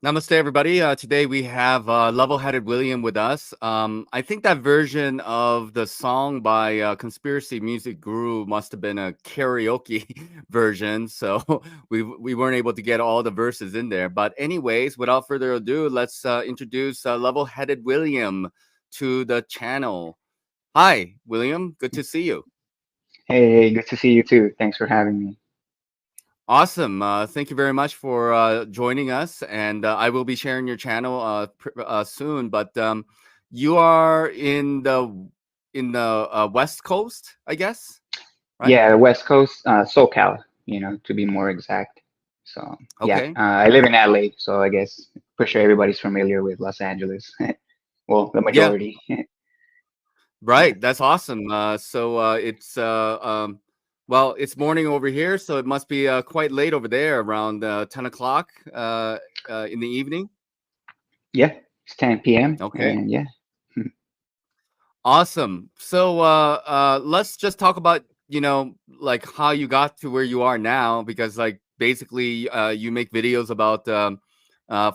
Namaste, everybody. Today we have Levelheaded William with us. I think that version of the song by Conspiracy Music Guru must have been a karaoke version, so we weren't able to get all the verses in there. But anyways, without further ado, let's introduce Levelheaded William to the channel. Hi, William. Good to see you. Hey, good to see you too. Thanks for having me. Awesome. Thank you very much for joining us. And I will be sharing your channel soon. But you are in the West Coast, I guess, right? Yeah, West Coast, SoCal, to be more exact. So yeah, Okay. I live in LA, so I guess for sure everybody's familiar with Los Angeles. Well, the Yeah. majority. Yeah. Right. That's awesome. Well, it's morning over here, so it must be quite late over there, around 10 o'clock in the evening. Yeah, it's 10 p.m. Okay. and yeah. Awesome. So let's just talk about, like how you got to where you are now, because like basically you make videos about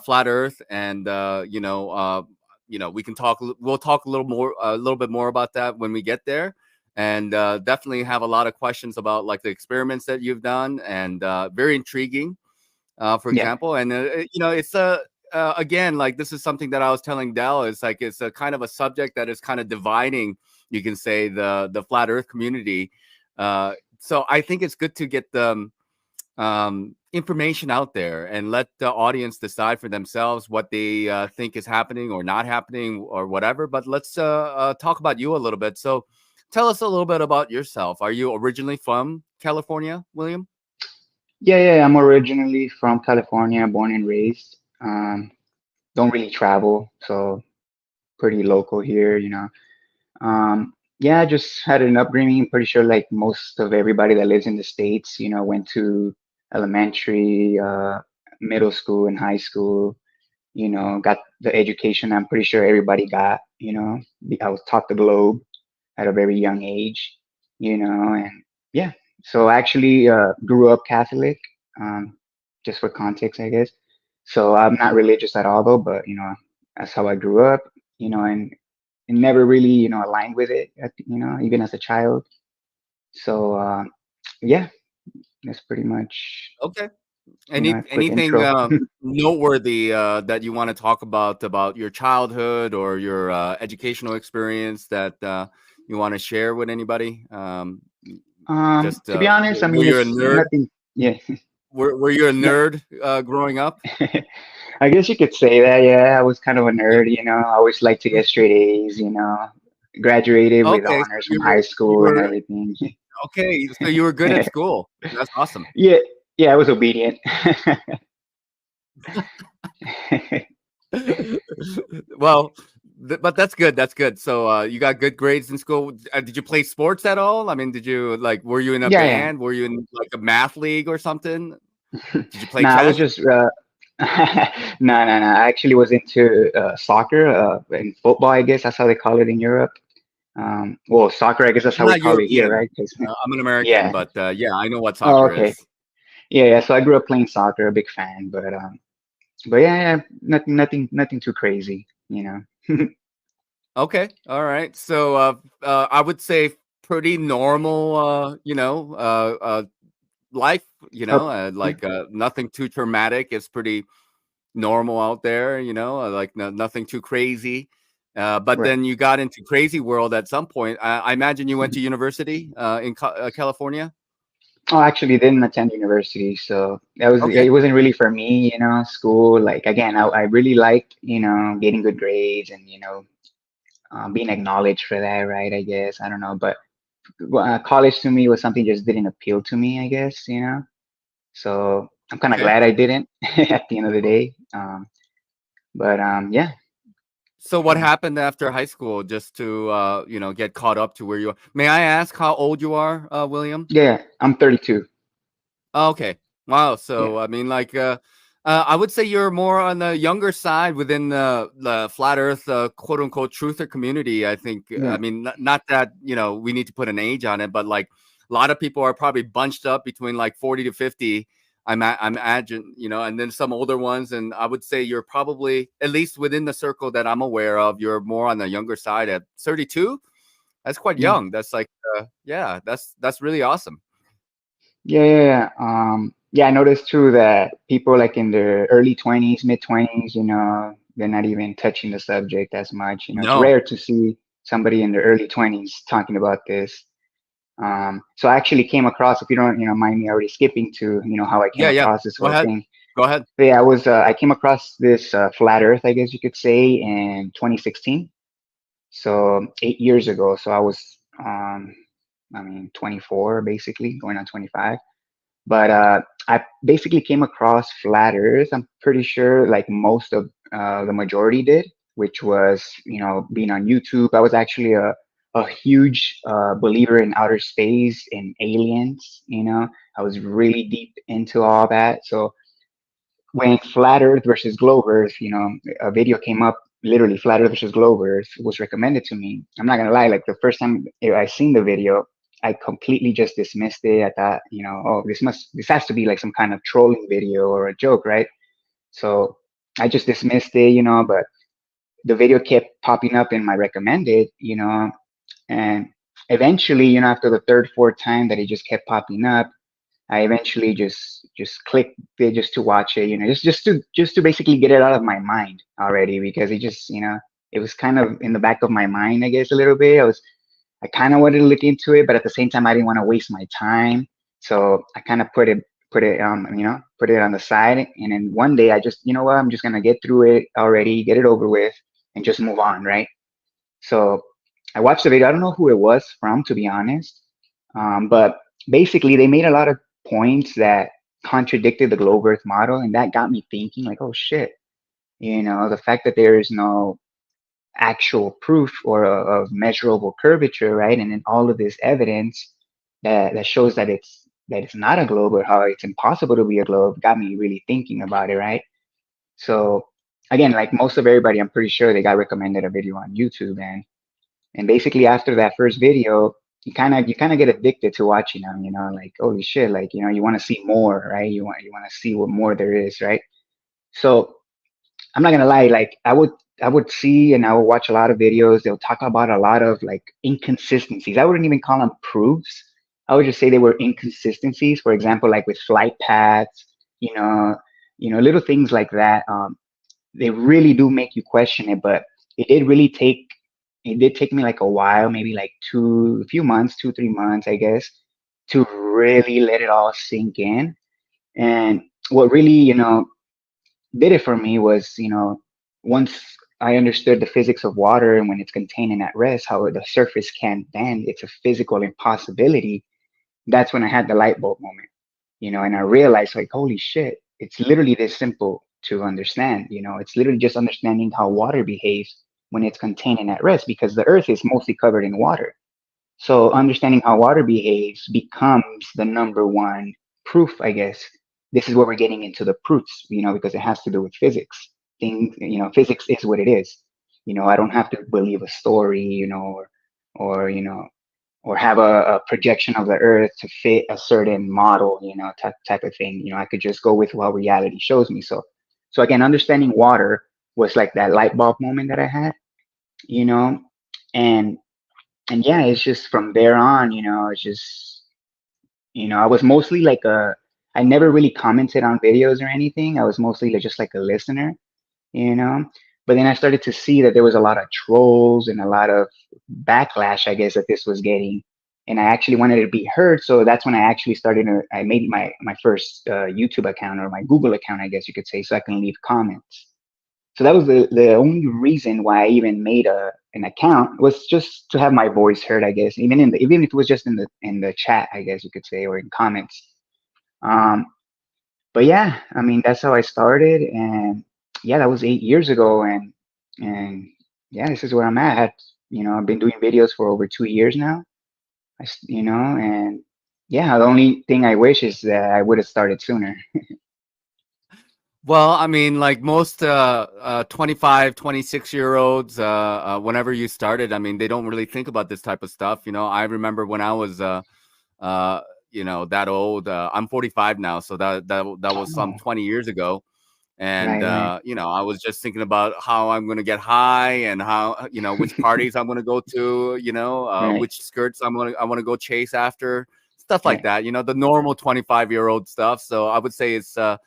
flat Earth, and we can we'll talk a little bit more about that when we get there, and definitely have a lot of questions about like the experiments that you've done, and very intriguing, for Yeah. example. And it's again, like this is something that I was telling Dell. It's like it's a kind of a subject that is kind of dividing, you can say, the flat Earth community. So I think it's good to get the information out there and let the audience decide for themselves what they think is happening or not happening or whatever. But let's talk about you a little bit. So tell us a little bit about yourself. Are you originally from California, William? Yeah, I'm originally from California, born and raised. Don't really travel, so pretty local here. Yeah, I just had an upbringing. Pretty sure like most of everybody that lives in the States, went to elementary, middle school, and high school. Got the education. I'm pretty sure everybody got. I was taught the globe at a very young age. And yeah. So I actually grew up Catholic. Just for context, I guess. So I'm not religious at all, though. But that's how I grew up. And never really aligned with it even as a child. So yeah, that's pretty much Okay. a quick Anything intro. noteworthy that you want to talk about your childhood or your educational experience that you want to share with anybody? Just To be honest, I were mean, you a it's nerd? nothing. Yeah. Were you a No, nerd growing up? I guess you could say that. Yeah, I was kind of a nerd. I always liked to get straight A's. Graduated with Okay, so honors from high you school and were everything. okay. So you were good at school. That's awesome. Yeah, yeah, I was obedient. Well, but that's good. That's good. So you got good grades in school. Did you play sports at all? I mean, did you like? Were you in a Yeah, band? Were you in like a math league or something? yeah. Did you play No, I was chess? just no. I actually was into soccer and football. I guess that's how they call it in Europe. Well, soccer. I guess that's I'm how we not call it here, European. right? 'Cause- I'm an American, yeah. but yeah, I know what Oh, soccer okay. is. Yeah. So I grew up playing soccer. A big fan, but yeah, nothing too crazy. Okay, all right. So I would say pretty normal. Life. Up, yeah. Like nothing too traumatic. It's pretty normal out there, like nothing too crazy. But Right. then you got into crazy world at some point. I imagine you went to university in California. Oh, actually, didn't attend university, so it Okay. wasn't really for me. School. Like again, I really liked getting good grades and being acknowledged for that, right? I guess I don't know, but college to me was something just didn't appeal to me. I guess. So I'm kind of Okay. glad I didn't at the end of the day. But yeah. So what Um, happened after high school just to get caught up to where you are? May I ask how old you are, William? yeah, I'm 32. Oh, okay. Wow. Yeah. So I mean, like, I would say you're more on the younger side within the flat Earth, quote unquote, truther community. I think. I Yeah. mean, not that we need to put an age on it, but like a lot of people are probably bunched up between like 40 to 50. I imagine, you know, and then some older ones. And I would say you're probably, at least within the circle that I'm aware of, you're more on the younger side at 32. That's quite Yeah. young. That's like, yeah, that's really awesome. Yeah, yeah, yeah. Yeah, I noticed too that people like in their early 20s, mid 20s, you know, they're not even touching the subject as much. You know, it's No. rare to see somebody in their early 20s talking about this. So I actually came across, if you don't, you know, mind me already skipping to, you know, how I came Yeah, yeah. across this Go whole ahead. thing. Go ahead. But yeah, I came across this flat Earth, I guess you could say, in 2016. So 8 years ago. So I was, I mean, 24 basically, going on 25. But I basically came across flat Earth. I'm pretty sure like most of the majority did, which was, you know, being on YouTube. I was actually a huge believer in outer space and aliens. You know, I was really deep into all that. So when flat Earth versus globe Earth, you know, a video came up, literally flat Earth versus globe Earth was recommended to me. I'm not gonna lie, like the first time I seen the video, I completely just dismissed it. I thought, you know, oh, this has to be like some kind of trolling video or a joke, right? So I just dismissed it, you know, but the video kept popping up in my recommended, you know, and eventually, you know, after the third, fourth time that it just kept popping up, I eventually just clicked it just to watch it, you know, just to basically get it out of my mind already because it just, you know, it was kind of in the back of my mind, I guess, a little bit. I kind of wanted to look into it, but at the same time, I didn't want to waste my time, so I kind of put it on the side. And then one day, I just, you know what, I'm just gonna get through it already, get it over with, and just move on, right? So I watched the video. I don't know who it was from, to be honest. But basically, they made a lot of points that contradicted the globe Earth model, and that got me thinking, like, oh shit, you know, the fact that there is no actual proof or of measurable curvature, right? And then all of this evidence that shows that it's not a globe or how it's impossible to be a globe got me really thinking about it, right? So again, like most of everybody, I'm pretty sure they got recommended a video on YouTube, and basically after that first video, you kind of get addicted to watching them, you know, like holy shit, like you know, you want to see more, right? You want to see what more there is, right? So I'm not gonna lie, like I would see and I would watch a lot of videos. They'll talk about a lot of like inconsistencies. I wouldn't even call them proofs. I would just say they were inconsistencies. For example, like with flight paths, you know, little things like that. They really do make you question it, but it did really take it did take me like a while, maybe like a few months, 2, 3 months, I guess, to really let it all sink in. And what really, you know, did it for me was, you know, once I understood the physics of water and when it's contained and at rest, how the surface can't bend, it's a physical impossibility. That's when I had the light bulb moment, you know, and I realized like, holy shit, it's literally this simple to understand. You know, it's literally just understanding how water behaves when it's contained and at rest because the earth is mostly covered in water. So understanding how water behaves becomes the number one proof, I guess. This is where we're getting into the proofs, you know, because it has to do with physics. Things, you know, physics is what it is. You know, I don't have to believe a story, you know, or you know, or have a projection of the earth to fit a certain model, you know, type of thing. You know, I could just go with what reality shows me. So again, understanding water was like that light bulb moment that I had, you know, and and yeah, it's just from there on, you know, it's just, you know, I was mostly like I never really commented on videos or anything. I was mostly like, just like a listener, you know. But then I started to see that there was a lot of trolls and a lot of backlash, I guess, that this was getting. And I actually wanted to be heard. So that's when I actually I made my first YouTube account or my Google account, I guess you could say, so I can leave comments. So that was the only reason why I even made an account was just to have my voice heard, I guess, even if it was just in the chat, I guess you could say, or in comments. Um, but yeah, I mean that's how I started, and yeah, that was 8 years ago, and yeah, this is where I'm at. You know, I've been doing videos for over 2 years now. You know, and yeah, the only thing I wish is that I would have started sooner. Well, I mean, like most 25, 26-year olds, whenever you started, I mean, they don't really think about this type of stuff. You know, I remember when I was that old. I'm 45 now, so that was some Oh, 20 years ago. And right, right, I was just thinking about how I'm going to get high, and how, which parties I'm going to go to, right, which skirts I want to go chase after, stuff like right, that, the normal 25-year-old stuff. So I would say it's uh,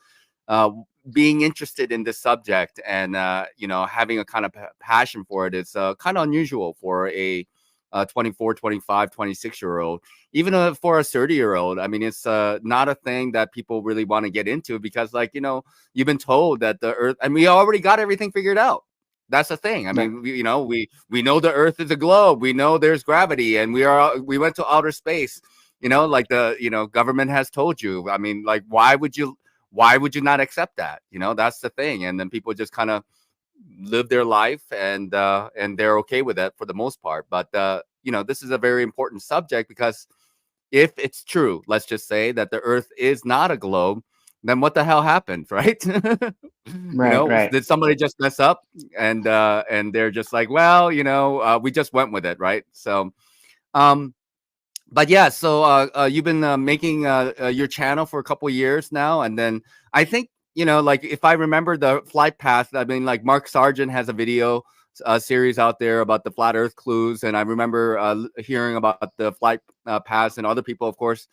being interested in this subject, and having a kind of passion for it is kind of unusual for a 24, 25, 26 year old. Even for a 30-year-old, I mean, it's not a thing that people really want to get into, because, like, you've been told that the earth, and we already got everything figured out. That's the thing. I right, mean, we know the earth is a globe. We know there's gravity, and we went to outer space. Like the government has told you. I mean, like, why would you not accept that? That's the thing. And then people just kind of live their life, and they're okay with it for the most part. But this is a very important subject, because if it's true, let's just say that the earth is not a globe, then what the hell happened, right? right, right. Did somebody just mess up, and they're just like, well, we just went with it, right? So um but yeah, so you've been making your channel for a couple years now, and then I think, like, if I remember the flight path, I mean, like, Mark Sargent has a video series out there about the flat Earth clues, and I remember hearing about the flight paths, and other people, of course,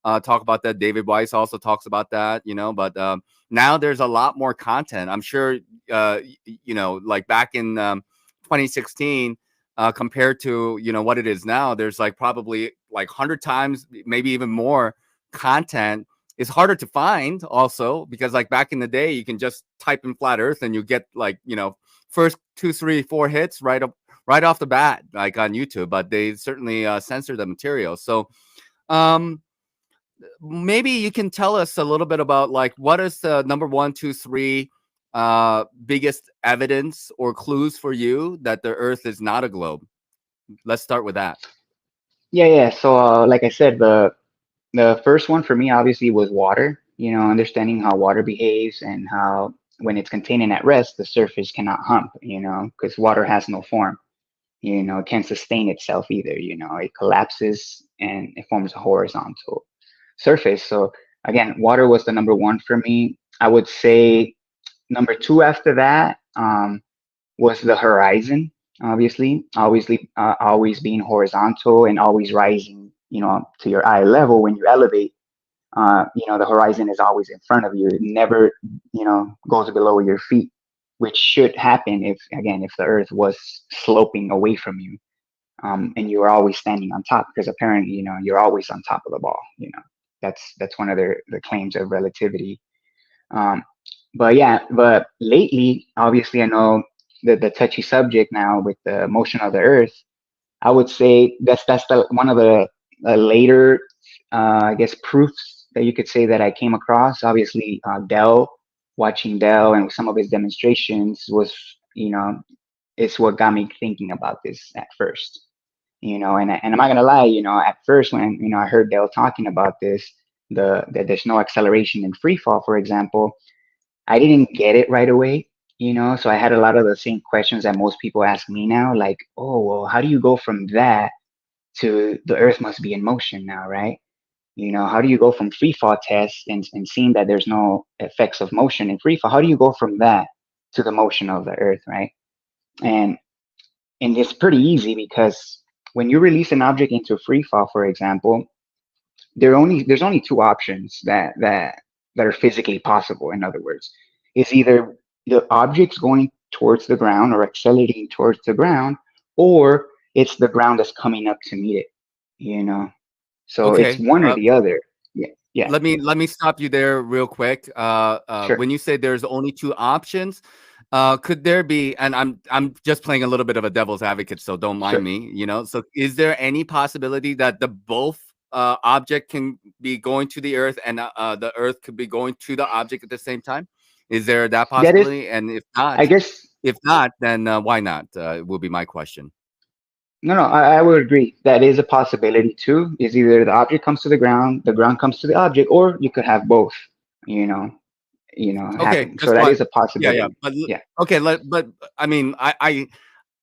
talk about that. David Weiss also talks about that, but now there's a lot more content. I'm sure, like back in 2016. Compared to what it is now, there's like probably like 100 times, maybe even more content. It's harder to find also, because like back in the day, you can just type in flat Earth and you get like first 2, 3, 4 hits right off the bat, like on YouTube. But they certainly censor the material. So um, maybe you can tell us a little bit about, like, what is the number 1, 2, 3 biggest evidence or clues for you that the Earth is not a globe. Let's start with that. Yeah, yeah. So, like I said, the first one for me obviously was water. Understanding how water behaves and how when it's containing at rest, the surface cannot hump. Because water has no form. It can't sustain itself either. It collapses and it forms a horizontal surface. So again, water was the number one for me. I would say number two after that was the horizon. Obviously, always being horizontal and always rising, to your eye level when you elevate. The horizon is always in front of you. It never, goes below your feet, which should happen if the earth was sloping away from you, and you are always standing on top, because apparently, you're always on top of the ball. That's one of the claims of relativity. Um, but yeah, but lately, obviously, I know the touchy subject now with the motion of the earth. I would say that's one of the later, I guess, proofs that you could say that I came across. Obviously, watching Dell and some of his demonstrations was, it's what got me thinking about this at first. And I'm not gonna lie, at first when I heard Dell talking about this, that there's no acceleration in free fall, for example, I didn't get it right away. So I had a lot of the same questions that most people ask me now, like, oh, well, how do you go from that to the earth must be in motion now, right? How do you go from free fall tests and seeing that there's no effects of motion in free fall? How do you go from that to the motion of the earth, right? And and it's pretty easy, because when you release an object into free fall, for example, there's only two options that are physically possible. In other words, is either the object's going towards the ground or accelerating towards the ground, or it's the ground that's coming up to meet it. You know, so it's Okay. one or the other. Yeah, yeah, Let me stop you there real quick. sure. When you say there's only two options, could there be? And I'm just playing a little bit of a devil's advocate, so don't mind Sure. me. So is there any possibility that the both object can be going to the Earth, and the Earth could be going to the object at the same time? Is there that That is, possibility? And I guess, if not, then why not? Will be my question. no, no, I would agree. That is a possibility too. Is either the object comes to the ground comes to the object, or you could have both. You know, Okay, happening. So just that one. is a Yeah, yeah. possibility. But Yeah, okay, but I mean,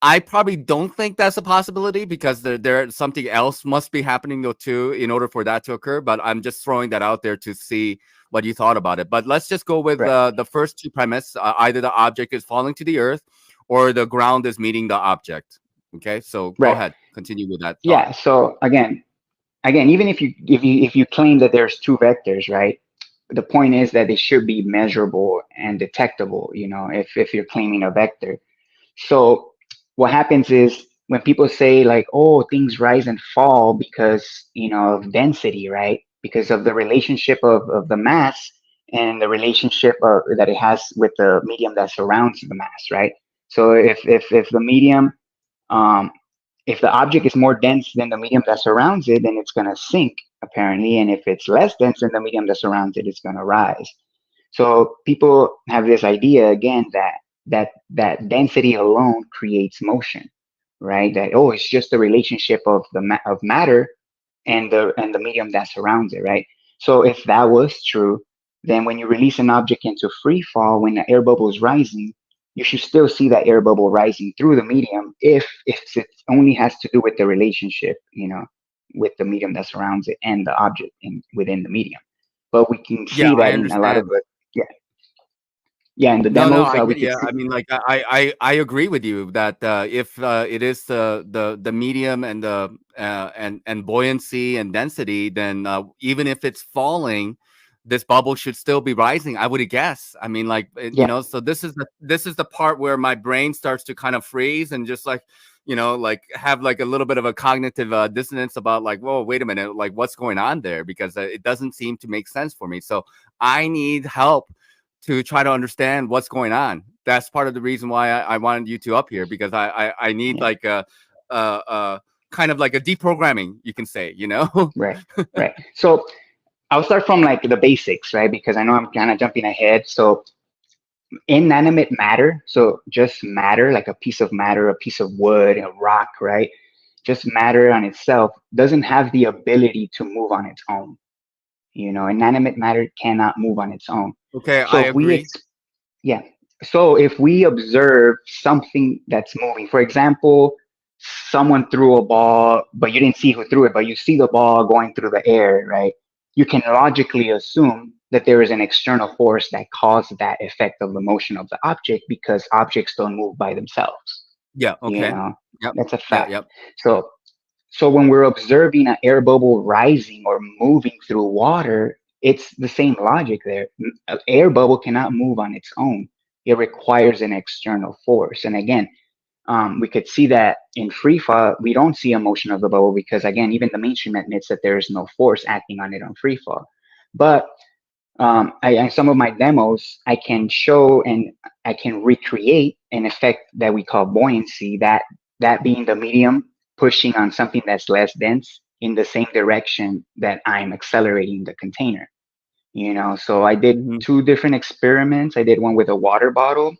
I probably don't think that's a possibility because there something else must be happening though too in order for that to occur. But I'm just throwing that out there to see what you thought about it. But let's just go with Right. the first two premise. Either the object is falling to the earth, or the ground is meeting the object. Okay, so go Right. ahead, continue with that thought. Yeah. So again, even if you claim that there's two vectors, right? The point is that they should be measurable and detectable. If you're claiming a vector. So what happens is when people say like, oh, things rise and fall because, of density, right? Because of the relationship of the mass and the relationship that it has with the medium that surrounds the mass, right? So if the medium, um, if the object is more dense than the medium that surrounds it, then it's going to sink apparently. And if it's less dense than the medium that surrounds it, it's going to rise. So people have this idea again that density alone creates motion, right? That, oh, it's just the relationship of matter and the medium that surrounds it, right? So if that was true, then when you release an object into free fall, when the air bubble is rising, you should still see that air bubble rising through the medium if it only has to do with the relationship, with the medium that surrounds it and the object within the medium. But we can Yeah, see I that in a lot of understand. the yeah, yeah, in the No, no, demos, I we get could you. see. I mean, like I agree with you that if it is the medium and the and buoyancy and density, then even if it's falling, this bubble should still be rising. I would guess. I mean, like Yeah, so this is the part where my brain starts to kind of freeze and just like like have like a little bit of a cognitive dissonance about like, whoa, wait a minute, like what's going on there because it doesn't seem to make sense for me. So I need help to try to understand what's going on. That's part of the reason why I wanted you to up here because I need yeah, like a kind of like a deprogramming, you can say, you know? right, right. So I'll start from like the basics, right? Because I know I'm kind of jumping ahead. So inanimate matter, so just matter, like a piece of matter, a piece of wood, a rock, right? Just matter on itself doesn't have the ability to move on its own. Inanimate matter cannot move on its own. Okay, I So agree. yeah. So if we observe something that's moving, for example, someone threw a ball, but you didn't see who threw it, but you see the ball going through the air, right? You can logically assume that there is an external force that caused that effect of the motion of the object because objects don't move by themselves. Yeah, You okay. know, Yep. that's a Yeah, fact. yep. So so when we're observing an air bubble rising or moving through water, it's the same logic there. An air bubble cannot move on its own. It requires an external force. And again, we could see that in free fall, we don't see a motion of the bubble because again, even the mainstream admits that there is no force acting on it on free fall. But in some of my demos, I can show and I can recreate an effect that we call buoyancy, that being the medium pushing on something that's less dense in the same direction that I'm accelerating the container. So I did Hmm. two different experiments. I did one with a water bottle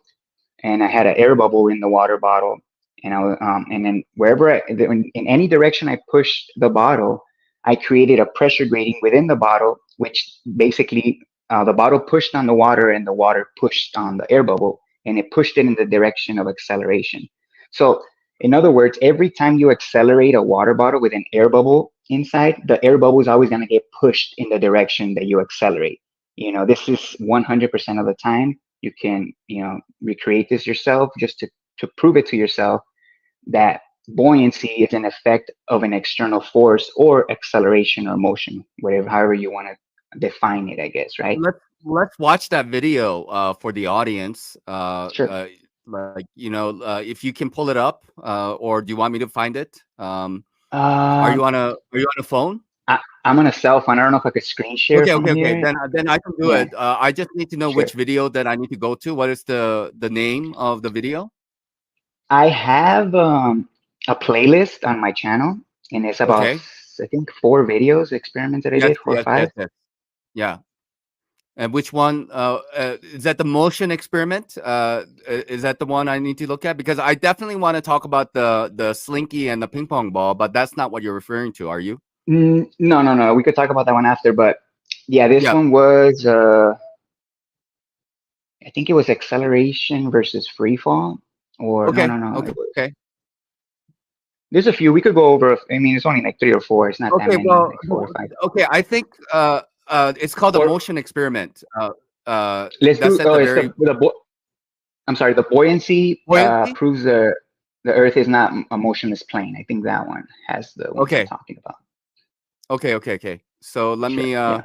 and I had an air bubble in the water bottle. And then in any direction I pushed the bottle, I created a pressure gradient within the bottle, which basically the bottle pushed on the water and the water pushed on the air bubble and it pushed it in the direction of acceleration. So in other words, every time you accelerate a water bottle with an air bubble inside, the air bubble is always going to get pushed in the direction that you accelerate. This is 100% of the time. You can, recreate this yourself just to prove it to yourself that buoyancy is an effect of an external force or acceleration or motion, whatever, however you want to define it, I guess, right? Let's watch that video for the audience. Sure. Like if you can pull it up, or do you want me to find it? Um, Are you on a phone? I'm on a cell phone. I don't know if I could screen share Okay, from okay, okay. here. Then I can do Yeah, it. I just need to know sure. which video that I need to go to. What is the name of the video? I have a playlist on my channel, and it's about, Okay. I think, 4 videos, experiments that I Yes, did, four or yes, yes, five. yes. Yeah. And which one? Is that the motion experiment? Is that the one I need to look at? Because I definitely want to talk about the slinky and the ping pong ball, but that's not what you're referring to, are you? No, no, no. We could talk about that one after, but yeah, this Yeah. one was I think it was acceleration versus free fall, or no, Okay. no, no. Okay. Okay. There's a few we could go over. I mean, it's only like 3 or 4. It's not that Okay, many, well, like 4 or 5. okay, I think it's called a Or motion experiment. let's That's do. at Oh, the it's very I'm sorry. The buoyancy buoyancy. proves the Earth is not a motionless plane. I think that one has the one you're Okay, talking about. okay. So Sure. Yeah.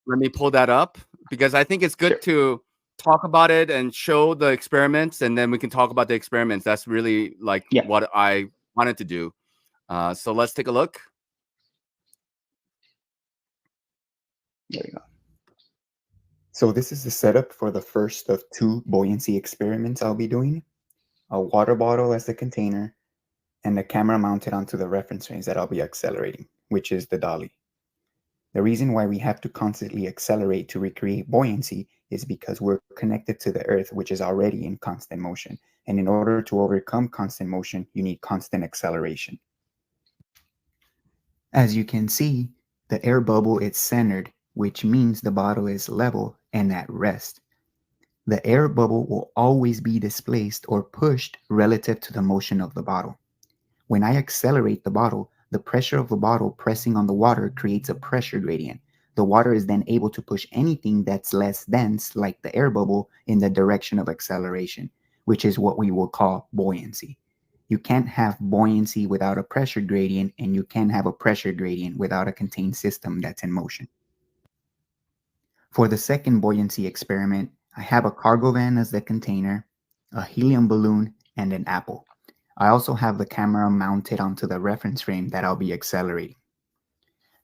let me pull that up because I think it's Sure. good to talk about it and show the experiments, and then we can talk about the experiments. That's really like Yeah. what I wanted to do. So let's take a look. There you go. So this is the setup for the first of 2 buoyancy experiments I'll be doing. A water bottle as the container, and a camera mounted onto the reference frames that I'll be accelerating, which is the dolly. The reason why we have to constantly accelerate to recreate buoyancy is because we're connected to the Earth, which is already in constant motion. And in order to overcome constant motion, you need constant acceleration. As you can see, the air bubble is centered, which means the bottle is level and at rest. The air bubble will always be displaced or pushed relative to the motion of the bottle. When I accelerate the bottle, the pressure of the bottle pressing on the water creates a pressure gradient. The water is then able to push anything that's less dense, like the air bubble, in the direction of acceleration, which is what we will call buoyancy. You can't have buoyancy without a pressure gradient, and you can't have a pressure gradient without a contained system that's in motion. For the second buoyancy experiment, I have a cargo van as the container, a helium balloon, and an apple. I also have the camera mounted onto the reference frame that I'll be accelerating.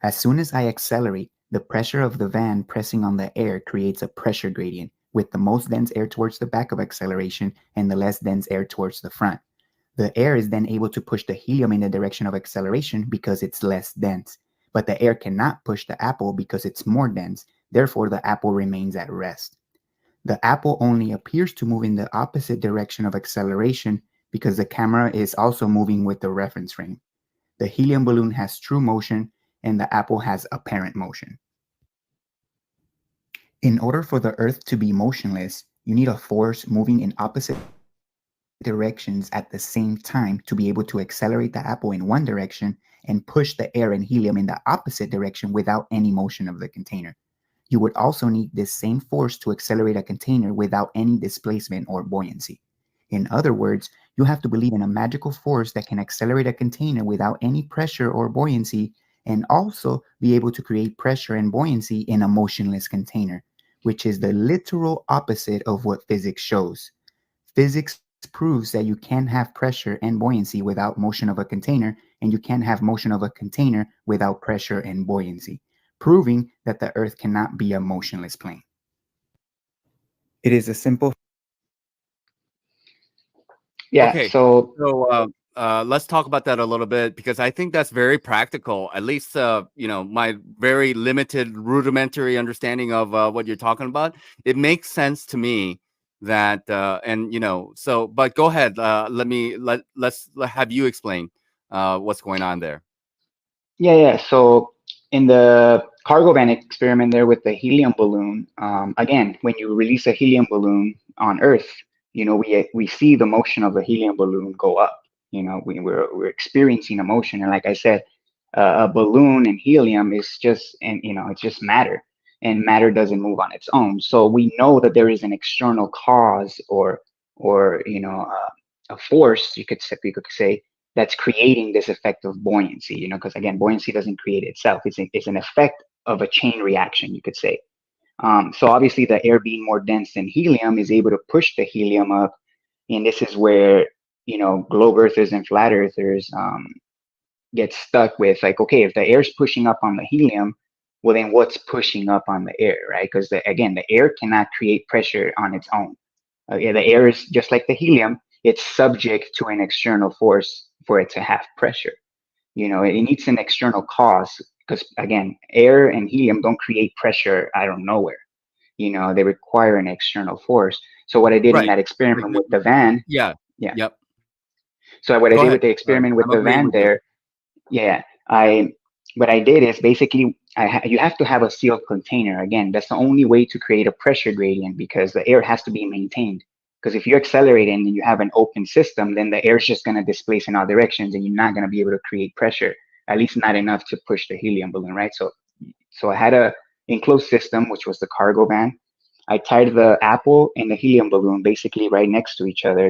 As soon as I accelerate, the pressure of the van pressing on the air creates a pressure gradient, with the most dense air towards the back of acceleration and the less dense air towards the front. The air is then able to push the helium in the direction of acceleration because it's less dense, but the air cannot push the apple because it's more dense, therefore the apple remains at rest. The apple only appears to move in the opposite direction of acceleration because the camera is also moving with the reference frame. The helium balloon has true motion and the apple has apparent motion. In order for the Earth to be motionless, you need a force moving in opposite directions at the same time to be able to accelerate the apple in one direction and push the air and helium in the opposite direction without any motion of the container. You would also need this same force to accelerate a container without any displacement or buoyancy. In other words, you have to believe in a magical force that can accelerate a container without any pressure or buoyancy, and also be able to create pressure and buoyancy in a motionless container, which is the literal opposite of what physics shows. Physics proves that you can't have pressure and buoyancy without motion of a container, and you can't have motion of a container without pressure and buoyancy, proving that the Earth cannot be a motionless plane. It is a simple. Yeah. Okay, So so let's talk about that a little bit because I think that's very practical. At least, my very limited, rudimentary understanding of what you're talking about, it makes sense to me that, and so. But go ahead. Let's have you explain what's going on there. yeah. So in the cargo van experiment there with the helium balloon, again, when you release a helium balloon on Earth, we see the motion of the helium balloon go up. We're experiencing a motion, and like I said, a balloon and helium is just, and it's just matter, and matter doesn't move on its own. So we know that there is an external cause, or a force, you could say, that's creating this effect of buoyancy. Because again, buoyancy doesn't create itself. It's an effect of a chain reaction, you could say. So obviously, the air being more dense than helium is able to push the helium up, and this is where globe earthers and flat earthers get stuck with, like, okay, if the air's pushing up on the helium, well, then what's pushing up on the air, right? Because again, the air cannot create pressure on its own. Yeah, the air is just like the helium; it's subject to an external force for it to have pressure. It needs an external cause, because again, air and helium don't create pressure out of nowhere. They require an external force. So what I did in Right. that experiment with the van, Yeah. yeah. Yep. So what I Go did ahead. with the experiment with I'm the agreeing van with you. there, yeah, what I did is basically you have to have a sealed container. Again, that's the only way to create a pressure gradient, because the air has to be maintained. Because if you accelerate and you have an open system, then the air is just going to displace in all directions, and you're not going to be able to create pressure, at least not enough to push the helium balloon, right? So I had a enclosed system, which was the cargo van. I tied the apple and the helium balloon basically right next to each other,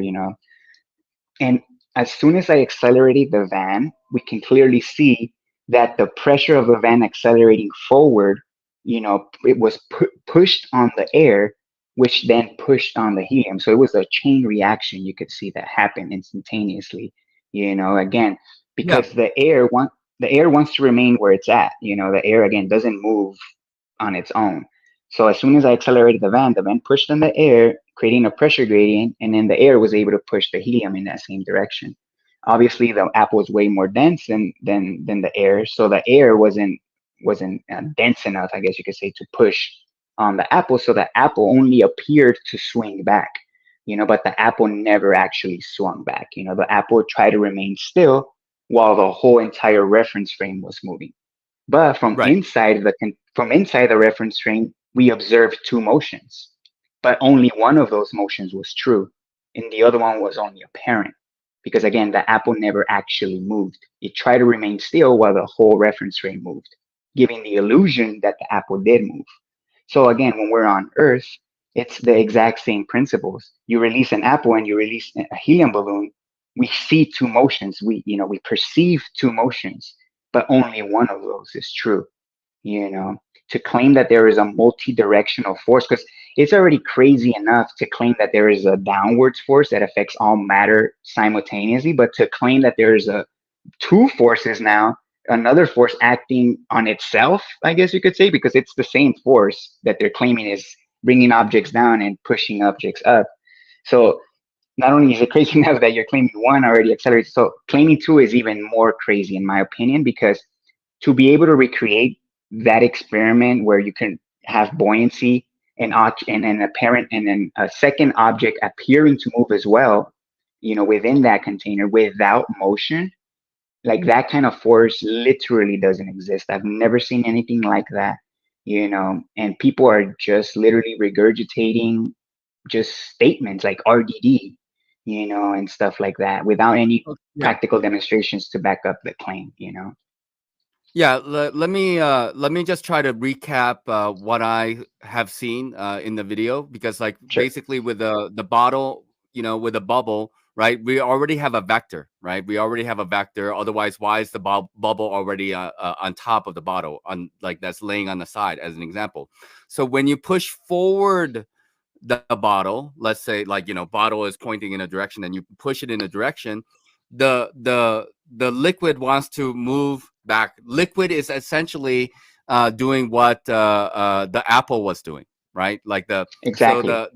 and as soon as I accelerated the van, we can clearly see that the pressure of the van accelerating forward, it was pushed on the air, which then pushed on the helium. So it was a chain reaction. You could see that happen instantaneously, again, Yeah. because the air wants to remain where it's at. The air, again, doesn't move on its own. So as soon as I accelerated the van pushed in the air, creating a pressure gradient, and then the air was able to push the helium in that same direction. Obviously, the apple is way more dense than the air, so the air wasn't dense enough, I guess you could say, to push on the apple. So the apple only appeared to swing back, but the apple never actually swung back. The apple tried to remain still while the whole entire reference frame was moving. But Right. from inside the reference frame, we observed two motions, but only one of those motions was true, and the other one was only apparent. Because again, the apple never actually moved. It tried to remain still while the whole reference frame moved, giving the illusion that the apple did move. So again, when we're on Earth, it's the exact same principles. You release an apple and you release a helium balloon. We see two motions. We perceive two motions, but only one of those is true. You know, to claim that there is a multi-directional force, because it's already crazy enough to claim that there is a downwards force that affects all matter simultaneously, but to claim that there is a two forces now, another force acting on itself, I guess you could say, because it's the same force that they're claiming is bringing objects down and pushing objects up. So not only is it crazy enough that you're claiming one already accelerates, so claiming two is even more crazy in my opinion, because to be able to recreate that experiment where you can have buoyancy and an apparent and then a second object appearing to move as well, within that container without motion, like that kind of force literally doesn't exist. I've never seen anything like that, and people are just literally regurgitating just statements like RDD, and stuff like that without any Yeah. practical demonstrations to back up the claim. Yeah, let me just try to recap what I have seen in the video, because like Sure. basically with the bottle, with the bubble, right? We already have a vector, right? We already have a vector. Otherwise, why is the bubble already on top of the bottle, on like that's laying on the side, as an example? So when you push forward the bottle, let's say like bottle is pointing in a direction and you push it in a direction, the liquid wants to move back. Liquid is essentially doing what the apple was doing, right? Like Exactly.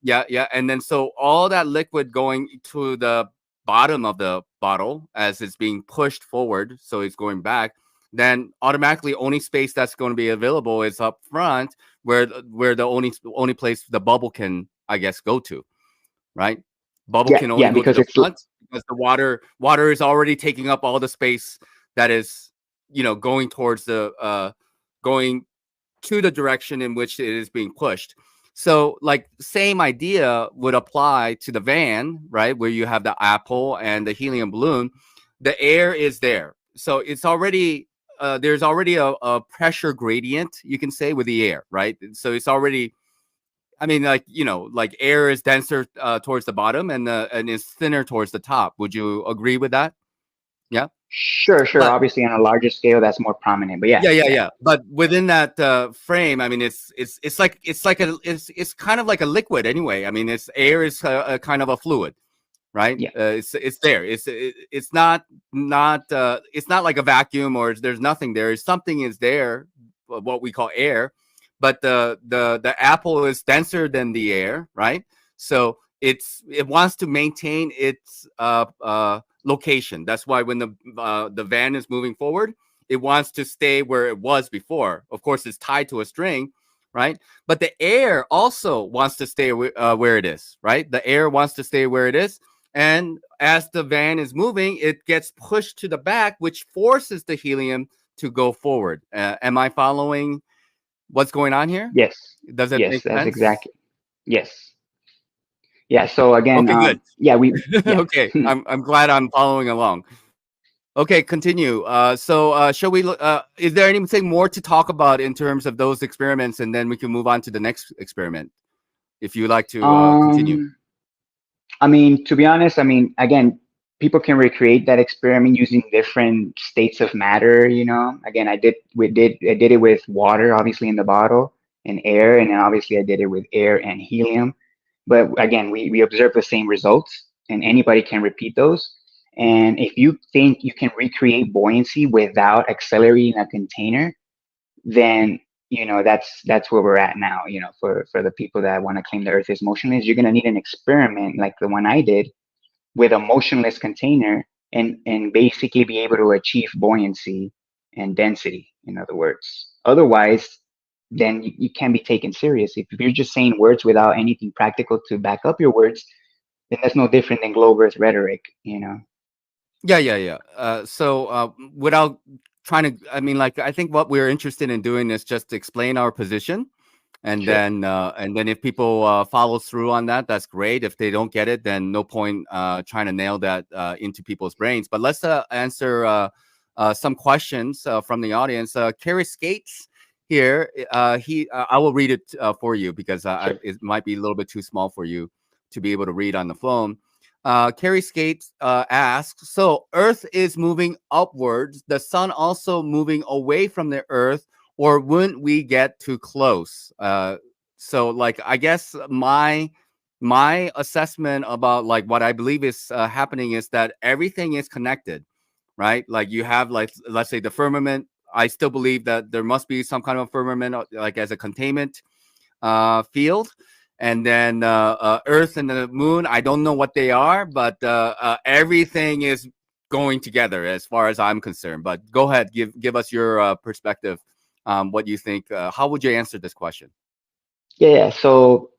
yeah, and then so all that liquid going to the bottom of the bottle as it's being pushed forward, so it's going back, then automatically only space that's going to be available is up front, where the only place the bubble can, I guess, go to, right? Bubble Yeah, can only yeah, go to because the it's front because the water is already taking up all the space that is going towards going to the direction in which it is being pushed. So like same idea would apply to the van, right? Where you have the apple and the helium balloon. The air is there. So it's already there's already a pressure gradient, you can say, with the air, right? So it's already, I mean, like, like air is denser towards the bottom and is thinner towards the top. Would you agree with that? Yeah. sure. But Obviously, on a larger scale, that's more prominent. But yeah, yeah, yeah. But within that frame, I mean, it's kind of like a liquid anyway. I mean, it's air is a kind of a fluid, right? yeah, It's there. It's it's not like a vacuum or there's nothing there. Something is there, what we call air, but the apple is denser than the air, right? So it wants to maintain its location. That's why when the van is moving forward, it wants to stay where it was before. Of course, it's tied to a string, right? But the air also wants to stay where it is, right? The air wants to stay where it is. And as the van is moving, it gets pushed to the back, which forces the helium to go forward. Am I following what's going on here? yes, Does it yes. make That's sense? exactly yes. Yeah. So again, Okay, good. yeah, yeah. Okay, I'm glad I'm following along. Okay, continue. Shall we look? Is there anything more to talk about in terms of those experiments, and then we can move on to the next experiment, if you like to continue. Um, I mean, to be honest, I mean, again, people can recreate that experiment using different states of matter. Again, I did it with water, obviously in the bottle, and air, and then obviously I did it with air and helium. But again, we observe the same results, and anybody can repeat those. And if you think you can recreate buoyancy without accelerating a container, then that's where we're at now. For the people that want to claim the Earth is motionless, you're going to need an experiment like the one I did with a motionless container, and basically be able to achieve buoyancy and density, in other words. Otherwise, then you can't be taken serious. If you're just saying words without anything practical to back up your words, then that's no different than globe Earth rhetoric. Yeah. Without trying to, I mean, like, I think what we're interested in doing is just explain our position, and Sure. then if people follow through on that, that's great. If they don't get it, then no point trying to nail that into people's brains. But let's answer some questions from the audience. Kerry Skates here, I will read it for you, because Sure. it might be a little bit too small for you to be able to read on the phone. Kerry Skates asks, so Earth is moving upwards, the sun also moving away from the Earth, or wouldn't we get too close? So like, I guess my assessment about like what I believe is happening is that everything is connected, right? Like you have, like, let's say the firmament. I still believe that there must be some kind of firmament, like as a containment field. And then Earth and the moon, I don't know what they are, but everything is going together as far as I'm concerned. But go ahead, give us your perspective. What you think? How would you answer this question? Yeah. So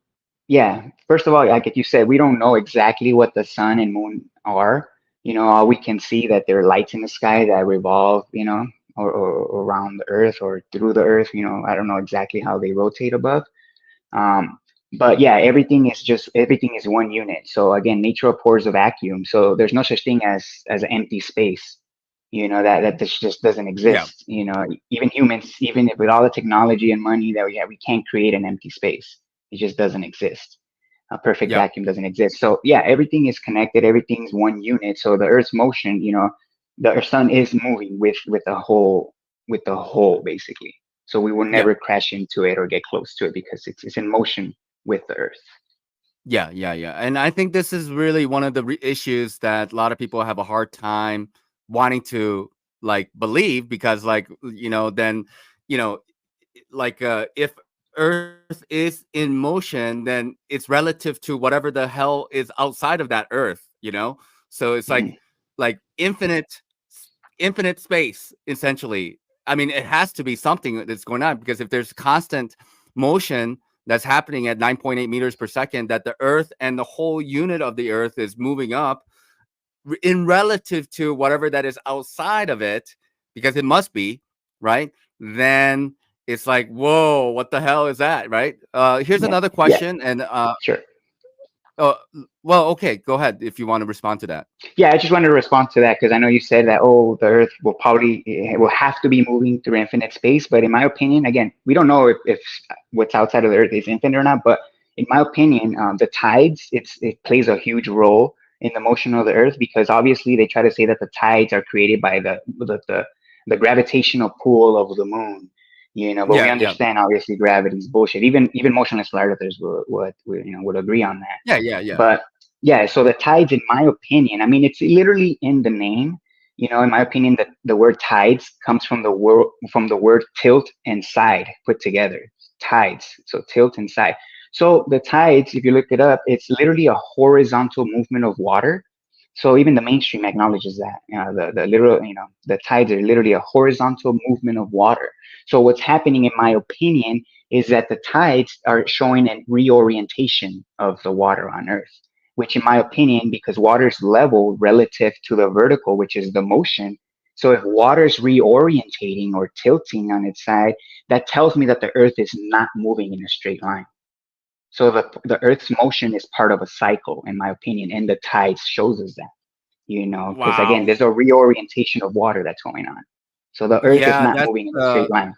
yeah, first of all, like you said, we don't know exactly what the sun and moon are. All we can see that they're lights in the sky that revolve, or around the Earth or through the Earth. I don't know exactly how they rotate above. Um, but yeah, everything is one unit. So again, nature abhors a vacuum. So there's no such thing as an empty space. That this just doesn't Yeah, exist. Even humans, even with all the technology and money that we have, we can't create an empty space. It just doesn't exist. A perfect yeah, vacuum doesn't exist. So yeah, everything is connected. Everything's one unit. So the Earth's motion, the sun is moving with the whole basically. So we will yeah. never crash into it or get close to it because it's in motion with the Earth. Yeah. And I think this is really one of the issues that a lot of people have a hard time wanting to like believe, because like, then, you know, like if Earth is in motion, then it's relative to whatever the hell is outside of that Earth, So it's Mhm. like infinite space, essentially. I mean, it has to be something that's going on, because if there's constant motion that's happening at 9.8 meters per second, that the Earth and the whole unit of the Earth is moving up in relative to whatever that is outside of it, because it must be, right? Then it's like, whoa, what the hell is that, right? Here's Yeah, another yeah, question, and sure. uh, well, okay, go ahead if you want to respond to that. Yeah, I just wanted to respond to that because I know you said that, oh, the Earth will have to be moving through infinite space. But in my opinion, again, we don't know if what's outside of the Earth is infinite or not. But in my opinion, the tides, it plays a huge role in the motion of the Earth, because obviously they try to say that the tides are created by the gravitational pull of the moon. But we Yeah. understand obviously gravity is bullshit. Even motionless flat earthers would agree on that. Yeah. But yeah, so the tides, in my opinion, I mean, it's literally in the name. In my opinion, that the word tides comes from the word tilt and side put together. Tides, so tilt and side. So the tides, if you look it up, it's literally a horizontal movement of water. So even the mainstream acknowledges that. The literal, the tides are literally a horizontal movement of water. So what's happening, in my opinion, is that the tides are showing a reorientation of the water on Earth, which in my opinion, because water is level relative to the vertical, which is the motion. So if water is reorientating or tilting on its side, that tells me that the Earth is not moving in a straight line. So the Earth's motion is part of a cycle, in my opinion, and the tides shows us that. Because again, Wow. there's a reorientation of water that's going on. So the Earth is Yeah, not moving in a straight line.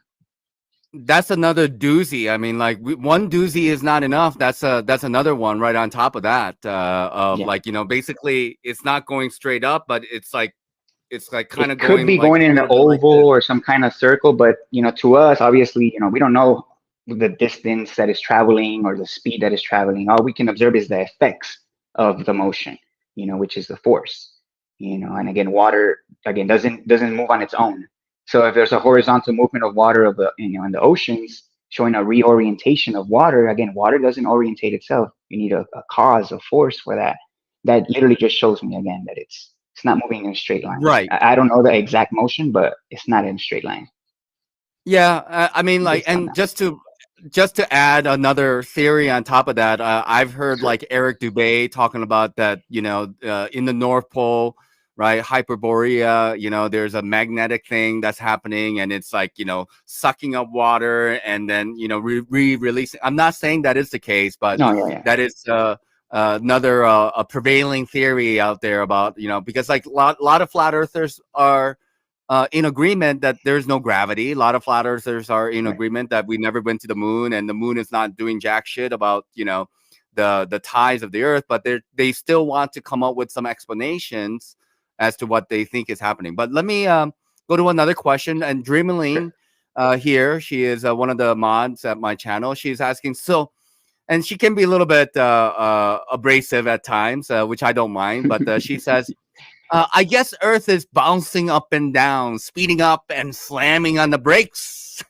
that's another doozy. I mean, like one doozy is not enough. That's another one right on top of that. Of Yeah. like, basically it's not going straight up, but it's like kind of It could going be like going in an toward oval or some kind of circle, but to us, obviously, we don't know the distance that is traveling or the speed that is traveling. All we can observe is the effects of the motion, which is the force. And again, water again doesn't move on its own. So if there's a horizontal movement of water of the in the oceans showing a reorientation of water, again, water doesn't orientate itself. You need a cause, a force for that. That literally just shows me again that it's not moving in a straight line. right. I don't know the exact motion, but it's not in a straight line Yeah, I mean, like, based on and that. just to add another theory on top of that, I've heard like Eric Dubay talking about that, in the North Pole, right, Hyperborea, there's a magnetic thing that's happening, and it's like, sucking up water and then, releasing. I'm not saying that is the case, but No, yeah, yeah. that is another a prevailing theory out there about, because like lot of flat earthers are in agreement that there's no gravity. A lot of flat earthers are in Right. agreement that we never went to the moon, and the moon is not doing jack shit about the ties of the earth. But they still want to come up with some explanations as to what they think is happening. But let me go to another question. And Dreameline, here, she is one of the mods at my channel. She's asking, so, and she can be a little bit abrasive at times, which I don't mind. But she says, I guess Earth is bouncing up and down, speeding up and slamming on the brakes.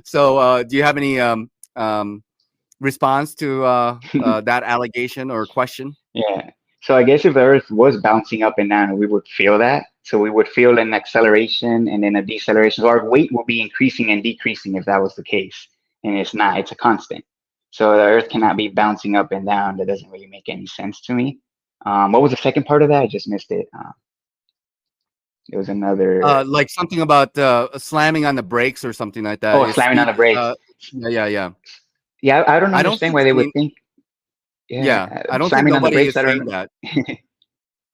So, do you have any response to that allegation or question? Yeah. So I guess if the Earth was bouncing up and down, we would feel that. So we would feel an acceleration and then a deceleration. So our weight will be increasing and decreasing if that was the case. And it's not, it's a constant. So the Earth cannot be bouncing up and down. That doesn't really make any sense to me. What was the second part of that? I just missed it. It was another, Like something about slamming on the brakes or something like that. oh, slamming on the brakes. Yeah. Yeah, I don't I don't understand think. why they I would mean, think, yeah, yeah, I don't think slamming on the nobody brakes. is I saying don't, that.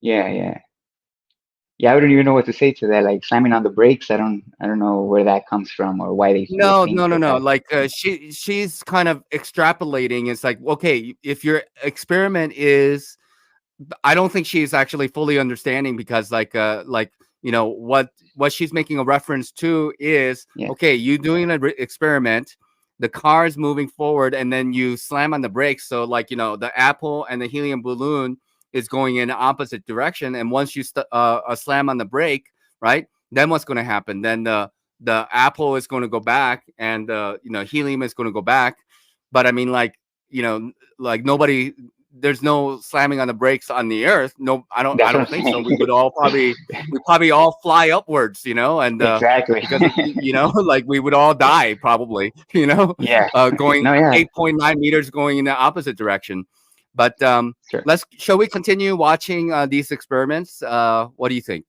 yeah, yeah. Yeah, I don't even know what to say to that. Like slamming on the brakes, I don't know where that comes from or why they would No, think no, no, that no. that. Like she's kind of extrapolating. It's like, okay, if your experiment is, I don't think she's actually fully understanding, because like what she's making a reference to is, Yeah, okay, you doing an experiment, the car is moving forward, and then you slam on the brakes. So like the apple and the helium balloon is going in opposite direction, and once you slam on the brake, right? Then what's going to happen? Then the apple is going to go back, and helium is going to go back. But I mean, like like nobody, there's no slamming on the brakes on the earth. No, I that's don't what I'm think so. saying. We probably all fly upwards, and Exactly. because like we would all die probably, Yeah. going No, yeah. 8.9 meters going in the opposite direction. But Sure. shall we continue watching these experiments? What do you think?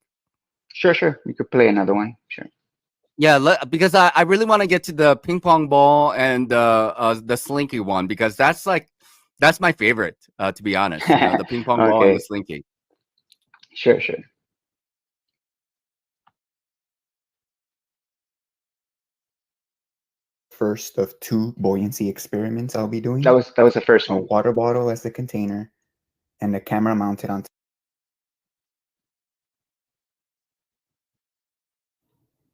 Sure, sure. We could play another one. Sure. Yeah, because I really want to get to the ping pong ball and the Slinky one, because that's my favorite, to be honest. The ping pong ball and the Okay. Slinky. Sure, sure. First of two buoyancy experiments I'll be doing. That was the first A one. water bottle as the container and a camera mounted on.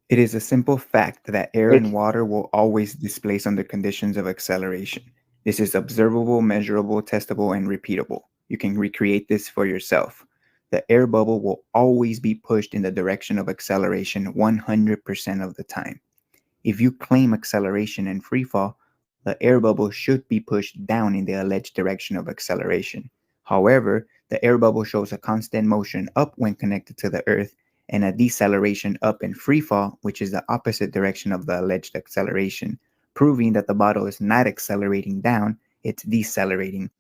It is a simple fact that air It's and water will always displace under conditions of acceleration. This is observable, measurable, testable, and repeatable. You can recreate this for yourself. The air bubble will always be pushed in the direction of acceleration 100% of the time. If you claim acceleration in freefall, the air bubble should be pushed down in the alleged direction of acceleration. However, the air bubble shows a constant motion up when connected to the Earth and a deceleration up in freefall, which is the opposite direction of the alleged acceleration, proving that the bottle is not accelerating down, it's decelerating.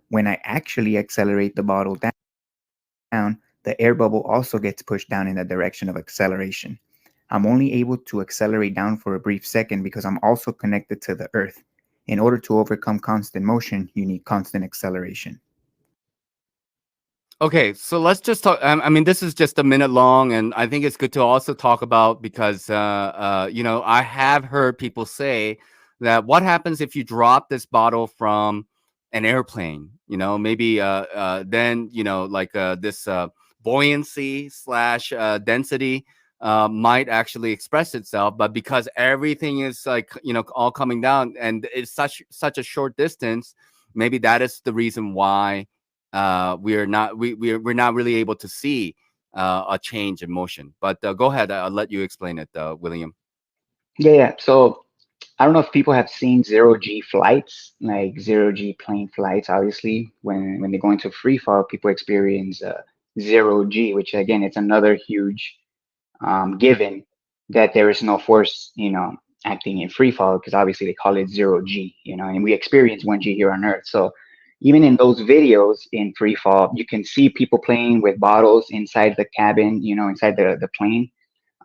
When I actually accelerate the bottle down, the air bubble also gets pushed down in the direction of acceleration. I'm only able to accelerate down for a brief second because I'm also connected to the Earth. In order to overcome constant motion, you need constant acceleration. Okay, so let's just talk. I mean, this is just a minute long, and I think it's good to also talk about because, you know, I have heard people say that what happens if you drop this bottle from an airplane? You know, maybe then you know, like this buoyancy slash density might actually express itself, but because everything is like you know all coming down, and it's such a short distance, maybe that is the reason why we're not really able to see a change in motion. But go ahead, I'll let you explain it, William. Yeah. So I don't know if people have seen zero G flights, like zero G plane flights. Obviously, when they go into free fall, people experience zero G, which again, it's another huge given that there is no force, acting in free fall because obviously they call it zero G, and we experience 1G here on Earth. So even in those videos in free fall, you can see people playing with bottles inside the cabin, inside the plane.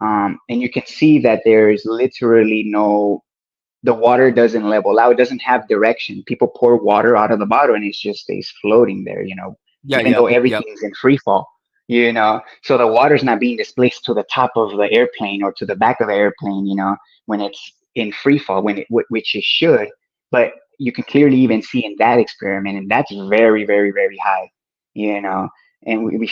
And you can see that there is literally the water doesn't level out. It doesn't have direction. People pour water out of the bottle and it just stays floating there, Yeah, even yep, though yep. everything's in free fall, So the water's not being displaced to the top of the airplane or to the back of the airplane, when it's in free fall, which it should. But you can clearly even see in that experiment, and that's very, very, very high, you know. And we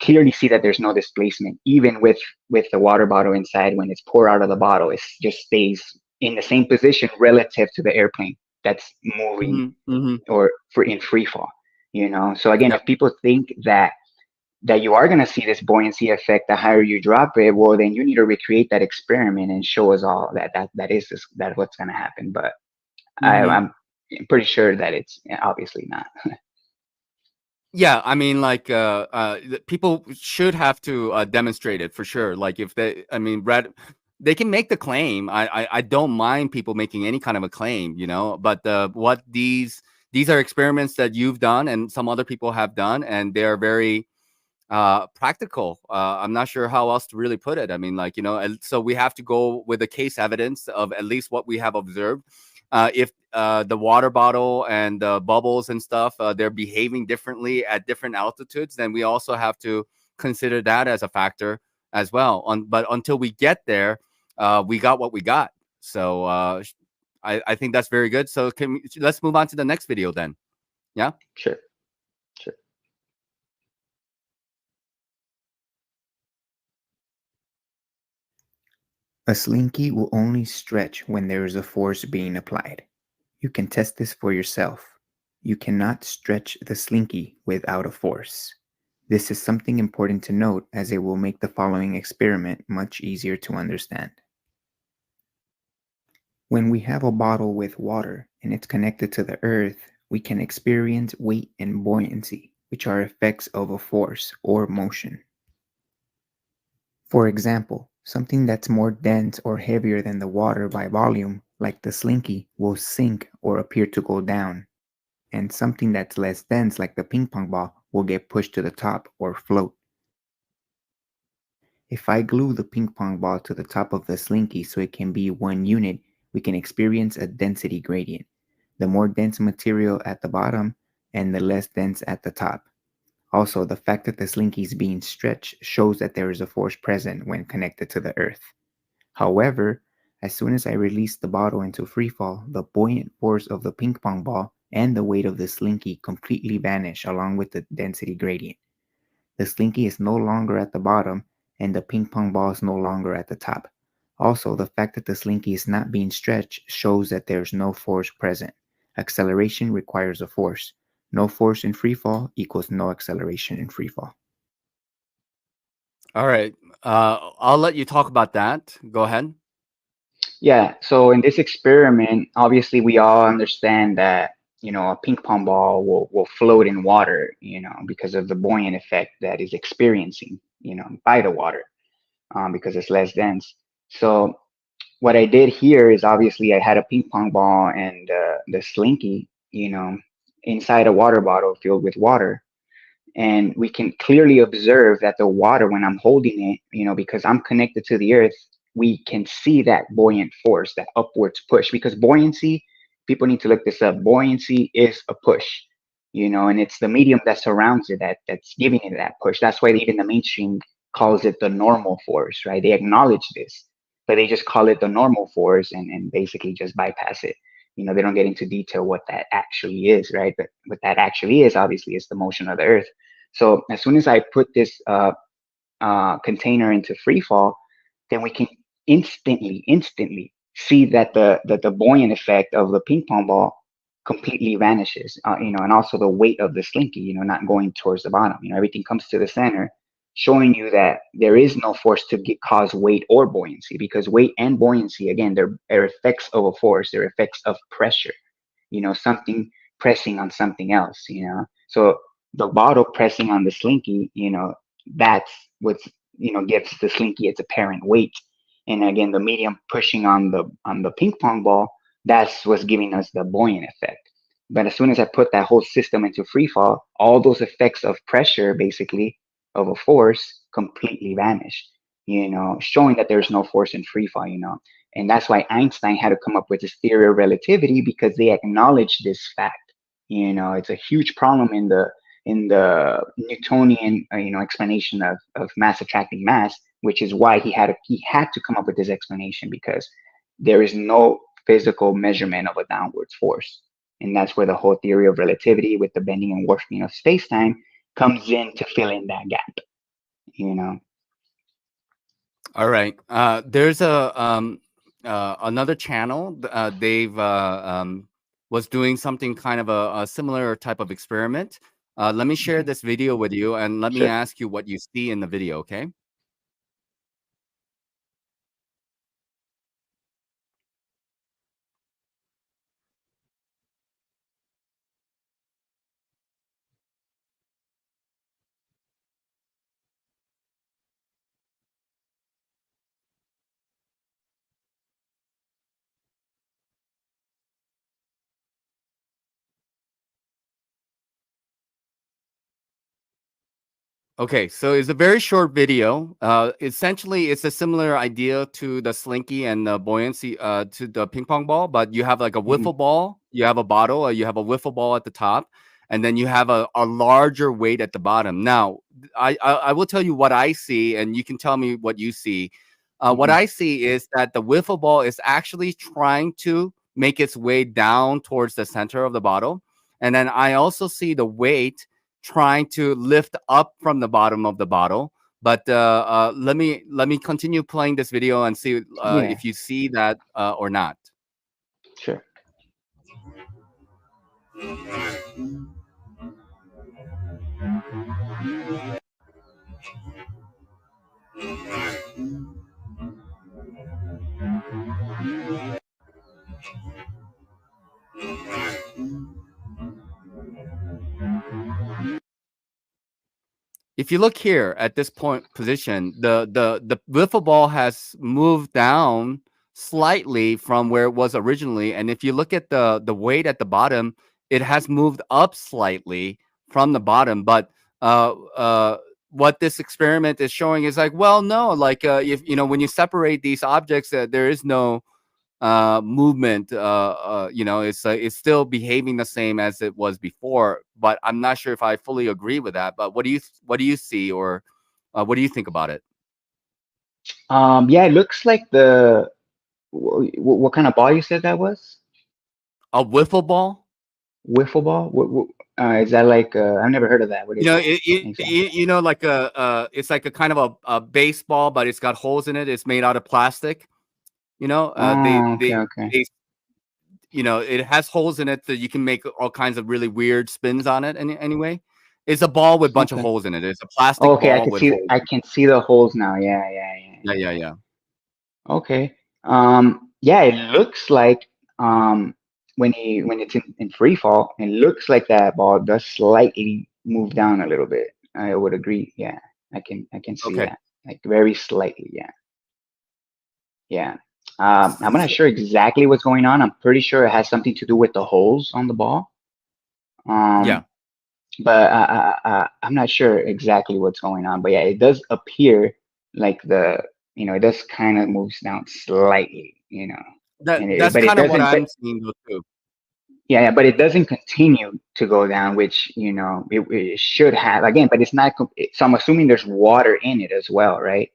clearly see that there's no displacement, even with the water bottle inside. When it's poured out of the bottle, it just stays in the same position relative to the airplane that's moving Hmm. or in free fall. So again, Yep. if people think that you are going to see this buoyancy effect the higher you drop it, well, then you need to recreate that experiment and show us all that what's going to happen. But Hmm. I'm pretty sure that it's obviously not. Yeah, I mean, like, people should have to demonstrate it for sure. Like, if they, I mean, they can make the claim. I don't mind people making any kind of a claim, you know. But what these are experiments that you've done and some other people have done, and they're very practical. I'm not sure how else to really put it. I mean, like, you know, and so we have to go with the case evidence of at least what we have observed. If the water bottle and the bubbles and stuff, they're behaving differently at different altitudes, then we also have to consider that as a factor as well. But until we get there, we got what we got. So I think that's very good. So let's move on to the next video then. Yeah. Sure, sure. A slinky will only stretch when there is a force being applied. You can test this for yourself. You cannot stretch the slinky without a force. This is something important to note as it will make the following experiment much easier to understand. When we have a bottle with water and it's connected to the earth, we can experience weight and buoyancy, which are effects of a force or motion. For example, something that's more dense or heavier than the water by volume, like the slinky, will sink or appear to go down, and something that's less dense, like the ping pong ball, will get pushed to the top or float. If I glue the ping pong ball to the top of the slinky so it can be one unit, we can experience a density gradient. The more dense material at the bottom and the less dense at the top. Also, the fact that the slinky is being stretched shows that there is a force present when connected to the earth. However, as soon as I release the bottle into freefall, the buoyant force of the ping pong ball and the weight of the slinky completely vanish along with the density gradient. The slinky is no longer at the bottom and the ping pong ball is no longer at the top. Also, the fact that the slinky is not being stretched shows that there's no force present. Acceleration requires a force. No force in freefall equals no acceleration in freefall. All right. I'll let you talk about that. Go ahead. Yeah. So in this experiment, obviously we all understand that a ping pong ball will float in water, because of the buoyant effect that is experiencing, by the water, because it's less dense. So what I did here is obviously I had a ping pong ball and the slinky, inside a water bottle filled with water. And we can clearly observe that the water, when I'm holding it, because I'm connected to the earth, we can see that buoyant force, that upwards push, because buoyancy people need to look this up. Buoyancy is a push, you know, and it's the medium that surrounds it that's giving it that push. That's why even the mainstream calls it the normal force, right? They acknowledge this, but they just call it the normal force and basically just bypass it. You know, they don't get into detail what that actually is, right? But what that actually is, obviously, is the motion of the Earth. So as soon as I put this container into Freefall, then we can instantly see that the buoyant effect of the ping pong ball completely vanishes. You know, and also the weight of the Slinky, you know, not going towards the bottom. You know, everything comes to the center, showing you that there is no force to cause weight or buoyancy, because weight and buoyancy, again, they're effects of a force, they're effects of pressure. You know, something pressing on something else. You know, so the bottle pressing on the Slinky, you know, that's what's, you know, gives the Slinky its apparent weight. And again, the medium pushing on the ping pong ball, that's what's giving us the buoyant effect. But as soon as I put that whole system into free fall, all those effects of pressure, basically, of a force, completely vanish. You know, showing that there's no force in free fall. You know, and that's why Einstein had to come up with this theory of relativity, because they acknowledge this fact. You know, it's a huge problem in the Newtonian, you know, explanation of mass attracting mass, which is why he had to come up with this explanation, because there is no physical measurement of a downwards force, and that's where the whole theory of relativity with the bending and warping of space time comes in to fill in that gap. You know. All right. There's a another channel. They've was doing something kind of a similar type of experiment. Let me share Okay. this video with you, and let me Sure. ask you what you see in the video. Okay. Okay, so it's a very short video. Essentially, it's a similar idea to the Slinky and the buoyancy, to the ping pong ball, but you have like a Hmm. wiffle ball, you have a bottle, you have a wiffle ball at the top, and then you have a larger weight at the bottom. Now, I will tell you what I see, and you can tell me what you see. What Hmm. I see is that the wiffle ball is actually trying to make its way down towards the center of the bottle, and then I also see the weight trying to lift up from the bottom of the bottle. But let me continue playing this video and see Yeah. if you see that or not. Sure. If you look here at this point position, the wiffle ball has moved down slightly from where it was originally, and if you look at the weight at the bottom, it has moved up slightly from the bottom. But uh, uh, what this experiment is showing is like, well, no, like if you know when you separate these objects, there is no movement. You know, it's still behaving the same as it was before. But I'm not sure if I fully agree with that. But what do you see, or what do you think about it? Yeah, it looks like what kind of ball you said that was? A wiffle ball? Wiffle ball? Is that like? I've never heard of that. What You is know, that exactly? you know, like it's like a kind of a baseball, but it's got holes in it. It's made out of plastic. You know, Oh, okay, okay, they you know, it has holes in it that you can make all kinds of really weird spins on it. Anyway, it's a ball with a bunch of okay. holes in it. It's a plastic Okay, ball with holes. I can see the holes now. Yeah, yeah, yeah, Yeah, yeah. yeah, yeah. Okay. Yeah, it looks like when it's in free fall, it looks like that ball does slightly move down a little bit. I would agree. Yeah, I can see Okay. that. Like very slightly. Yeah, yeah. I'm not S- sure exactly what's going on. I'm pretty sure it has something to do with the holes on the ball. Yeah. Um, but I'm not sure exactly what's going on. But yeah, it does appear like it does kind of moves down slightly, That's but it kind of what doesn't. But I'm seeing though too. Yeah, but it doesn't continue to go down, which, it should have again, but it's not. So I'm assuming there's water in it as well, right?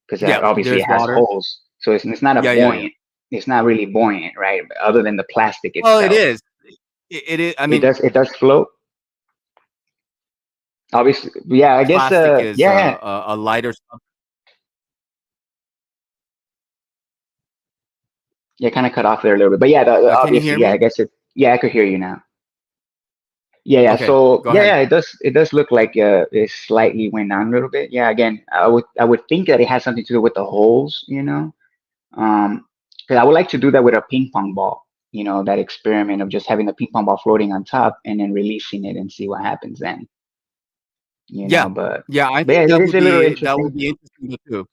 Because Yeah, obviously there's it has water. holes, so it's not a Yeah, yeah, yeah. buoyant. It's not really buoyant, right? Other than the plastic Well, it itself, is. It is. I it mean, does float. Obviously, yeah. I guess, plastic is yeah, yeah, a lighter. yeah. Kind of cut off there a little bit, but yeah, Can you obviously, hear yeah. I me? guess it. Yeah, I could hear you now. Yeah, yeah. Okay, So go yeah, ahead. yeah, it does look like it slightly went down a little bit. Yeah, again, I would think that it has something to do with the holes, because I would like to do that with a ping pong ball. That experiment of just having the ping pong ball floating on top and then releasing it and see what happens then. Yeah, But yeah. I yeah, think it is a little interesting. interesting too.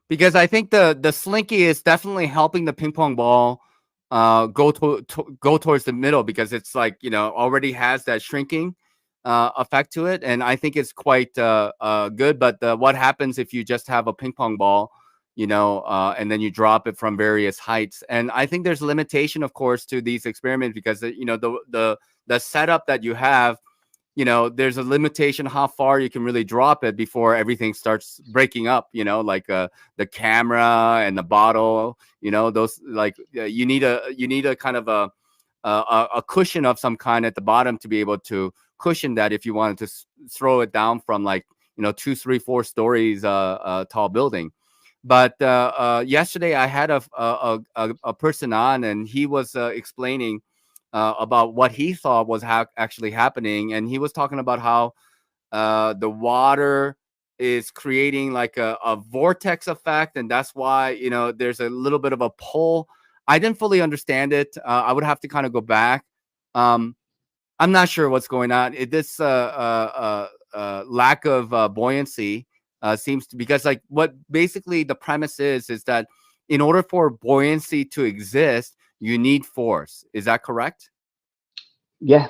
Because I think the Slinky is definitely helping the ping pong ball go towards the middle, because it's like, already has that shrinking effect to it, and I think it's quite good. But what happens if you just have a ping pong ball, and then you drop it from various heights? And I think there's limitation, of course, to these experiments, because the setup that you have, there's a limitation how far you can really drop it before everything starts breaking up, like the camera and the bottle, those, like, you need a kind of a cushion of some kind at the bottom to be able to cushion that if you wanted to throw it down from, like, 2, 3, 4 stories tall building. But yesterday I had a person on, and he was explaining about what he thought was actually happening, and he was talking about how the water is creating like a vortex effect, and that's why there's a little bit of a pull. I didn't fully understand it. I would have to kind of go back. um, I'm not sure what's going on. This lack of buoyancy seems to, because, like, what basically the premise is that in order for buoyancy to exist, you need force. Is that correct? Yeah,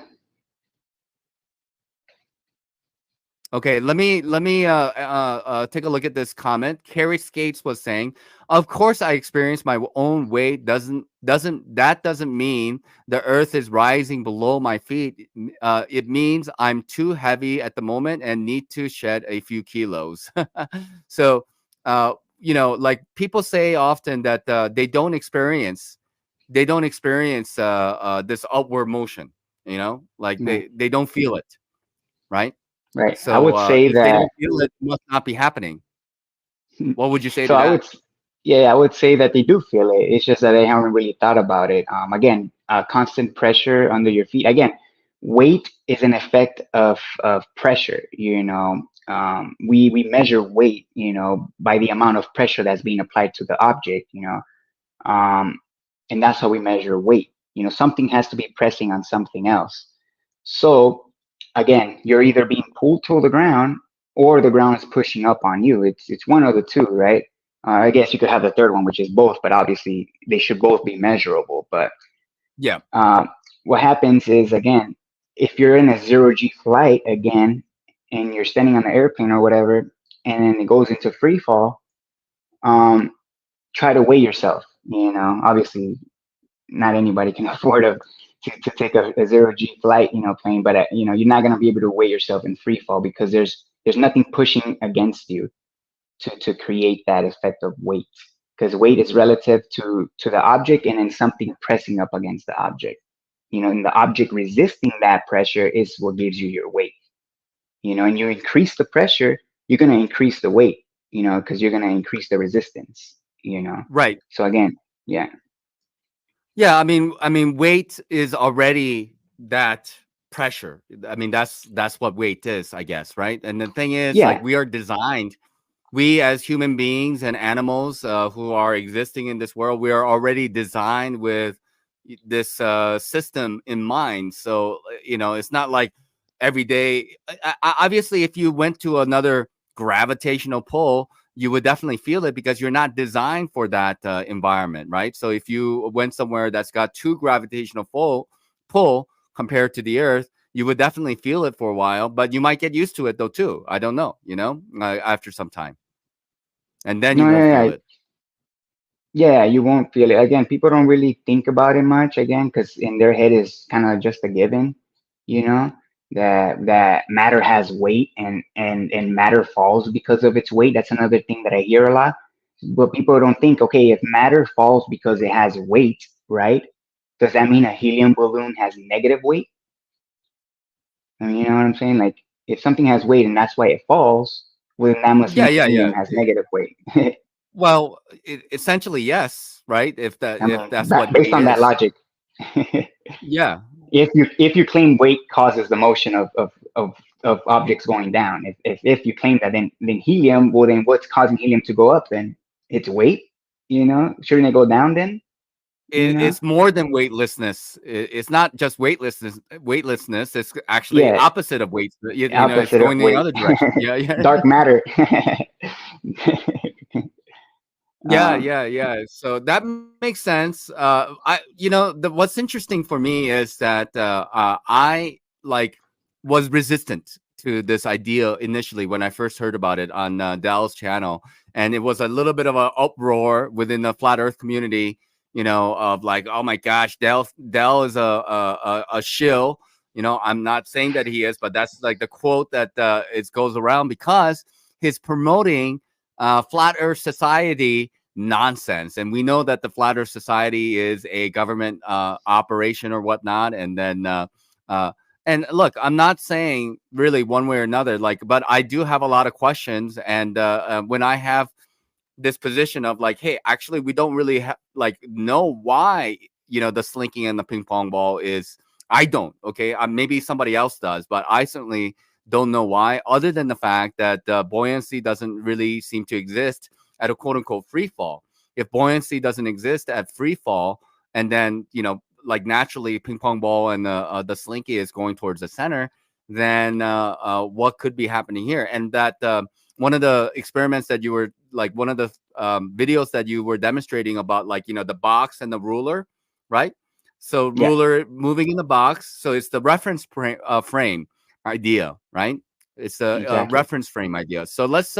Okay, let me take a look at this comment. Carrie Skates was saying, "Of course, I experience my own weight. Doesn't mean the earth is rising below my feet. It means I'm too heavy at the moment and need to shed a few kilos." So, like, people say often that they don't experience this upward motion. Like, right, they don't feel it, right? right. I So, would say if they that. don't feel it, it must not be happening. What would you say So to that? yeah, I would say that they do feel it. It's just that they haven't really thought about it. Again, constant pressure under your feet. Again, weight is an effect of pressure. We measure weight, by the amount of pressure that's being applied to the object. Um, and that's how we measure weight. Something has to be pressing on something else. So again, you're either being pulled to the ground or the ground is pushing up on you. It's one of the two, right? I guess you could have the third one, which is both, but obviously they should both be measurable. But Yeah. uh, what happens is, again, if you're in a zero G flight again, and you're standing on the airplane or whatever, and then it goes into free fall, um, try to weigh yourself. Obviously not anybody can afford to take a zero G flight, plane, but you're not going to be able to weigh yourself in free fall because there's nothing pushing against you to create that effect of weight, because weight is relative to the object and then something pressing up against the object, and the object resisting that pressure is what gives you your weight, and you increase the pressure, you're going to increase the weight, because you're going to increase the resistance, Right. so again, yeah, Yeah. I mean, weight is already that pressure. I mean, that's what weight is, I guess, right? And the thing is, like, yeah, we as human beings and animals who are existing in this world, we are already designed with this system in mind. So, it's not like every day. Obviously, if you went to another gravitational pull, you would definitely feel it, because you're not designed for that environment, right? So if you went somewhere that's got two gravitational pull compared to the Earth, you would definitely feel it for a while, but you might get used to it though too. I don't know, after some time, and then you no, won't yeah, feel yeah. it. Yeah, you won't feel it. Again, people don't really think about it much again, because in their head is kind of just a given, you know, that matter has weight, and matter falls because of its weight. That's another thing that I hear a lot. But people don't think, okay, if matter falls because it has weight, right? Does that mean a helium balloon has negative weight? I mean, you know what I'm saying? Like, if something has weight and that's why it falls, well, then that must Yeah, mean yeah, helium yeah. has negative weight. Well, essentially, yes, right? I If mean, that's what based weight on that is. logic. Yeah. If you claim weight causes the motion of objects going down, if you claim that, then helium, well, then what's causing helium to go up? Then it's weight. Shouldn't it go down then? It's more than weightlessness. It's not just weightlessness. Weightlessness. It's actually Yeah, opposite of weight. It's opposite of going the weight. other direction. Yeah, yeah. Dark matter. Yeah, um, yeah, yeah. So that makes sense. What's interesting for me is that I like was resistant to this idea initially when I first heard about it on Dell's channel, and it was a little bit of an uproar within the flat Earth community. Of like, oh my gosh, Dell is a shill. I'm not saying that he is, but that's like the quote that it goes around because he's promoting flat Earth society nonsense. And we know that the Flat Earth Society is a government operation or whatnot. Uh, and look, I'm not saying really one way or another, but I do have a lot of questions. And when I have this position of like, hey, actually, we don't really know why the slinking and the ping pong ball is. I don't. Okay, maybe somebody else does, but I certainly don't know why. Other than the fact that buoyancy doesn't really seem to exist at a quote unquote free fall. If buoyancy doesn't exist at free fall, and then like naturally ping pong ball and the slinky is going towards the center, then what could be happening here? And that one of the experiments that you were like one of the videos that you were demonstrating about like the box and the ruler, right? So yeah, ruler moving in the box, so it's the reference frame idea, right? It's a exactly. reference frame idea. So let's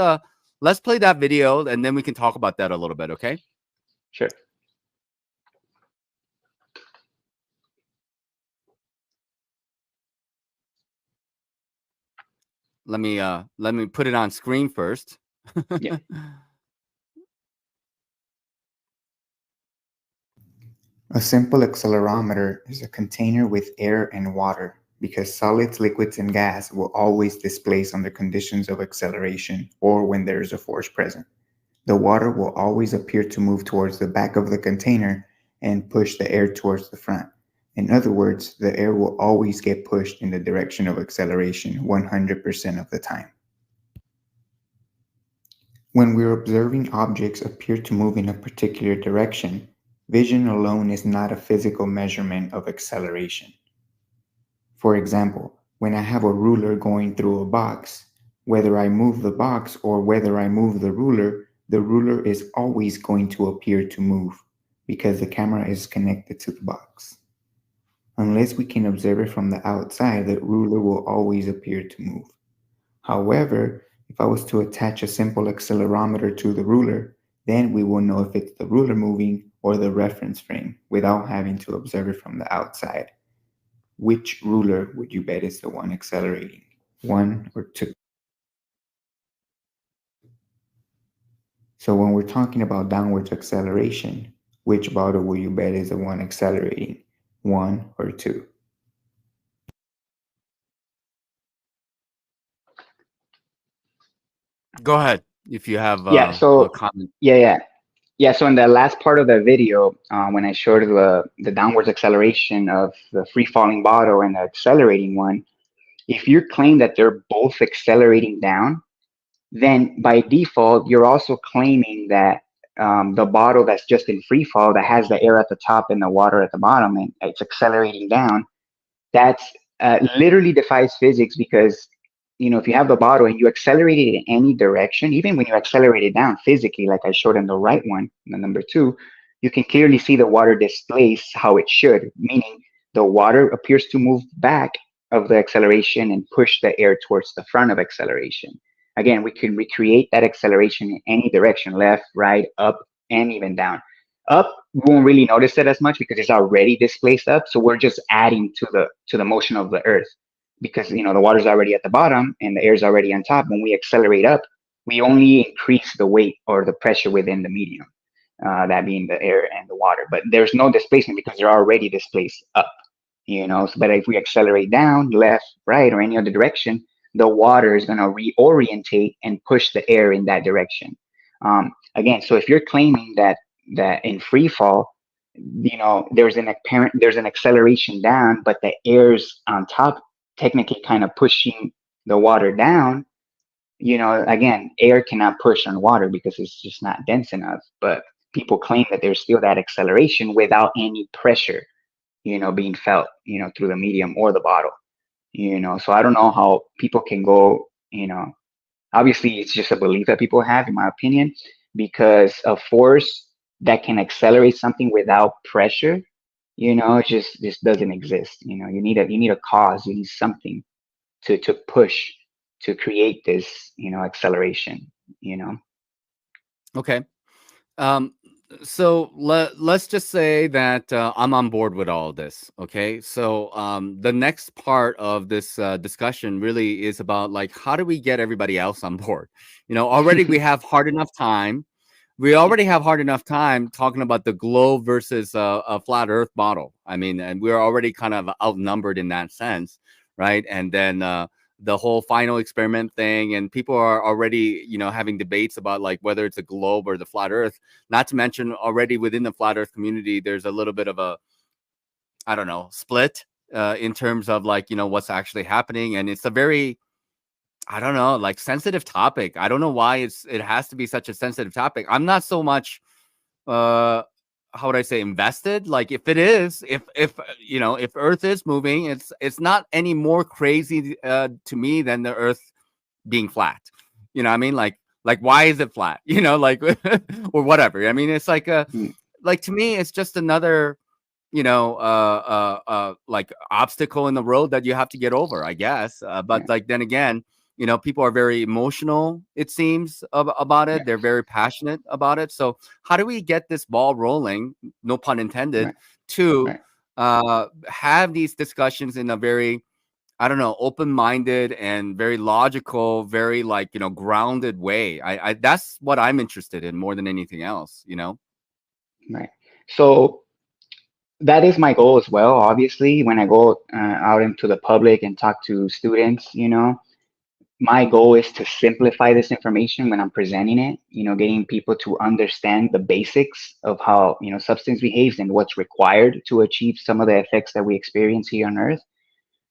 play that video and then we can talk about that a little bit, okay? Sure. Let me put it on screen first. Yeah. A simple accelerometer is a container with air and water because solids, liquids, and gas will always displace under conditions of acceleration or when there is a force present. The water will always appear to move towards the back of the container and push the air towards the front. In other words, the air will always get pushed in the direction of acceleration 100% of the time. When we're observing objects appear to move in a particular direction, vision alone is not a physical measurement of acceleration. For example, when I have a ruler going through a box, whether I move the box or whether I move the ruler is always going to appear to move because the camera is connected to the box. Unless we can observe it from the outside, the ruler will always appear to move. However, if I was to attach a simple accelerometer to the ruler, then we will know if it's the ruler moving or the reference frame without having to observe it from the outside. Which ruler would you bet is the one accelerating? 1 or 2? So when we're talking about downwards acceleration, which bottle will you bet is the one accelerating? 1 or 2? Go ahead if you have Yeah. a So comment. yeah, yeah. Yeah, so in the last part of the video, when I showed the downwards acceleration of the free falling bottle and the accelerating one, if you claim that they're both accelerating down, then by default, you're also claiming that the bottle that's just in free fall that has the air at the top and the water at the bottom and it's accelerating down, that's literally defies physics because if you have the bottle and you accelerate it in any direction, even when you accelerate it down physically, like I showed in the right one, the number two, you can clearly see the water displace how it should, meaning the water appears to move back of the acceleration and push the air towards the front of acceleration. Again, we can recreate that acceleration in any direction, left, right, up, and even down. up, we won't really notice it as much because it's already displaced up. So we're just adding to the motion of the Earth because the water's already at the bottom and the air's already on top. When we accelerate up, we only increase the weight or the pressure within the medium, that being the air and the water. But there's no displacement because they're already displaced up. But if we accelerate down, left, right, or any other direction, the water is going to reorientate and push the air in that direction. Again, so if you're claiming that in free fall, there's an acceleration down, but the air's on top, technically kind of pushing the water down. Again, air cannot push on water because it's just not dense enough. But people claim that there's still that acceleration without any pressure, being felt, through the medium or the bottle. So I don't know how people can go, obviously it's just a belief that people have, in my opinion, because a force that can accelerate something without pressure, it just doesn't exist. You need a cause, you need something to push to create this, acceleration, Okay. Um, so let's just say that I'm on board with all of this. Okay. So the next part of this discussion really is about like, how do we get everybody else on board? Already we have hard enough time. We already have hard enough time talking about the globe versus a flat Earth model. I mean, and we're already kind of outnumbered in that sense, right? And then the whole final experiment thing, and people are already, having debates about like whether it's a globe or the flat Earth. Not to mention, already within the flat Earth community, there's a little bit of a, I don't know, split in terms of like what's actually happening, and it's a very, I don't know, like sensitive topic. I don't know why it has to be such a sensitive topic. I'm not so much how would I say invested? Like if it is, if if Earth is moving, it's not any more crazy to me than the Earth being flat. You know what I mean? Like why is it flat? Like or whatever. I mean, it's like Mm, like to me it's just another like obstacle in the road that you have to get over, I guess. But yeah, like then again, people are very emotional, it seems, about yeah, it. They're very passionate about it. So how do we get this ball rolling, no pun intended, right, to right, have these discussions in a very, I don't know, open-minded and very logical, very like, grounded way? I that's what I'm interested in more than anything else. right. So that is my goal as well. Obviously, when I go out into the public and talk to students, my goal is to simplify this information when I'm presenting it, getting people to understand the basics of how, substance behaves and what's required to achieve some of the effects that we experience here on Earth.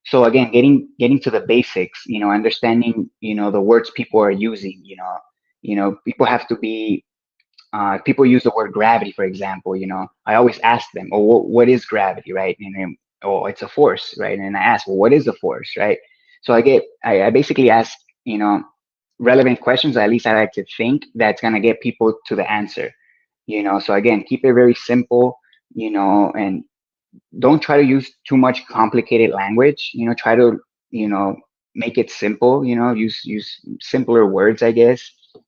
So again, getting to the basics, understanding, the words people are using, people have to be, people use the word gravity, for example, I always ask them, oh, what is gravity, right? And then, oh, it's a force, right? And I ask, well, what is a force, right? So I basically ask, relevant questions. At least I like to think that's going to get people to the answer, so again, keep it very simple, and don't try to use too much complicated language, try to, you know, make it simple, use simpler words, I guess,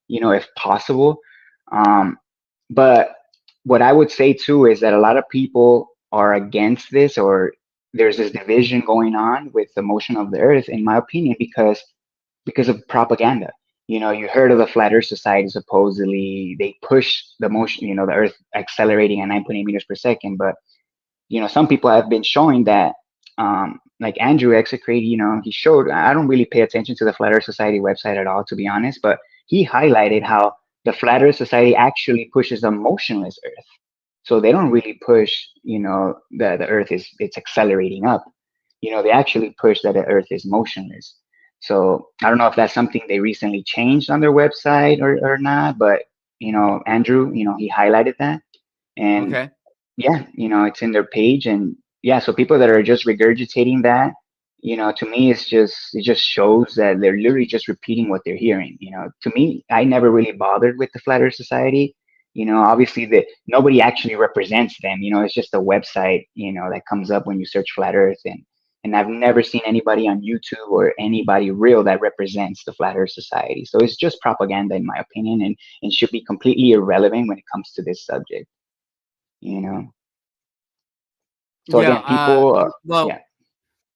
if possible. Um, but what I would say too is that a lot of people are against this, or there's this division going on with the motion of the earth, in my opinion, because of propaganda. You heard of the Flat Earth Society. Supposedly, they push the motion, the Earth accelerating at 9.8 meters per second. But some people have been showing that, like Andrew Execrate, he showed. I don't really pay attention to the Flat Earth Society website at all, to be honest. But he highlighted how the Flat Earth Society actually pushes a motionless Earth. So they don't really push, that the Earth it's accelerating up. They actually push that the Earth is motionless. So I don't know if that's something they recently changed on their website or not, but Andrew, he highlighted that. And Okay. yeah, it's in their page. And yeah, so people that are just regurgitating that, to me, it just shows that they're literally just repeating what they're hearing. To me, I never really bothered with the Flat Earth Society. Obviously that nobody actually represents them. It's just a website, that comes up when you search Flat Earth. And I've never seen anybody on YouTube or anybody real that represents the Flat Earth Society. So it's just propaganda, in my opinion, and should be completely irrelevant when it comes to this subject. you know. So Yeah. again, people, Well, yeah.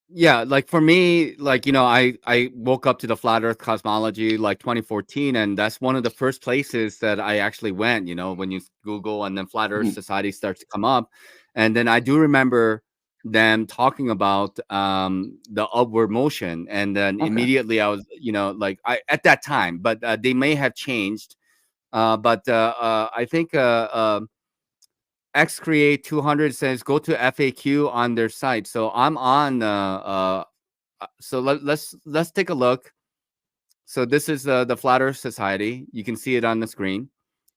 yeah, like for me, like, I woke up to the flat earth cosmology like 2014, and that's one of the first places that I actually went, when you Google and then flat earth Mhm. society starts to come up. And then I do remember them talking about the upward motion, and then Okay. immediately I was, like, I at that time, but they may have changed. But I think Xcreate 200 says go to FAQ on their site. So I'm on so let's take a look. So this is the Flat Earth Society. You can see it on the screen,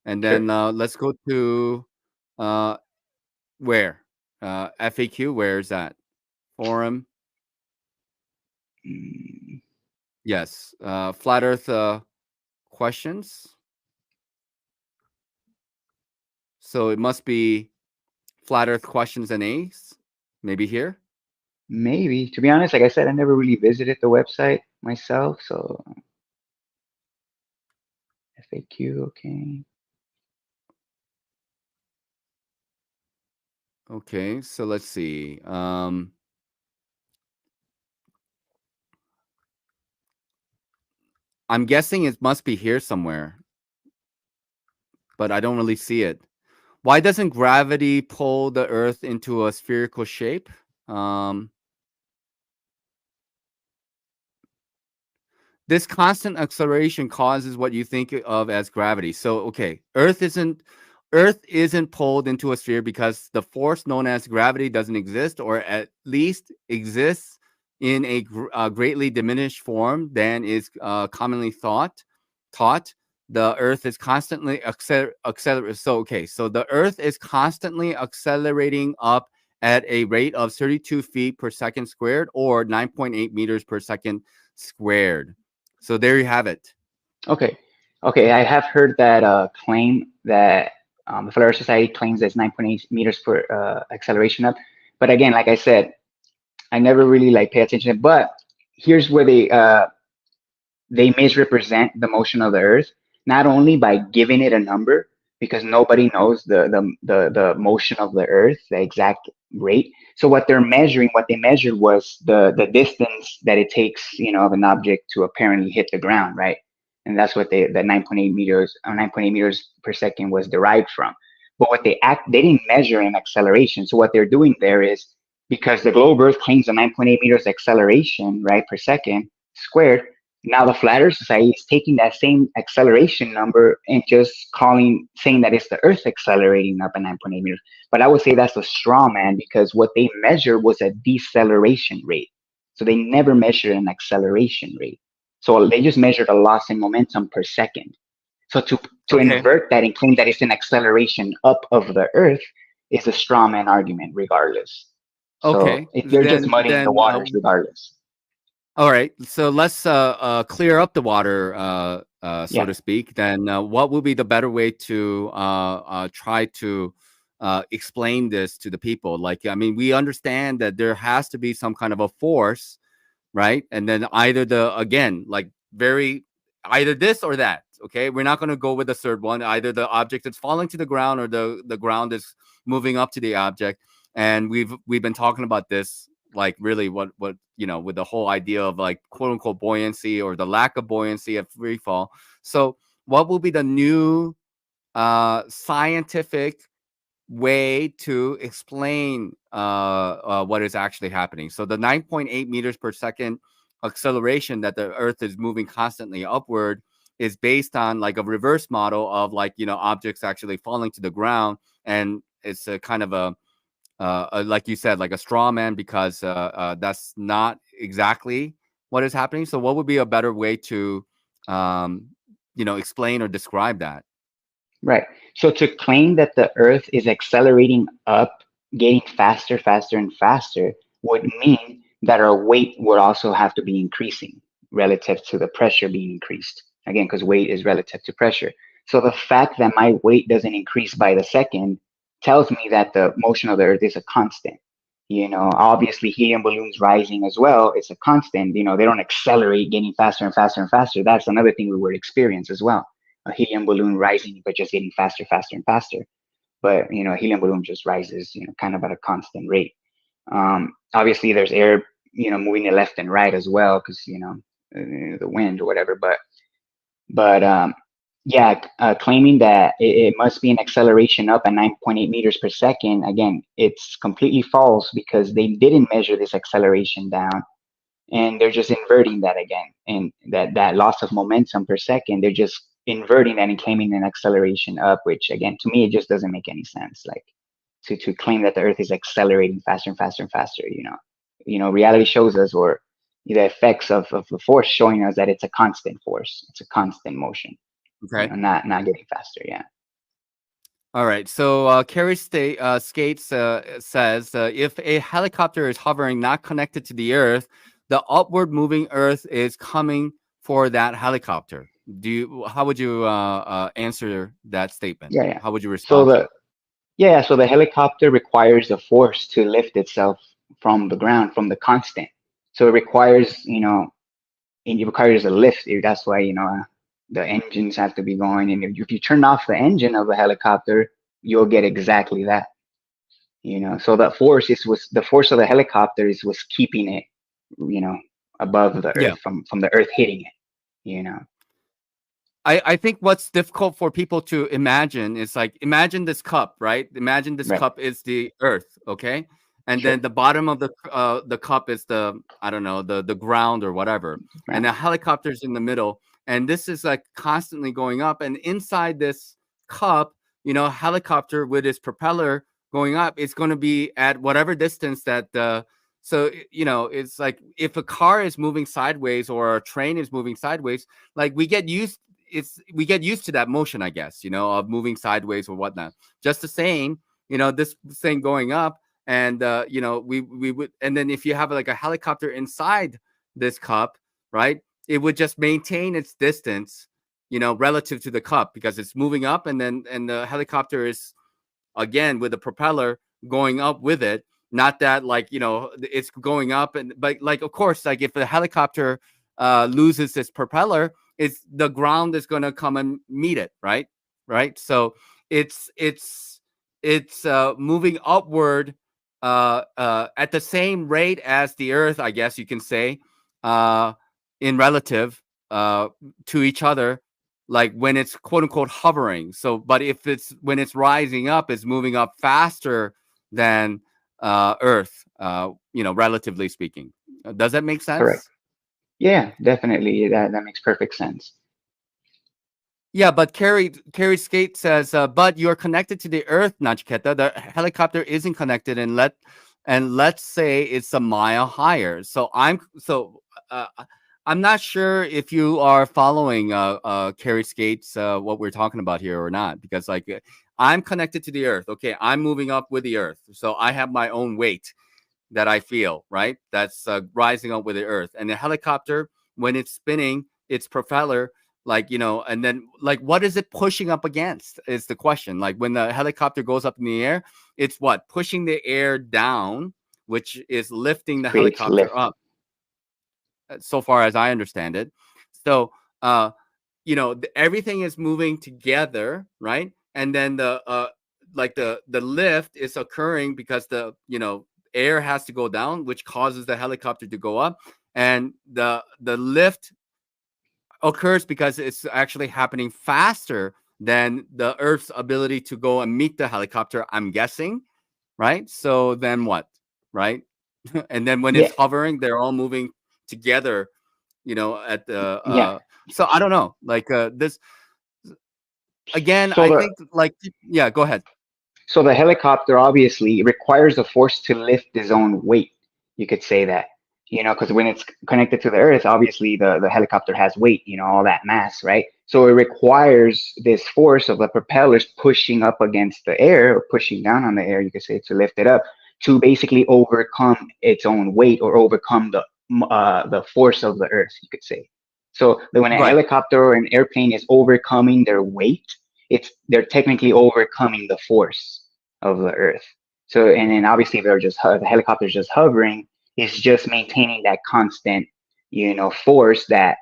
and Sure. then let's go to uh, where FAQ. Where is that forum? Mm, Yes, Flat Earth questions. So it must be Flat Earth questions and A's. Maybe here. maybe. To be honest, like I said, I never really visited the website myself. So FAQ, okay. Okay, so let's see. I'm guessing it must be here somewhere, but I don't really see it. Why doesn't gravity pull the Earth into a spherical shape? Um, this constant acceleration causes what you think of as gravity. So, okay, Earth isn't pulled into a sphere because the force known as gravity doesn't exist, or at least exists in a greatly diminished form than is commonly taught. The Earth is constantly accelerating. So, okay, so the Earth is constantly accelerating up at a rate of 32 feet per second squared, or 9.8 meters per second squared. So there you have it. Okay. Okay. I have heard that claim that the Flat Earth Society claims that's 9.8 meters per acceleration up. But again, like I said, I never really like pay attention. But here's where they misrepresent the motion of the Earth, not only by giving it a number, because nobody knows the motion of the Earth, the exact rate. So what they measured was the distance that it takes, of an object to apparently hit the ground, right? And that's what the 9.8 meters, 9.8 meters per second was derived from. But they didn't measure an acceleration. So what they're doing there is, because the globe Earth claims a 9.8 meters acceleration, right, per second squared, now the Flat Earth Society is taking that same acceleration number and just saying that it's the Earth accelerating up at 9.8 meters. But I would say that's a straw man, because what they measured was a deceleration rate. So they never measured an acceleration rate. So they just measured a loss in momentum per second. So to Okay. invert that and claim that it's an acceleration up of the Earth is a straw man argument, regardless. So Okay. they're just Then muddying the then waters, regardless. all right. So let's clear up the water, so Yeah. to speak. Then what would be the better way to try to explain this to the people? Like, I mean, we understand that there has to be some kind of a force, right? And then either either this or that. Okay, we're not going to go with the third one. Either the object is falling to the ground, or the ground is moving up to the object. And we've been talking about this, like, really what with the whole idea of, like, quote unquote buoyancy, or the lack of buoyancy of free fall. So what will be the new scientific way to explain what is actually happening? So the 9.8 meters per second acceleration that the Earth is moving constantly upward is based on, like, a reverse model of, like, objects actually falling to the ground. And it's a kind of like you said, like a straw man, because that's not exactly what is happening. So what would be a better way to explain or describe that? Right. So to claim that the Earth is accelerating up, getting faster, faster, and faster would mean that our weight would also have to be increasing relative to the pressure being increased. Again, because weight is relative to pressure. So the fact that my weight doesn't increase by the second tells me that the motion of the Earth is a constant. Obviously helium balloons rising as well, it's a constant. They don't accelerate, getting faster and faster and faster. That's another thing we would experience as well, a helium balloon rising, but just getting faster, faster, and faster. but a helium balloon just rises, kind of at a constant rate. Obviously there's air, moving it left and right as well, because the wind or whatever. But yeah, claiming that it must be an acceleration up at 9.8 meters per second, again, it's completely false, because they didn't measure this acceleration down, and they're just inverting that again. And that loss of momentum per second, they're just inverting that and claiming an acceleration up, which again, to me, it just doesn't make any sense. Like, to claim that the Earth is accelerating faster and faster and faster, reality shows us, or the effects of the force showing us that it's a constant force, it's a constant motion, Okay. not getting faster. Yeah. All right. So Carrie Skates says, if a helicopter is hovering, not connected to the Earth, the upward moving Earth is coming for that helicopter. How would you answer that statement? Yeah. How would you So respond to it? so the helicopter requires a force to lift itself from the ground, from the constant. So it requires, it requires a lift. That's why, the engines have to be going. And if you turn off the engine of a helicopter, you'll get exactly that. So that force was the force of the helicopter was keeping it, above the Yeah. Earth, from the Earth hitting it. I think what's difficult for people to imagine is, like, imagine this cup, right? Imagine this Right. cup is the Earth, okay? And Sure. then the bottom of the cup is I don't know, the ground or whatever. Right. And the helicopter's in the middle, and this is like constantly going up. And inside this cup, helicopter with its propeller going up, it's going to be at whatever distance that so it's like if a car is moving sideways or a train is moving sideways, like we get used to that motion, I guess, of moving sideways or whatnot. Just the same, this thing going up, and we would, and then if you have like a helicopter inside this cup, right, it would just maintain its distance, relative to the cup, because it's moving up, and the helicopter is, again, with the propeller going up with it. Not that, like, it's going up, but like, of course, like if the helicopter loses its propeller, the ground is going to come and meet it, right? So it's moving upward at the same rate as the Earth, I guess you can say, in relative to each other, like when it's quote unquote hovering. So, but if it's when it's rising up, it's moving up faster than Earth, relatively speaking. Does that make sense? Correct. Yeah, definitely. That makes perfect sense. Yeah, but Carrie Skate says, but you're connected to the Earth, Nachiketa. The helicopter isn't connected, and let's say it's a mile higher. So I'm not sure if you are following Carrie Skates what we're talking about here or not, because like I'm connected to the Earth. Okay, I'm moving up with the Earth, so I have my own weight that I feel, right? That's rising up with the Earth, and the helicopter, when it's spinning its propeller, like, and then like what is it pushing up against is the question. Like when the helicopter goes up in the air, it's what, pushing the air down, which is lifting the Creates helicopter lift. up, so far as I understand it. So everything is moving together, right? And then the lift is occurring because the air has to go down, which causes the helicopter to go up, and the lift occurs because it's actually happening faster than the Earth's ability to go and meet the helicopter, I'm guessing, right? So then what, right? And then when it's hovering, they're all moving together, at the so I don't know, like this again, So I think, like, yeah, go ahead. So the helicopter obviously requires a force to lift its own weight. You could say that, because when it's connected to the Earth, obviously the helicopter has weight, all that mass, right? So it requires this force of the propellers pushing up against the air, or pushing down on the air, you could say, to lift it up, to basically overcome its own weight, or overcome the force of the Earth, you could say. So when a helicopter or an airplane is overcoming their weight, they're technically overcoming the force of the Earth. So, and then obviously the helicopter's just hovering, it's just maintaining that constant, force that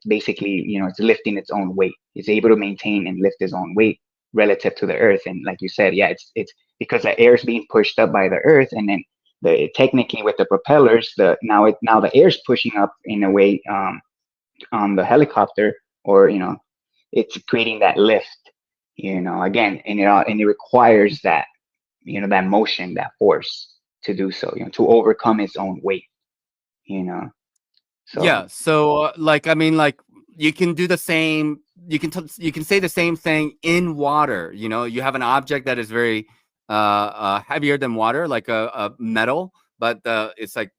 basically, it's lifting its own weight. It's able to maintain and lift its own weight relative to the earth. And like you said, yeah, it's because the air is being pushed up by the earth, and then technically with the propellers, now the air is pushing up in a way, on the helicopter, or it's creating that lift, again, and it requires that, that motion, that force to do so, to overcome its own weight, you know. So Yeah. So, like, I mean, like, you can do the same. You can say the same thing in water. You know, you have an object that is very heavier than water, like a metal, but it's like,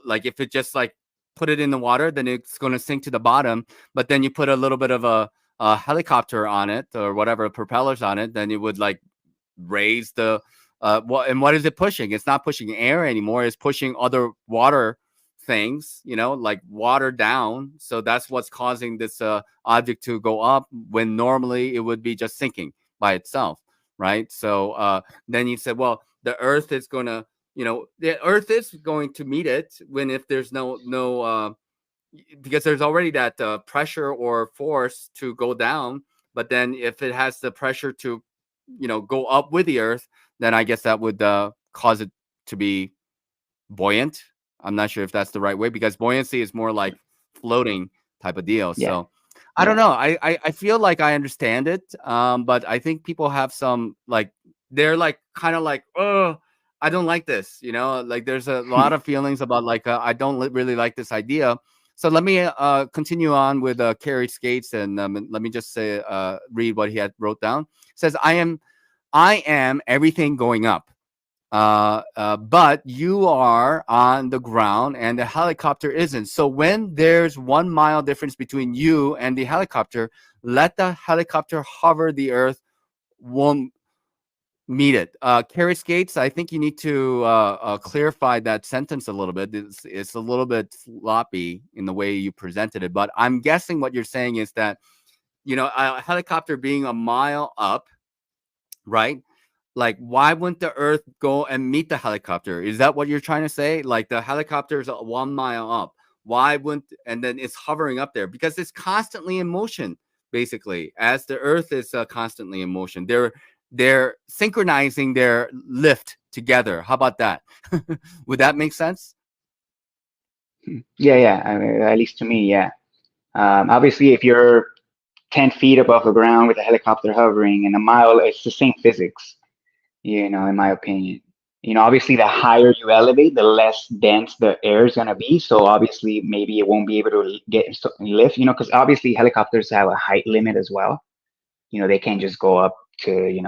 like if it just like put it in the water, then it's going to sink to the bottom. But then you put a little bit of a helicopter on it or whatever propellers on it, then it would like raise the and what is it pushing? It's not pushing air anymore. It's pushing other water things, like water down. So that's what's causing this object to go up when normally it would be just sinking by itself, right? So then you said, well, the earth is going to, the earth is going to meet it when, if there's no because there's already that pressure or force to go down. But then if it has the pressure to, go up with the earth, then I guess that would cause it to be buoyant. I'm not sure if that's the right way, because buoyancy is more like floating type of deal. yeah, So I don't know. I feel like I understand it. But I think people have some, like, they're like kind of like, oh, I don't like this, like there's a lot of feelings about like, I don't really like this idea. So let me continue on with Carrie Skates, and let me just say, read what he had wrote down. It says, I am everything going up. But you are on the ground and the helicopter isn't. So when there's 1 mile difference between you and the helicopter, let the helicopter hover, the earth won't meet it. Carrie Skates, I think you need to clarify that sentence a little bit. It's a little bit sloppy in the way you presented it, but I'm guessing what you're saying is that, a helicopter being a mile up, right? Like, why wouldn't the earth go and meet the helicopter? Is that what you're trying to say? Like, the helicopter is 1 mile up. Why wouldn't, and then it's hovering up there because it's constantly in motion, basically, as the earth is constantly in motion. They're synchronizing their lift together. How about that? Would that make sense? yeah. I mean, at least to me, yeah. Obviously, if you're 10 feet above the ground with a helicopter hovering, and a mile, it's the same physics, in my opinion. Obviously, the higher you elevate, the less dense the air is going to be. So obviously, maybe it won't be able to lift, because obviously helicopters have a height limit as well. They can't just go up to,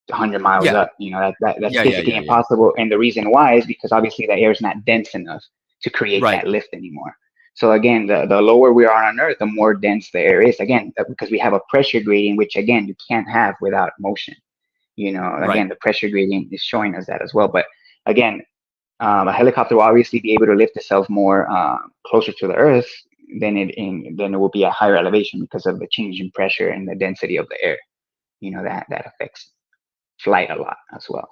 100 miles Yeah. up. That's Yeah. physically impossible. And the reason why is because obviously the air is not dense enough to create Right. that lift anymore. So again, the lower we are on Earth, the more dense the air is. Again, because we have a pressure gradient, which again you can't have without motion. Right. Again, the pressure gradient is showing us that as well. But again, a helicopter will obviously be able to lift itself more closer to the Earth than it will be at higher elevation because of the change in pressure and the density of the air. That affects flight a lot as well.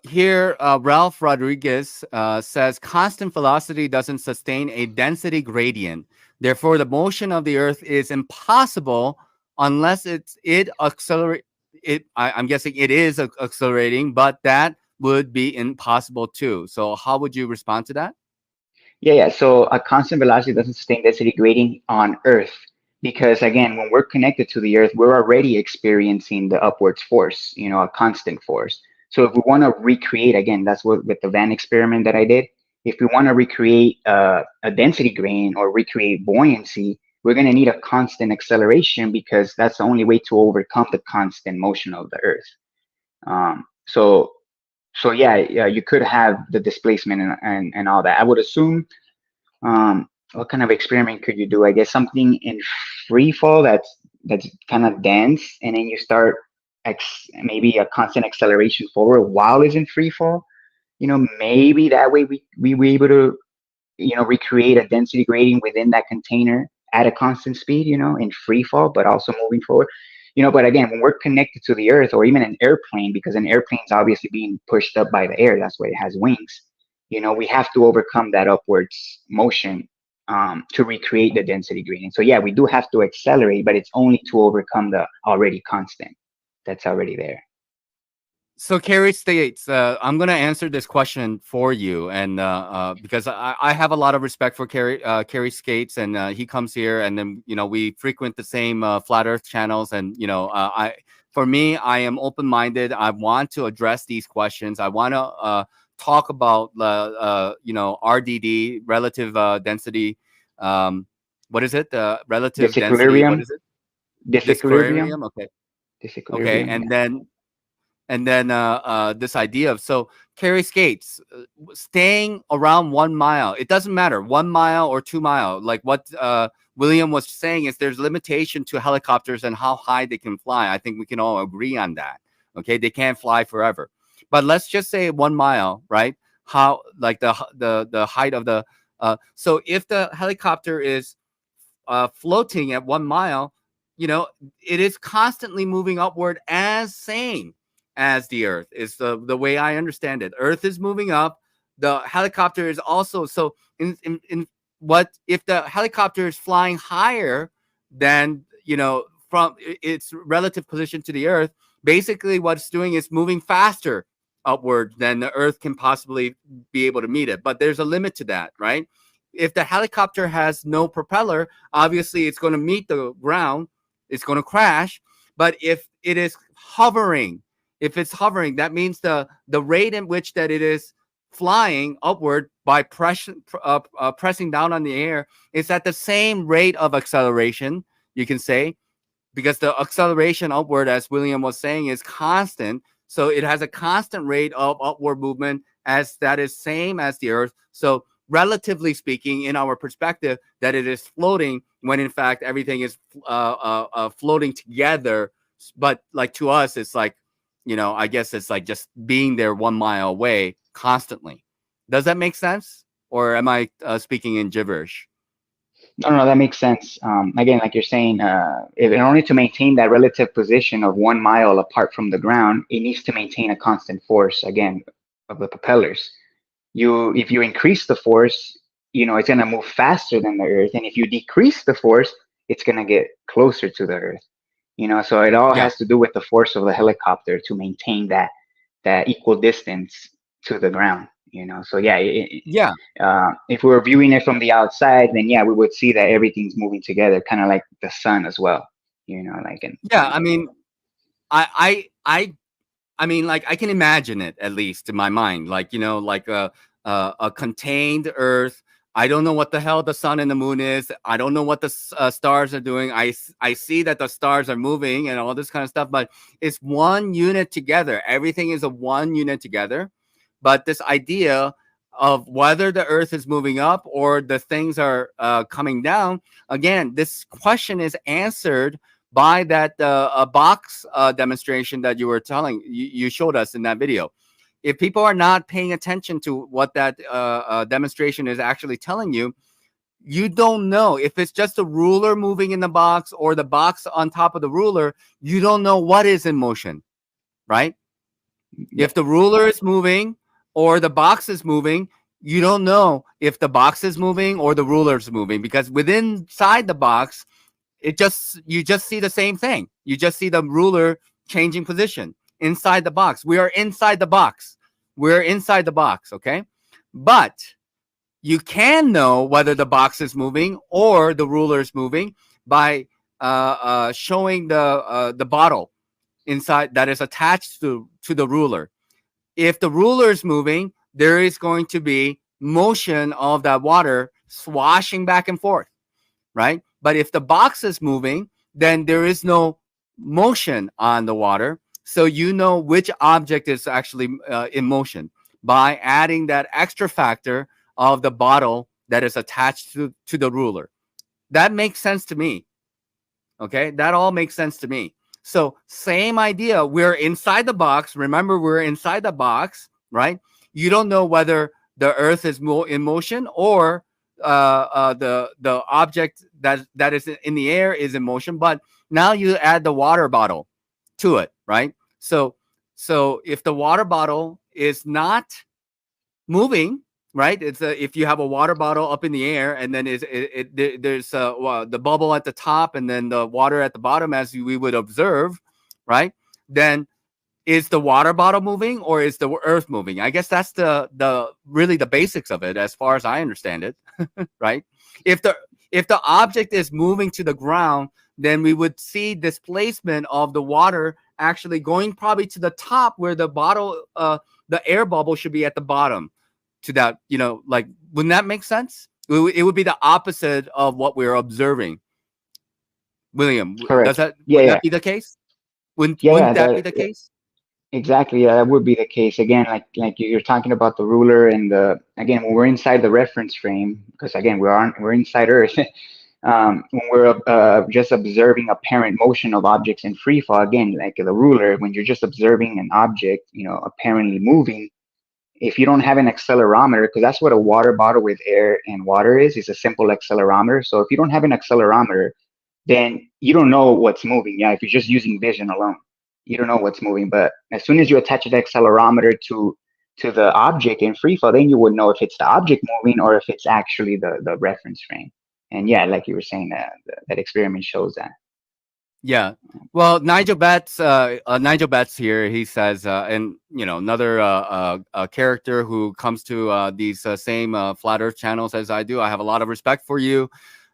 Here, Ralph Rodriguez says, constant velocity doesn't sustain a density gradient. Therefore, the motion of the Earth is impossible unless it accelerate. I'm guessing it is accelerating, but that would be impossible too. So, how would you respond to that? Yeah. So a constant velocity doesn't sustain density gradient on Earth because again, when we're connected to the Earth, we're already experiencing the upwards force, a constant force. So if we want to recreate, again, that's what with the van experiment that I did. If we want to recreate a density gradient or recreate buoyancy, we're going to need a constant acceleration because that's the only way to overcome the constant motion of the Earth. So yeah, you could have the displacement and all that. I would assume, what kind of experiment could you do? I guess something in free fall that's kind of dense, and then you start maybe a constant acceleration forward while it's in free fall. Maybe that way we were able to, recreate a density gradient within that container at a constant speed, in free fall, but also moving forward. But again, when we're connected to the Earth or even an airplane, because an airplane's obviously being pushed up by the air, that's why it has wings. We have to overcome that upwards motion to recreate the density gradient. So yeah, we do have to accelerate, but it's only to overcome the already constant that's already there. So Carrie states, I'm going to answer this question for you, and because I have a lot of respect for Carrie Skates, and he comes here, and then we frequent the same flat Earth channels, and for me, I am open minded. I want to address these questions. I want to talk about RDD, relative density. What is it? Relative density. What Disequilibrium. is it? Disequilibrium. Disequilibrium. Okay. Okay, Disequilibrium. and Yeah. then this idea of, so Carrie Skates, staying around 1 mile, it doesn't matter 1 mile or 2 mile, like what William was saying is there's limitation to helicopters and how high they can fly. I think we can all agree on that. Okay, they can't fly forever, but let's just say 1 mile, right? How, like the height of the so if the helicopter is floating at 1 mile, it is constantly moving upward, as same as the Earth is the way I understand it. Earth is moving up. The helicopter is also, so in what if the helicopter is flying higher than from its relative position to the Earth? Basically, what it's doing is moving faster upward than the Earth can possibly be able to meet it. But there's a limit to that, right? If the helicopter has no propeller, obviously it's going to meet the ground, it's going to crash. But if it is hovering, that means the rate in which that it is flying upward by pressing down on the air is at the same rate of acceleration, you can say, because the acceleration upward, as William was saying, is constant. So it has a constant rate of upward movement, as that is same as the Earth. So relatively speaking, in our perspective, that it is floating, when in fact everything is floating together. But like to us, it's like, I guess it's like just being there 1 mile away constantly. Does that make sense? Or am I speaking in gibberish? No, that makes sense. Again, like you're saying, in order to maintain that relative position of 1 mile apart from the ground, it needs to maintain a constant force, again, of the propellers. If you increase the force, it's going to move faster than the Earth. And if you decrease the force, it's going to get closer to the Earth. So it all has to do with the force of the helicopter to maintain that equal distance to the ground. So yeah, if we were viewing it from the outside, then yeah, we would see that everything's moving together, kind of like the sun as well. I mean, I mean, like, I can imagine it, at least in my mind, like, like a contained Earth. I don't know what the hell the sun and the moon is. I don't know what the stars are doing. I see that the stars are moving and all this kind of stuff, but it's one unit together. Everything is a one unit together. But this idea of whether the Earth is moving up or the things are coming down, again, this question is answered by that box demonstration that you were you showed us in that video. If people are not paying attention to what that demonstration is actually telling you, you don't know if it's just a ruler moving in the box or the box on top of the ruler. You don't know what is in motion, right? If the ruler is moving or the box is moving, you don't know if the box is moving or the ruler is moving, because within inside the box, you just see the same thing. You just see the ruler changing position inside the box. We are inside the box. We're inside the box, okay? But you can know whether the box is moving or the ruler is moving by showing the bottle inside that is attached to the ruler. If the ruler is moving, there is going to be motion of that water swashing back and forth, right? But if the box is moving, then there is no motion on the water. So you know which object is actually in motion by adding that extra factor of the bottle that is attached to the ruler. That makes sense to me. Okay, that all makes sense to me. So same idea. We're inside the box. Remember, we're inside the box, right? You don't know whether the Earth is in motion or the object that is in the air is in motion. But now you add the water bottle to it, right? So if the water bottle is not moving, right? It's if you have a water bottle up in the air, and then there's the bubble at the top and then the water at the bottom, as we would observe, right? Then is the water bottle moving or is the earth moving? I guess that's the really the basics of it, as far as I understand it, right? If the object is moving to the ground, then we would see displacement of the water actually going probably to the top, where the bottle, the air bubble should be at the bottom. To that, like, wouldn't that make sense? It would be the opposite of what we're observing. William, Correct. would that be the case? Wouldn't that be the case? Exactly. Yeah, that would be the case. Again, like you're talking about the ruler and again, when we're inside the reference frame, because again, we're inside Earth. When we're just observing apparent motion of objects in free fall, again, like the ruler, when you're just observing an object, apparently moving, if you don't have an accelerometer, because that's what a water bottle with air and water is a simple accelerometer. So if you don't have an accelerometer, then you don't know what's moving. Yeah, if you're just using vision alone, you don't know what's moving. But as soon as you attach an accelerometer to the object in free fall, then you would know if it's the object moving or if it's actually the reference frame. And yeah, like you were saying, that experiment shows that. Yeah. Well, Nigel Betts here, he says, and another character who comes to these same flat Earth channels as I do. I have a lot of respect for you.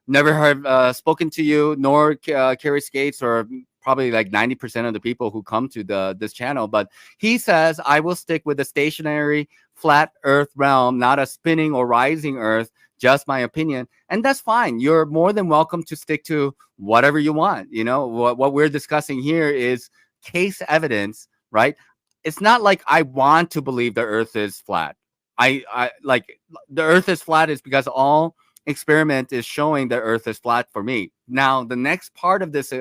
Never have spoken to you, nor Carrie Skates, or probably like 90% of the people who come to this channel. But he says, I will stick with the stationary flat Earth realm, not a spinning or rising Earth. Just my opinion, and that's fine. You're more than welcome to stick to whatever you want. What we're discussing here is case evidence, right? It's not like I want to believe the Earth is flat. I like the Earth is flat is because all experiment is showing the Earth is flat for me. Now, the next part of this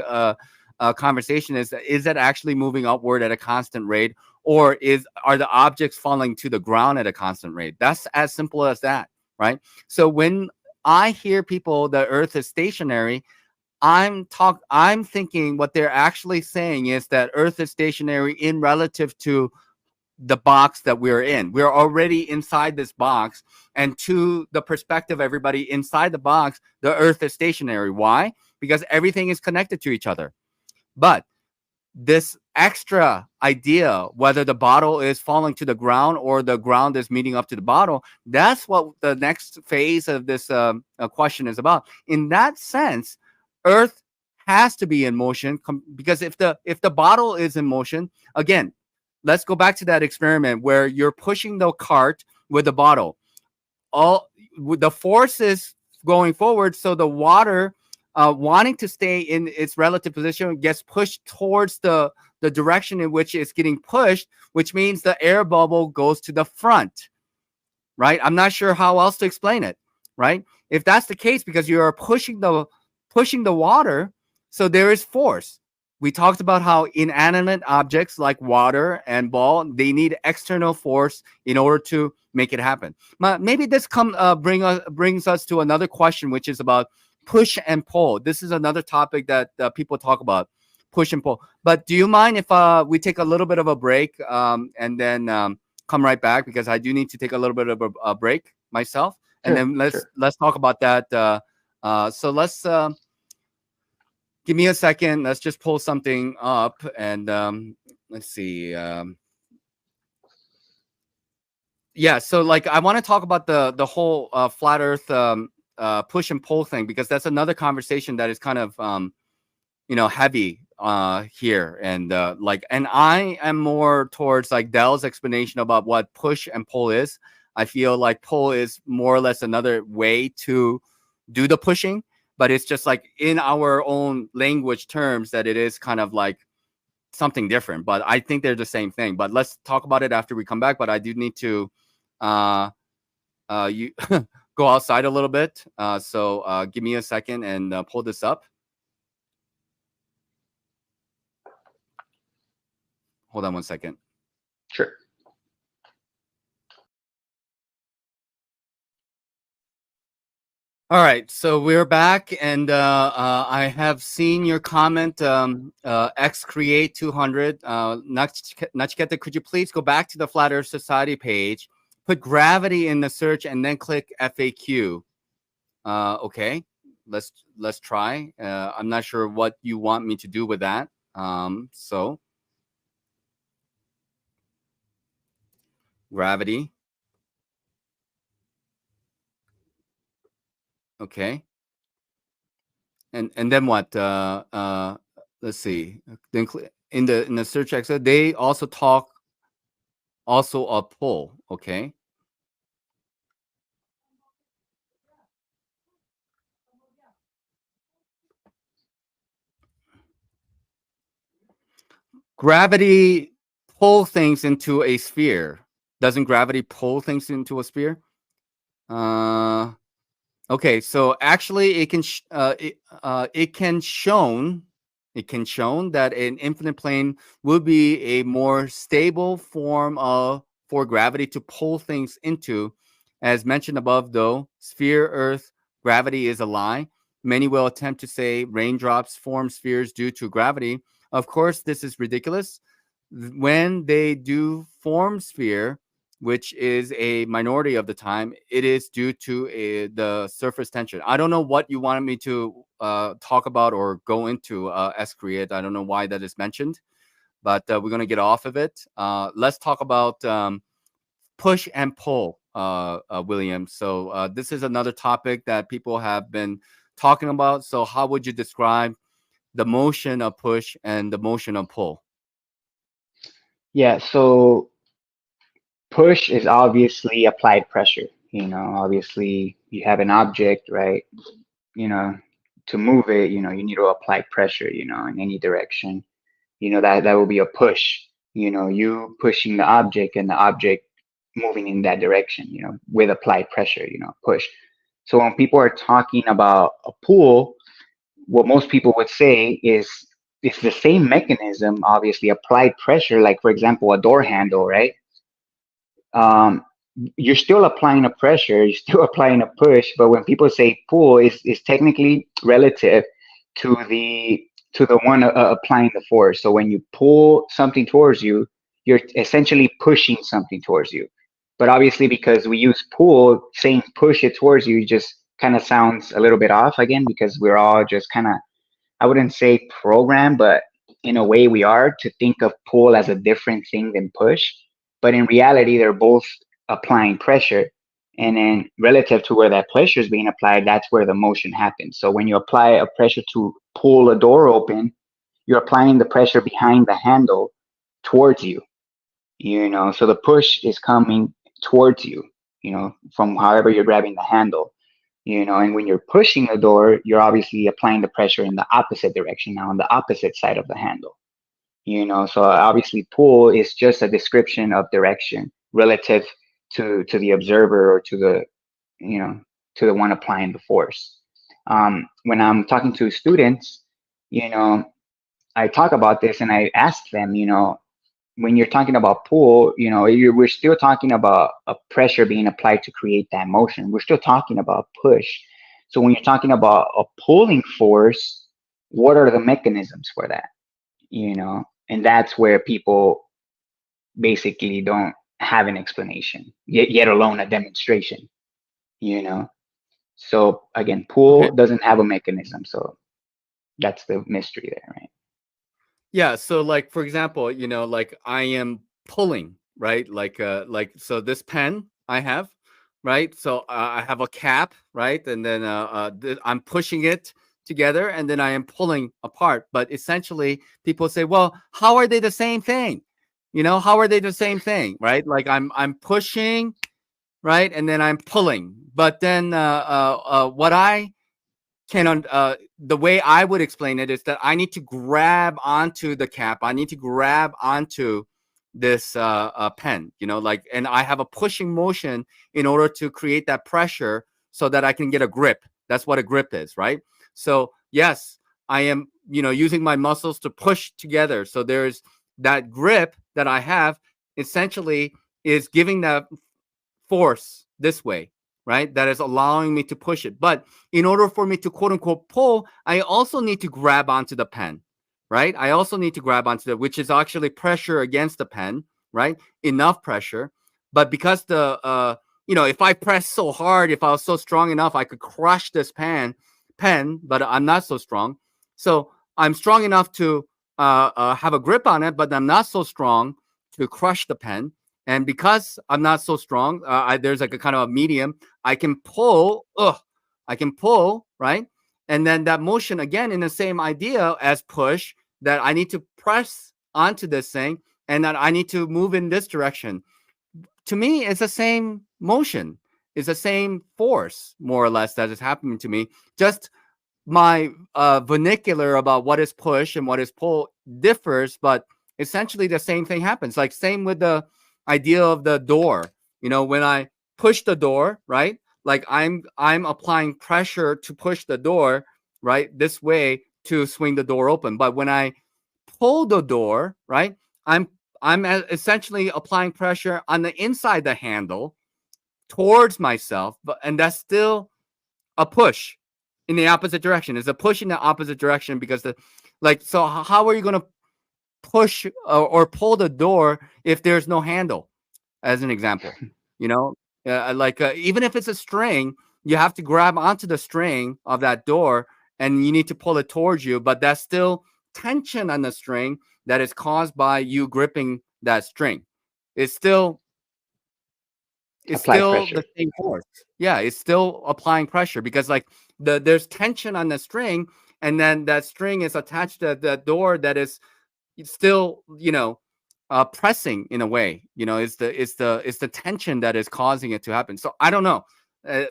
conversation is it actually moving upward at a constant rate, or are the objects falling to the ground at a constant rate? That's as simple as that. Right. So when I hear people, the Earth is stationary, I'm thinking what they're actually saying is that Earth is stationary in relative to the box that we're in. We're already inside this box, and to the perspective of everybody inside the box, the Earth is stationary. Why? Because everything is connected to each other. But this extra idea, whether the bottle is falling to the ground or the ground is meeting up to the bottle, that's what the next phase of this question is about. In that sense, Earth has to be in motion, because if the bottle is in motion, again, let's go back to that experiment where you're pushing the cart with the bottle. All the force is going forward, so the water wanting to stay in its relative position gets pushed towards the direction in which it's getting pushed, which means the air bubble goes to the front, right? I'm not sure how else to explain it, right? If that's the case, because you are pushing the water, so there is force. We talked about how inanimate objects like water and ball, they need external force in order to make it happen. Maybe this brings us to another question, which is about push and pull. This is another topic that people talk about, push and pull. But do you mind if we take a little bit of a break and then come right back, because I do need to take a little bit of a break myself, and then let's talk about that. So let's give me a second. Let's just pull something up, and let's see. Yeah, so like I want to talk about the whole flat Earth push and pull thing, because that's another conversation that is kind of heavy here, and and I am more towards like Dell's explanation about what push and pull is. I feel like pull is more or less another way to do the pushing, but it's just like in our own language terms that it is kind of like something different, but I think they're the same thing. But let's talk about it after we come back. But I do need to you go outside a little bit. So give me a second and pull this up. Hold on one second. Sure. All right, so we're back, and I have seen your comment, xcreate200. Nachiketa, could you please go back to the Flat Earth Society page put gravity in the search and then click FAQ. Okay, let's try. I'm not sure what you want me to do with that. So gravity. Okay. And then what? Let's see. Then in the search Excel, they also talk also a pull. Okay. Gravity pull things into a sphere. Doesn't gravity pull things into a sphere? Okay, so actually, it can it can shown that an infinite plane would be a more stable form of for gravity to pull things into. As mentioned above, though, sphere Earth gravity is a lie. Many will attempt to say raindrops form spheres due to gravity. Of course, this is ridiculous. When they do form sphere, which is a minority of the time, it is due to the surface tension. I don't know what you wanted me to talk about or go into, S-Create. I don't know why that is mentioned, but we're going to get off of it. Let's talk about push and pull, William. So this is another topic that people have been talking about. So how would you describe the motion of push and the motion of pull? Yeah, so push is obviously applied pressure. Obviously you have an object, right? To move it, you need to apply pressure, in any direction. That will be a push. You pushing the object and the object moving in that direction, with applied pressure, push. So when people are talking about a pull, what most people would say is it's the same mechanism, obviously applied pressure, like for example, a door handle, right? um, you're still applying a pressure, you're still applying a push, but when people say pull, is technically relative to the one applying the force. So when you pull something towards you, you're essentially pushing something towards you. But obviously, because we use pull, saying push it towards you just kind of sounds a little bit off again, because we're all just kind of, I wouldn't say program, but in a way we are to think of pull as a different thing than push. But in reality, they're both applying pressure. And then relative to where that pressure is being applied, that's where the motion happens. So when you apply a pressure to pull a door open, you're applying the pressure behind the handle towards you, so the push is coming towards you, from however you're grabbing the handle. And when you're pushing the door, you're obviously applying the pressure in the opposite direction, now on the opposite side of the handle. So obviously pull is just a description of direction relative to the observer, or to the, to the one applying the force. When I'm talking to students, I talk about this and I ask them, when you're talking about pull, we're still talking about a pressure being applied to create that motion. We're still talking about push. So when you're talking about a pulling force, what are the mechanisms for that? And that's where people basically don't have an explanation, yet alone a demonstration. So again, pull Okay. doesn't have a mechanism. So that's the mystery there, right? Yeah, so like for example, like I am pulling, right? Like so this pen I have, right? So I have a cap, right? And then I'm pushing it together, and then I am pulling apart. But essentially, people say, "Well, how are they the same thing?" How are they the same thing, right? Like I'm pushing, right, and then I'm pulling. But then what I the way I would explain it is that I need to grab onto the cap. I need to grab onto this pen, like, and I have a pushing motion in order to create that pressure so that I can get a grip. That's what a grip is, right? So yes, I am, using my muscles to push together. So there's that grip that I have essentially is giving that force this way, right? That is allowing me to push it. But in order for me to quote unquote pull, I also need to grab onto the pen, right? I also need to grab onto which is actually pressure against the pen, right? Enough pressure. But because if I press so hard, if I was so strong enough, I could crush this pen, but I'm not so strong. So I'm strong enough to have a grip on it, but I'm not so strong to crush the pen. And because I'm not so strong, there's like a kind of a medium. I can pull, right? And then that motion, again, in the same idea as push, that I need to press onto this thing and that I need to move in this direction. To me, it's the same motion. It's the same force, more or less, that is happening to me. Just my vernacular about what is push and what is pull differs, but essentially the same thing happens. Like same with the idea of the door. When I push the door, right? Like I'm applying pressure to push the door, right, this way to swing the door open. But when I pull the door, right, I'm essentially applying pressure on the inside the handle towards myself, and that's still a push in the opposite direction. It's a push in the opposite direction because so how are you going to push or pull the door if there's no handle, as an example? Even if it's a string, you have to grab onto the string of that door and you need to pull it towards you, but that's still tension on the string that is caused by you gripping that string. It's still pressure. the same force. Yeah, it's still applying pressure because there's tension on the string, and then that string is attached to the door that is still pressing in a way. It's the tension that is causing it to happen. So I don't know.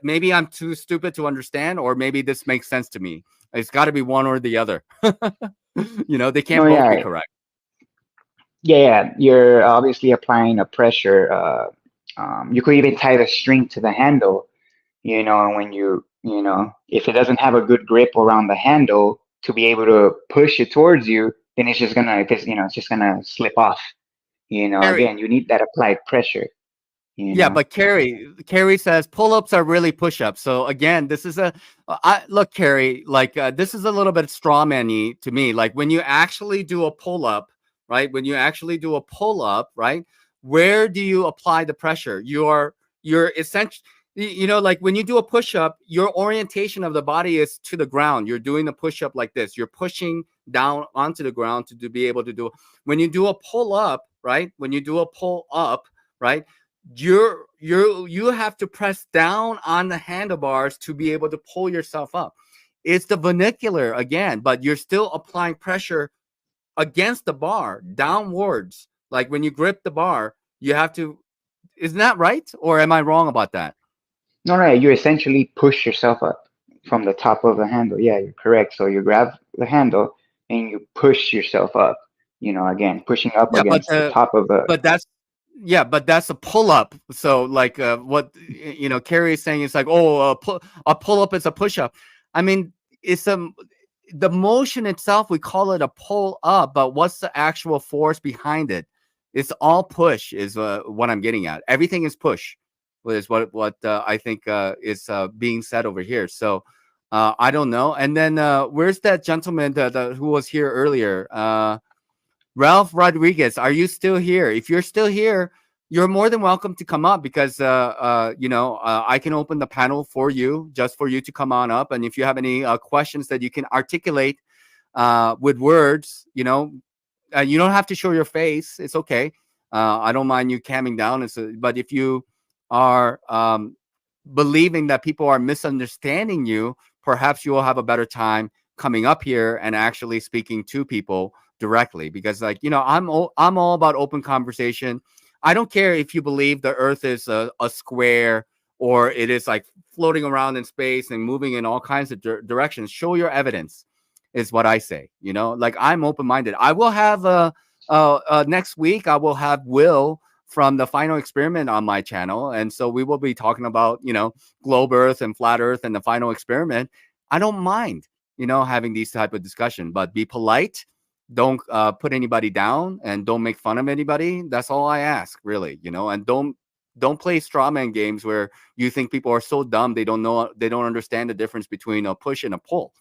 Maybe I'm too stupid to understand, or maybe this makes sense to me. It's got to be one or the other. They can't both be correct. Yeah, you're obviously applying a pressure. You could even tie the string to the handle, and when if it doesn't have a good grip around the handle to be able to push it towards you, then it's just gonna slip off. Again, you need that applied pressure. Yeah, but Carrie says pull-ups are really push-ups. So again, this is look, Carrie, this is a little bit straw man-y to me. Like when you actually do a pull-up, right? When you actually do a pull-up, right? Where do you apply the pressure? You're essentially, like when you do a push-up, your orientation of the body is to the ground. You're doing the push-up like this. You're pushing down onto the ground to be able to do. When you do a pull-up, right? When you do a pull-up, right? You have to press down on the handlebars to be able to pull yourself up. It's the vernacular again, but you're still applying pressure against the bar downwards. Like when you grip the bar, you have to. Isn't that right? Or am I wrong about that? No, right. You essentially push yourself up from the top of the handle. Yeah, you're correct. So you grab the handle and you push yourself up. Again, pushing up against the top of the. But that's a pull-up. So what Carrie is saying is like, a pull-up is a push-up. I mean, it's the motion itself, we call it a pull-up, but what's the actual force behind it? It's all push is what I'm getting at. Everything is push, is what I think is being said over here. So I don't know. And then where's that gentleman who was here earlier? Ralph Rodriguez, are you still here? If you're still here, you're more than welcome to come up because I can open the panel for you, just for you to come on up. And if you have any questions that you can articulate with words, you don't have to show your face. It's okay. I don't mind you camming down. But if you are believing that people are misunderstanding you, perhaps you will have a better time coming up here and actually speaking to people directly, because I'm all about open conversation. I don't care if you believe the earth is a square or it is like floating around in space and moving in all kinds of directions. Show your evidence is what I say. I'm open-minded. I will have next week I will have Will from the Final Experiment on my channel, and so we will be talking about globe earth and flat earth and the Final Experiment. I don't mind having these type of discussion, but be polite. Don't put anybody down and don't make fun of anybody. That's all I ask, really, and don't play straw man games where you think people are so dumb they don't understand the difference between a push and a pull.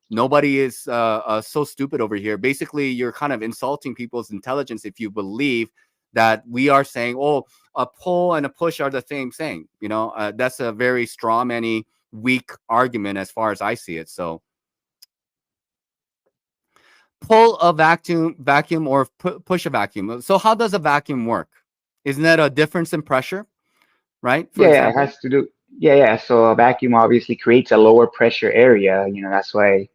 Nobody is so stupid over here. Basically, you're kind of insulting people's intelligence if you believe that we are saying, a pull and a push are the same thing. You know, that's a very straw many weak argument as far as I see it. So pull a vacuum or push a vacuum. So how does a vacuum work? Isn't that a difference in pressure, right? For Yeah, it example. has to do. Yeah. So a vacuum obviously creates a lower pressure area. That's why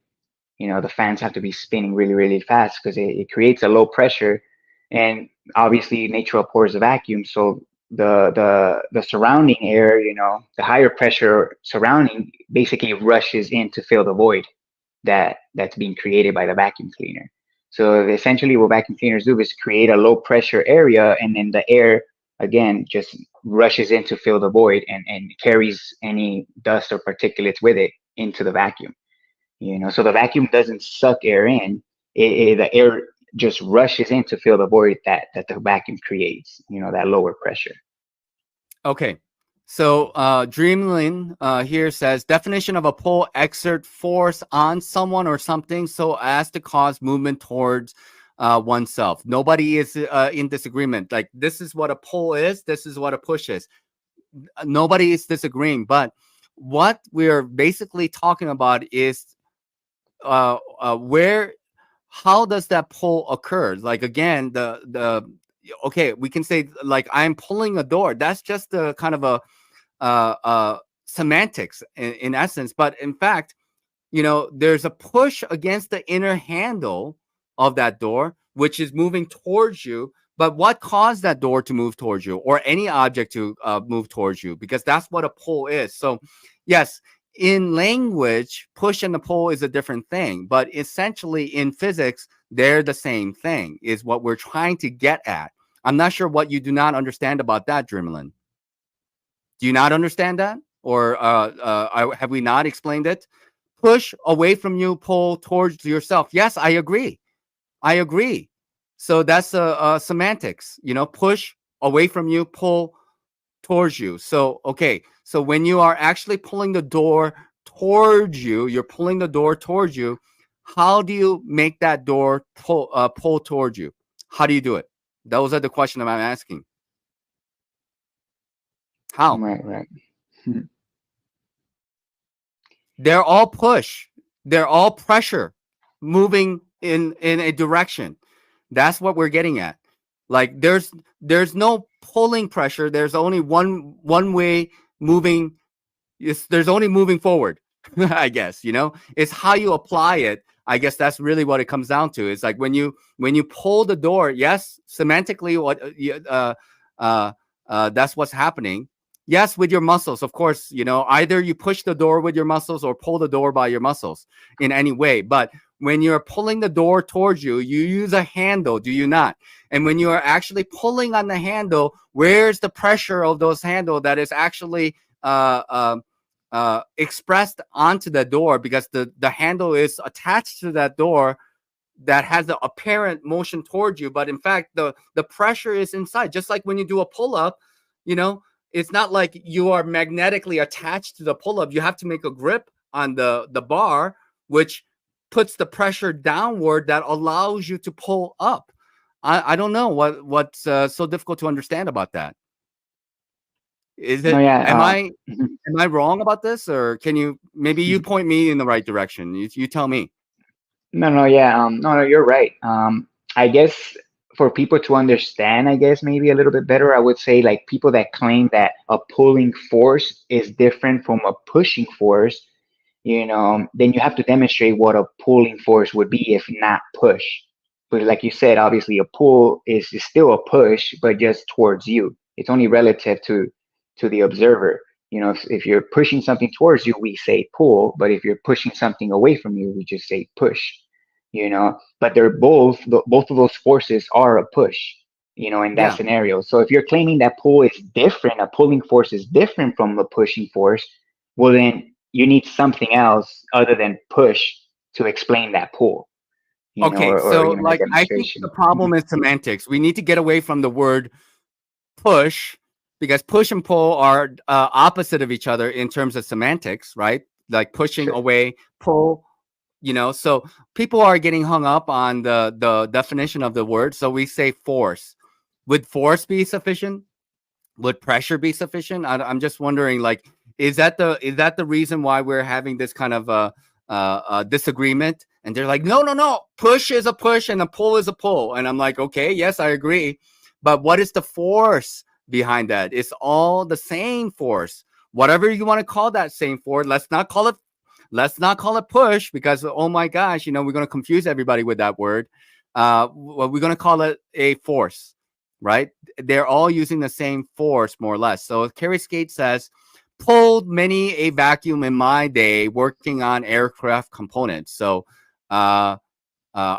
the fans have to be spinning really, really fast because it creates a low pressure, and obviously nature abhors a vacuum. So the surrounding air, the higher pressure surrounding basically rushes in to fill the void that's being created by the vacuum cleaner. So essentially what vacuum cleaners do is create a low pressure area, and then the air again just rushes in to fill the void and carries any dust or particulates with it into the vacuum. So the vacuum doesn't suck air in. The air just rushes in to fill the void that the vacuum creates, that lower pressure. Okay. So Dreamlin here says definition of a pull: exert force on someone or something so as to cause movement towards oneself. Nobody is in disagreement. Like, this is what a pull is. This is what a push is. Nobody is disagreeing. But what we're basically talking about is where, how does that pull occur? Like, again, okay, we can say like I'm pulling a door. That's just a kind of a semantics in essence. But in fact, there's a push against the inner handle of that door, which is moving towards you. But what caused that door to move towards you, or any object to move towards you? Because that's what a pull is. So yes, in language, push and the pull is a different thing, but essentially in physics, they're the same thing, is what we're trying to get at. I'm not sure what you do not understand about that, Dreamlin. Do you not understand that? Or have we not explained it? Push away from you, pull towards yourself. Yes, I agree. I agree. So that's semantics, push away from you, pull towards you. So, okay. So when you are actually pulling the door towards you, you're pulling the door towards you. How do you make that door pull towards you? How do you do it? Those are the questions I'm asking. How? Right. They're all push. They're all pressure moving in a direction. That's what we're getting at. Like, there's no pulling pressure. There's only one way moving. There's only moving forward. I guess, it's how you apply it. I guess that's really what it comes down to. It's like when you pull the door, yes, semantically, what that's what's happening. Yes, with your muscles, of course, either you push the door with your muscles or pull the door by your muscles in any way. But when you're pulling the door towards you, you use a handle, do you not? And when you are actually pulling on the handle, where's the pressure of those handle that is actually expressed onto the door, because the handle is attached to that door that has the apparent motion towards you, but in fact the pressure is inside. Just like when you do a pull-up, it's not like you are magnetically attached to the pull-up. You have to make a grip on the bar, which puts the pressure downward that allows you to pull up. I don't know what's so difficult to understand about that. Is No, it, yeah. am I wrong about this, or can you maybe you point me in the right direction? You tell me. No, yeah. No, you're right. I guess for people to understand, I guess maybe a little bit better, I would say like people that claim that a pulling force is different from a pushing force, then you have to demonstrate what a pulling force would be if not push. But like you said, obviously a pull is still a push, but just towards you. It's only relative to the observer. If you're pushing something towards you, we say pull, but if you're pushing something away from you, we just say push. But they're both of those forces are a push, in that Yeah. scenario. So if you're claiming that pull is different, a pulling force is different from a pushing force, well then you need something else other than push to explain that pull, Okay, or so even a like I think the demonstration. problem is semantics. We need to get away from the word push, because push and pull are opposite of each other in terms of semantics, right? Like pushing Sure. away, pull, so people are getting hung up on the definition of the word. So we say force. Would force be sufficient? would pressure be sufficient? I'm just wondering, like, is that the reason why we're having this kind of disagreement? And they're like, no, no, no, push is a push and a pull is a pull. And I'm like, okay, yes, I agree. But what is the force behind that? It's all the same force. Whatever you want to call that same force, let's not call it push, because oh my gosh, we're going to confuse everybody with that word. Well, we're going to call it a force, right? They're all using the same force, more or less. So Carrie Skate says, pulled many a vacuum in my day working on aircraft components. So I'm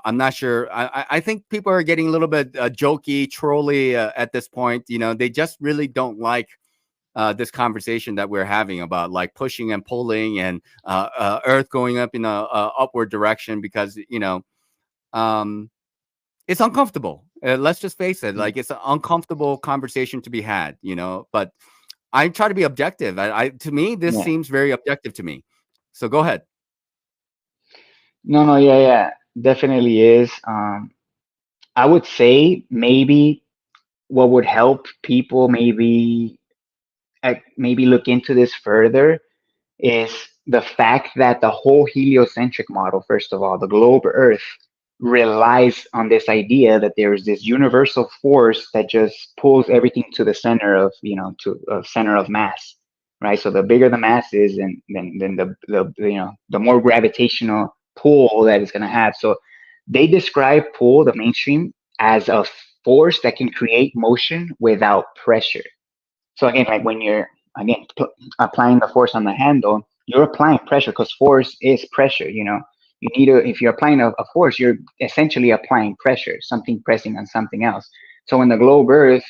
not sure. I think people are getting a little bit jokey, trolly at this point. They just really don't like this conversation that we're having about like pushing and pulling and Earth going up in a upward direction, because it's uncomfortable. Let's just face it. Like, it's an uncomfortable conversation to be had. But I try to be objective. To me, this seems very objective to me. So go ahead. No, yeah, definitely is. I would say maybe what would help people maybe look into this further is the fact that the whole heliocentric model, first of all, the globe Earth, relies on this idea that there is this universal force that just pulls everything to the center of, to a center of mass, right? So the bigger the mass is, and then the more gravitational pull that it's going to have. So they describe pull, the mainstream, as a force that can create motion without pressure. So again, like when you're applying the force on the handle, you're applying pressure, because force is pressure. You need to, if you're applying a force, you're essentially applying pressure, something pressing on something else. So in the globe Earth,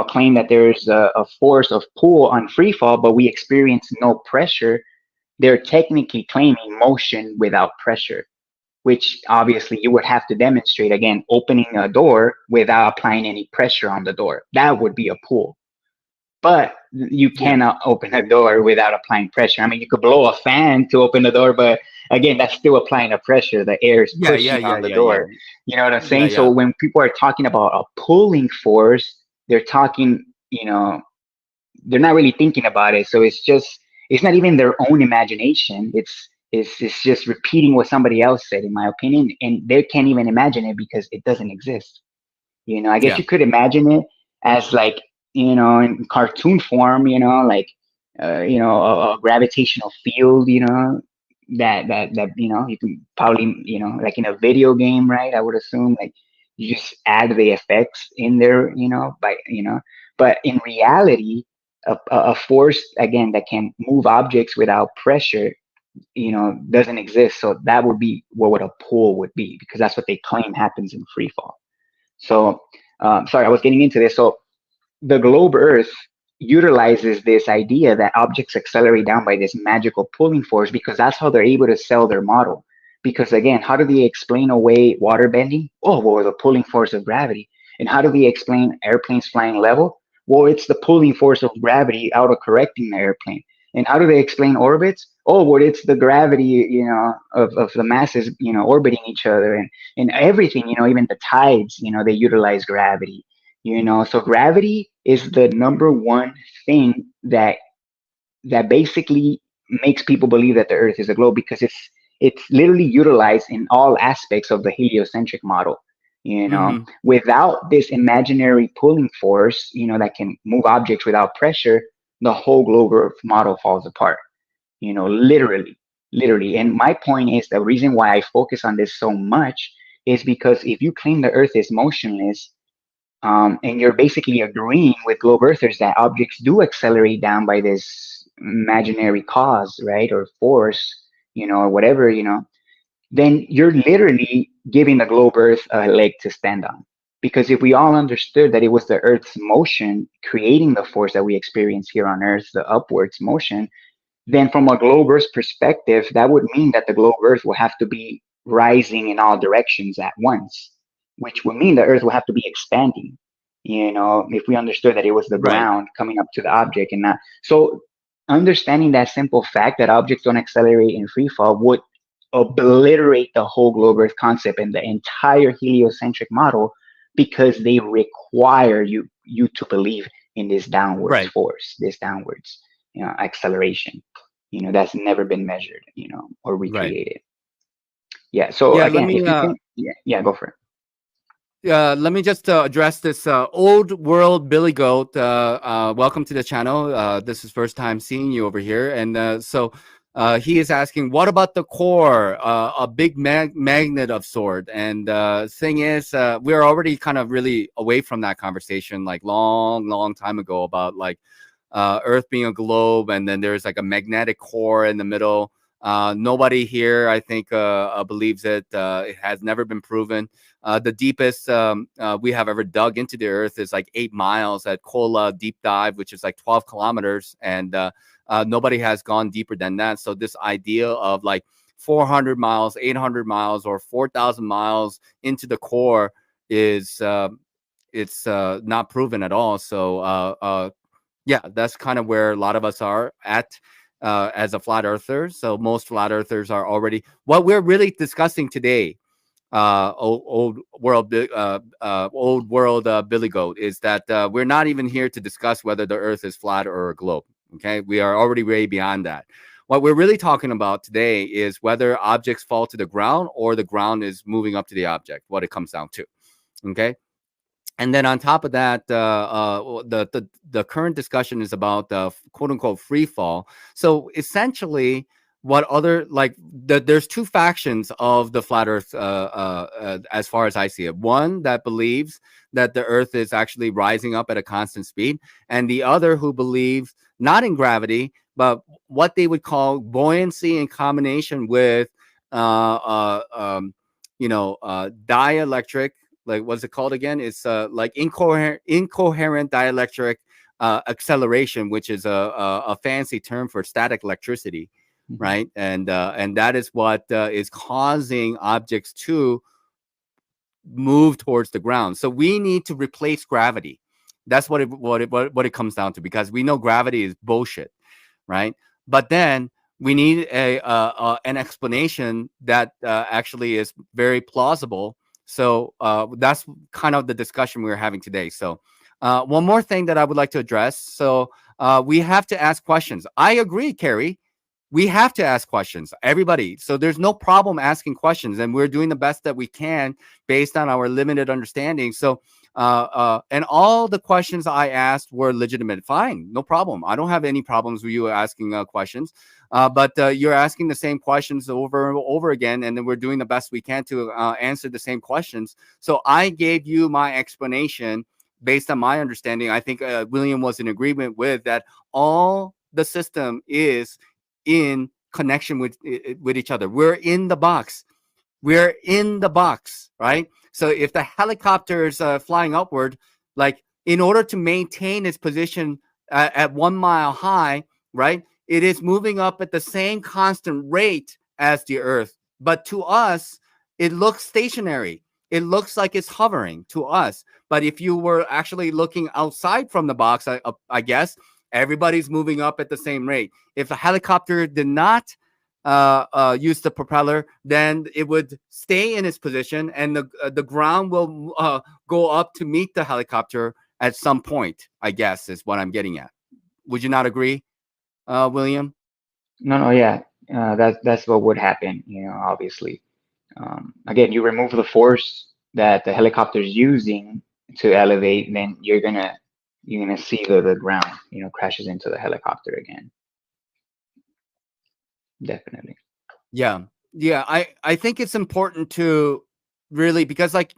claim that there's a force of pull on free fall, but we experience no pressure. They're technically claiming motion without pressure, which obviously you would have to demonstrate, again, opening a door without applying any pressure on the door. That would be a pull. But you cannot open a door without applying pressure. I mean, you could blow a fan to open the door, but again, that's still applying a pressure. The air is pushing on the door. You know what I'm saying? So when people are talking about a pulling force, they're talking, they're not really thinking about it. So it's not even their own imagination. It's just repeating what somebody else said, in my opinion, and they can't even imagine it because it doesn't exist. I guess you could imagine it as like, in cartoon form, like, a gravitational field, that you can probably, like in a video game, right? I would assume, like, you just add the effects in there, but in reality, a force, again, that can move objects without pressure, doesn't exist. So that would be what a pull would be, because that's what they claim happens in free fall. So, sorry, I was getting into this. So the globe Earth utilizes this idea that objects accelerate down by this magical pulling force, because that's how they're able to sell their model. Because again, how do they explain away water bending? Oh, well, the pulling force of gravity. And how do they explain airplanes flying level? Well, it's the pulling force of gravity auto-correcting the airplane. And how do they explain orbits? Oh, well, it's the gravity, of the masses, orbiting each other, and everything, even the tides, they utilize gravity. So gravity is the number one thing that basically makes people believe that the Earth is a globe, because it's literally utilized in all aspects of the heliocentric model. Without this imaginary pulling force, that can move objects without pressure, the whole globe Earth model falls apart. Literally. And my point is, the reason why I focus on this so much is because if you claim the Earth is motionless, and you're basically agreeing with globe earthers that objects do accelerate down by this imaginary cause, right, or force, or whatever, then you're literally giving the globe Earth a leg to stand on. Because if we all understood that it was the Earth's motion creating the force that we experience here on Earth, the upwards motion, then from a globe Earth perspective, that would mean that the globe Earth will have to be rising in all directions at once, which would mean the Earth will have to be expanding, if we understood that it was the ground coming up to the object and not. So understanding that simple fact that objects don't accelerate in free fall would obliterate the whole globe Earth concept and the entire heliocentric model, because they require you to believe in this downwards Right. force, this downwards, acceleration, that's never been measured, or Right. recreated. Yeah. So Yeah. Let again, me if you can, yeah, go for it. let me just address this old world Billy Goat. Welcome to the channel. This is first time seeing you over here, and so he is asking, what about the core? A big magnet of sort. And thing is, we're already kind of really away from that conversation, like long time ago, about like Earth being a globe, and then there's like a magnetic core in the middle. Nobody here, I think, believes it. It has never been proven. The deepest we have ever dug into the Earth is like 8 miles at Kola Deep Dive, which is like 12 kilometers. And nobody has gone deeper than that. So this idea of like 400 miles, 800 miles, or 4,000 miles into the core is it's not proven at all. So yeah, that's kind of where a lot of us are at as a flat earther. So most flat earthers are already, what we're really discussing today, old world Billy Goat, is that we're not even here to discuss whether the Earth is flat or a globe. Okay, we are already way beyond that. What we're really talking about today is whether objects fall to the ground or the ground is moving up to the object. What it comes down to. Okay. And then on top of that, the current discussion is about the quote unquote free fall. So essentially, what other like there's two factions of the flat Earth, as far as I see it. One that believes that the Earth is actually rising up at a constant speed, and the other who believes not in gravity, but what they would call buoyancy in combination with, dielectric, like what's it called again? It's like incoherent dielectric acceleration, which is a fancy term for static electricity, right? And that is what is causing objects to move towards the ground. So we need to replace gravity. That's what it comes down to, because we know gravity is bullshit, right? But then we need an explanation that actually is very plausible. So that's kind of the discussion we're having today. So one more thing that I would like to address. So we have to ask questions. I agree, Carrie. We have to ask questions, everybody. So there's no problem asking questions, and we're doing the best that we can based on our limited understanding. So and all the questions I asked were legitimate. Fine, no problem. I don't have any problems with you asking questions. But you're asking the same questions over and over again, and then we're doing the best we can to answer the same questions. So I gave you my explanation based on my understanding. I think William was in agreement with that. All the system is in connection with each other. We're in the box. We're in the box, right? So if the helicopter is flying upward, like in order to maintain its position at 1 mile high, right, it is moving up at the same constant rate as the Earth. But to us, it looks stationary. It looks like it's hovering to us. But if you were actually looking outside from the box, I guess everybody's moving up at the same rate. If a helicopter did not use the propeller, then it would stay in its position, and the ground will go up to meet the helicopter at some point, I guess, is what I'm getting at. Would you not agree, William? No, yeah, that's what would happen, obviously. Again, you remove the force that the helicopter is using to elevate, then you're gonna see the ground, crashes into the helicopter again. Definitely. Yeah. I think it's important to really, because like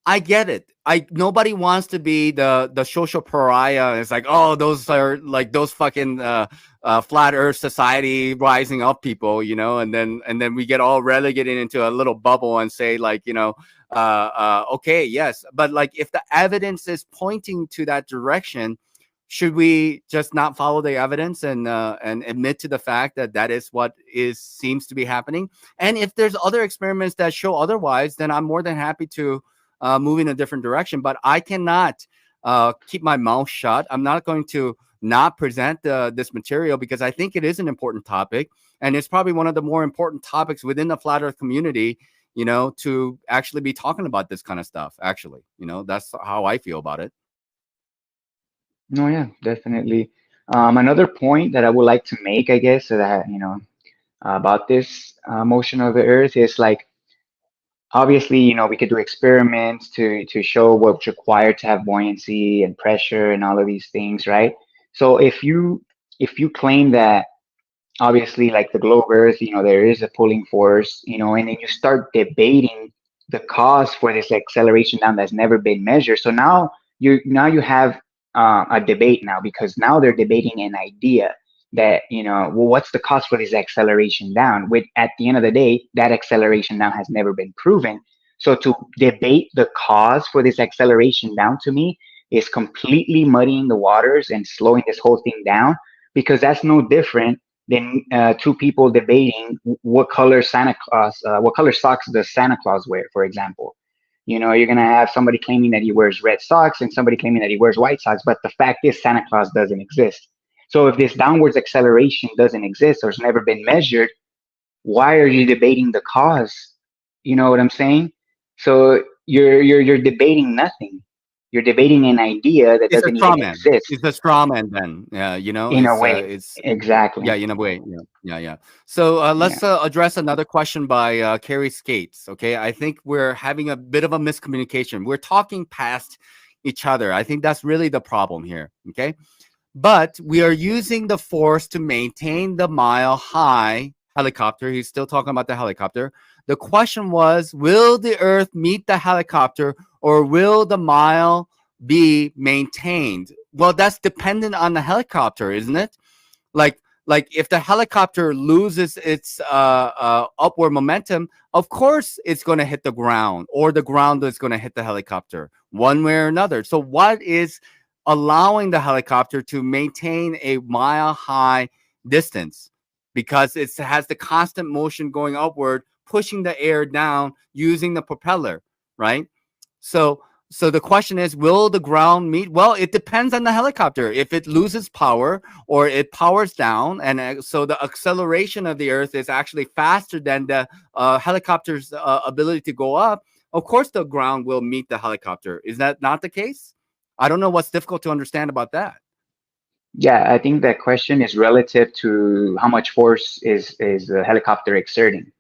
I get it. Nobody wants to be the social pariah. It's like, oh, those are like those fucking flat Earth society rising up people, and then we get all relegated into a little bubble and say like, okay, yes, but like if the evidence is pointing to that direction, should we just not follow the evidence and admit to the fact that that is what seems to be happening? And if there's other experiments that show otherwise, then I'm more than happy to move in a different direction. But I cannot keep my mouth shut. I'm not going to not present this material, because I think it is an important topic, and it's probably one of the more important topics within the flat Earth community, to actually be talking about this kind of stuff. Actually, that's how I feel about it. No, yeah, definitely. Another point that I would like to make, I guess, that about this motion of the Earth is like, obviously, we could do experiments to show what's required to have buoyancy and pressure and all of these things, right? So if you claim that obviously, like the globe Earth, there is a pulling force, and then you start debating the cause for this acceleration down that's never been measured. So now you have a debate now, because now they're debating an idea that, well, what's the cause for this acceleration down? With at the end of the day, that acceleration down has never been proven. So to debate the cause for this acceleration down, to me, is completely muddying the waters and slowing this whole thing down, because that's no different than two people debating what color socks does Santa Claus wear, for example. You're gonna have somebody claiming that he wears red socks and somebody claiming that he wears white socks, but the fact is Santa Claus doesn't exist. So if this downwards acceleration doesn't exist or has never been measured, why are you debating the cause? You know what I'm saying? So you're debating nothing. You're debating an idea that It's a doesn't straw even man. exist It's a straw man then. in a way. It's yeah, Exactly. in a way. Yeah, yeah, yeah. So Yeah. let's address another question by Carrie Skates. Okay, I think we're having a bit of a miscommunication. We're talking past each other. I think that's really the problem here. Okay, but we are using the force to maintain the mile high helicopter. He's still talking about the helicopter. The question was, will the Earth meet the helicopter, or will the mile be maintained? Well, that's dependent on the helicopter, isn't it? Like, if the helicopter loses its upward momentum, of course it's going to hit the ground, or the ground is going to hit the helicopter, one way or another. So what is allowing the helicopter to maintain a mile high distance? Because it has the constant motion going upward, pushing the air down using the propeller, right? So the question is, will the ground meet? Well, it depends on the helicopter. If it loses power or it powers down, and so the acceleration of the Earth is actually faster than the helicopter's ability to go up, of course the ground will meet the helicopter. Is that not the case? I don't know what's difficult to understand about that. Yeah, I think that question is relative to how much force is the helicopter exerting.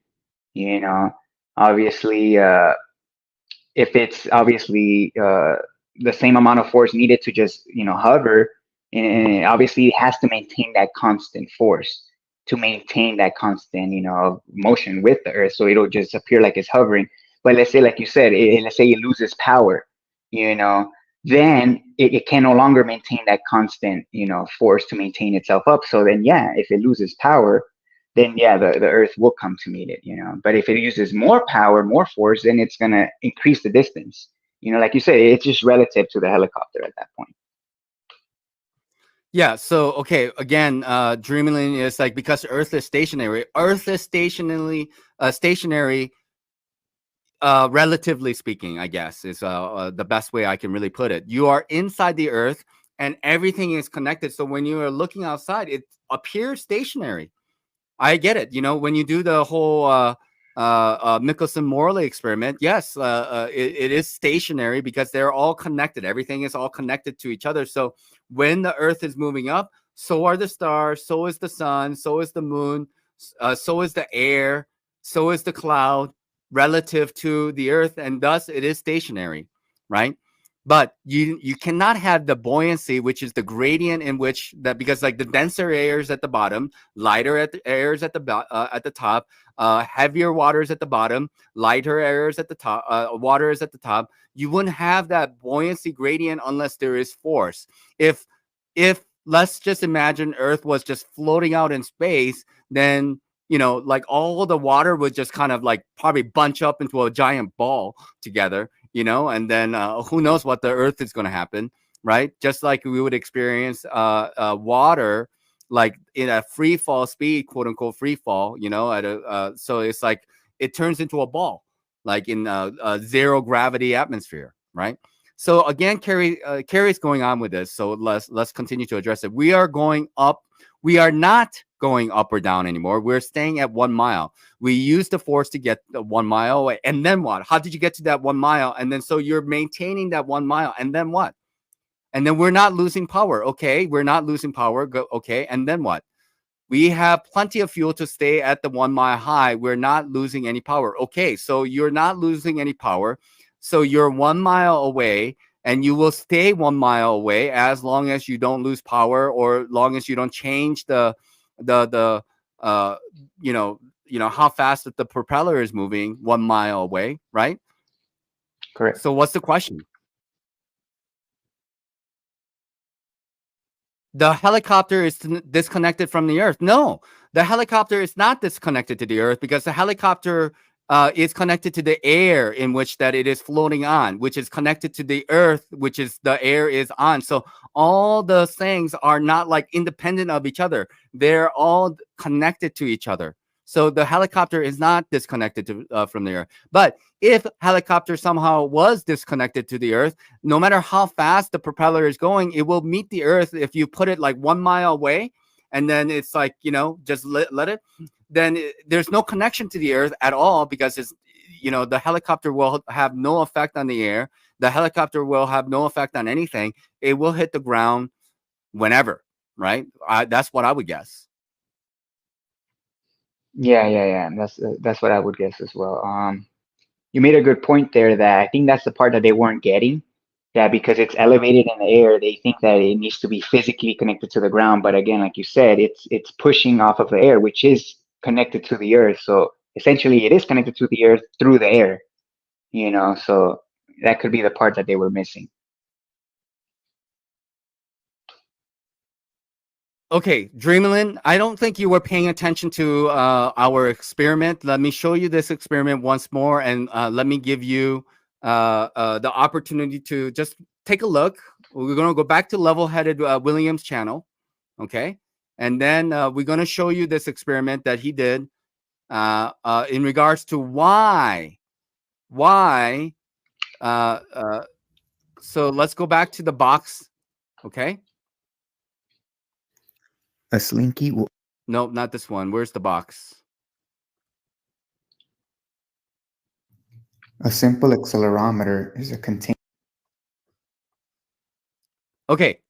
You know, obviously, if it's obviously the same amount of force needed to just hover, and obviously it has to maintain that constant force to maintain that constant motion with the Earth, so it'll just appear like it's hovering. But let's say, like you said, let's say it loses power, you know, then it can no longer maintain that constant force to maintain itself up. So then, yeah, if it loses power, then yeah, the Earth will come to meet it. But if it uses more power, more force, then it's gonna increase the distance. Like you said, it's just relative to the helicopter at that point. Yeah. So okay. Again, Dreaming is like, because Earth is stationary. Earth is stationary. Relatively speaking, I guess is the best way I can really put it. You are inside the Earth, and everything is connected. So when you are looking outside, it appears stationary. I get it. When you do the whole Michelson-Morley experiment, yes, it is stationary because they're all connected. Everything is all connected to each other. So when the Earth is moving up, so are the stars, so is the sun, so is the moon, so is the air, so is the cloud relative to the Earth, and thus it is stationary, right? But you cannot have the buoyancy, which is the gradient in which that, because like the denser airs at the bottom, lighter airs at the top, heavier waters at the bottom, lighter airs at the top, waters at the top. You wouldn't have that buoyancy gradient unless there is force. If let's just imagine Earth was just floating out in space, then like all the water would just kind of like probably bunch up into a giant ball together, and then who knows what the Earth is going to happen, right? Just like we would experience water like in a free fall speed, quote unquote free fall, at a so it's like it turns into a ball, like in a zero gravity atmosphere, right? So again, Carrie's going on with this, so let's continue to address it. We are going up. We are not going up or down anymore. We're staying at 1 mile. We use the force to get the 1 mile away. And then what? How did you get to that 1 mile? And then so you're maintaining that 1 mile. And then what? And then we're not losing power. Okay, we're not losing power. Okay, and then what? We have plenty of fuel to stay at the 1 mile high. We're not losing any power. Okay, so you're not losing any power. So you're 1 mile away, and you will stay 1 mile away as long as you don't lose power, or long as you don't change the how fast that the propeller is moving 1 mile away, right? Correct. So what's the question? The helicopter is disconnected from the Earth. No, the helicopter is not disconnected to the Earth, because the helicopter is connected to the air in which that it is floating on, which is connected to the Earth, which is the air is on. So all the things are not like independent of each other. They're all connected to each other. So the helicopter is not disconnected from the Earth. But if helicopter somehow was disconnected to the Earth, no matter how fast the propeller is going, it will meet the Earth. If you put it like 1 mile away, and then it's like, just let it, then there's no connection to the Earth at all, because it's, the helicopter will have no effect on the air. The helicopter will have no effect on anything. It will hit the ground whenever, right? That's what I would guess. Yeah. That's what I would guess as well. You made a good point there, that I think that's the part that they weren't getting. That because it's elevated in the air, they think that it needs to be physically connected to the ground. But again, like you said, it's pushing off of the air, which is connected to the Earth. So essentially, it is connected to the Earth through the air. So that could be the part that they were missing. Okay, Dreamland, I don't think you were paying attention to our experiment. Let me show you this experiment once more, and let me give you the opportunity to just take a look. We're going to go back to Levelheaded William's channel, okay? And then we're going to show you this experiment that he did in regards to why. So let's go back to the box, okay? A Slinky will... No, not this one. Where's the box? A simple accelerometer is a container. Okay.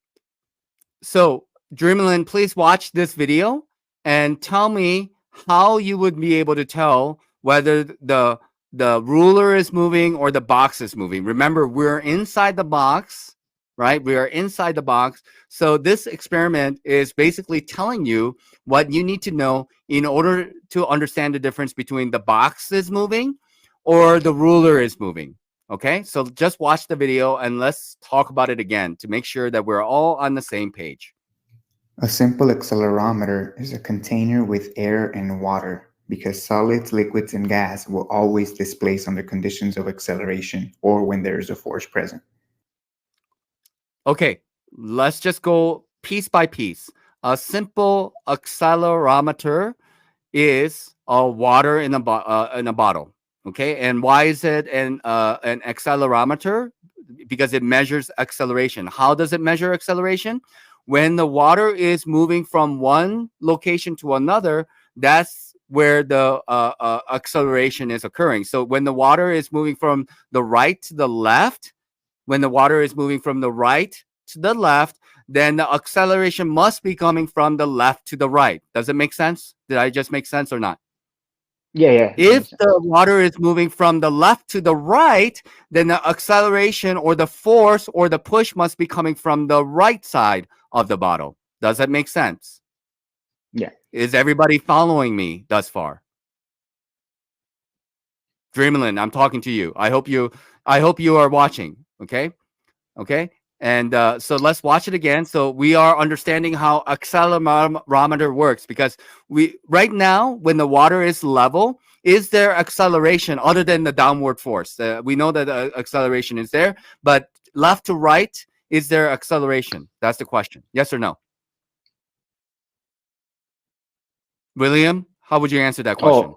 So, Dreamland, please watch this video and tell me how you would be able to tell whether the ruler is moving or the box is moving. Remember, we're inside the box, right? We are inside the box. So this experiment is basically telling you what you need to know in order to understand the difference between the box is moving or the ruler is moving. Okay, so just watch the video and let's talk about it again to make sure that we're all on the same page. A simple accelerometer is a container with air and water, because solids, liquids, and gas will always displace under conditions of acceleration or when there is a force present. Okay, let's just go piece by piece. A simple accelerometer is water in a bottle. Okay, and why is it an accelerometer? Because it measures acceleration. How does it measure acceleration? When the water is moving from one location to another, that's where the acceleration is occurring. So when the water is moving from the right to the left, when the water is moving from the right to the left, then the acceleration must be coming from the left to the right. Does it make sense? Did I just make sense or not? Yeah. If the water is moving from the left to the right, then the acceleration or the force or the push must be coming from the right side of the bottle. Does that make sense? Yeah. Is everybody following me thus far? Dreamland, I'm talking to you. I hope you are watching. Okay. And so let's watch it again. So we are understanding how accelerometer works, because right now, when the water is level, is there acceleration other than the downward force? We know that acceleration is there, but left to right, is there acceleration? That's the question. Yes or no? William, how would you answer that question?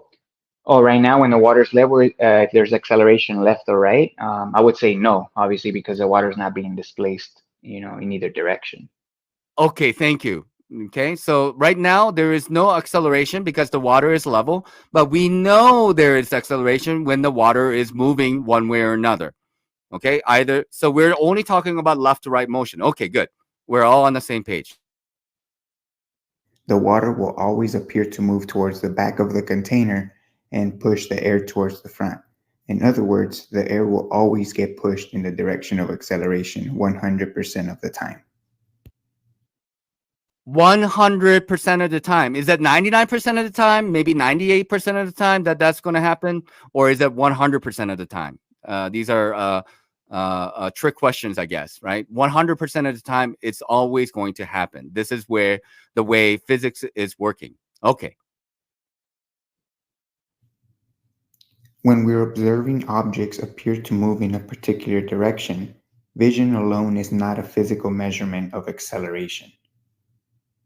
Oh, right now when the water's level, if there's acceleration left or right, I would say no, obviously, because the water is not being displaced, in either direction. Okay, thank you. Okay, so right now there is no acceleration because the water is level, but we know there is acceleration when the water is moving one way or another. Okay, either. So we're only talking about left to right motion. Okay, good. We're all on the same page. The water will always appear to move towards the back of the container and push the air towards the front. In other words, the air will always get pushed in the direction of acceleration 100% of the time. 100% of the time. Is that 99% of the time? Maybe 98% of the time that's going to happen? Or is that 100% of the time? These are trick questions, I guess, right? 100% of the time, it's always going to happen. This is where the way physics is working. Okay. When we're observing objects appear to move in a particular direction, vision alone is not a physical measurement of acceleration.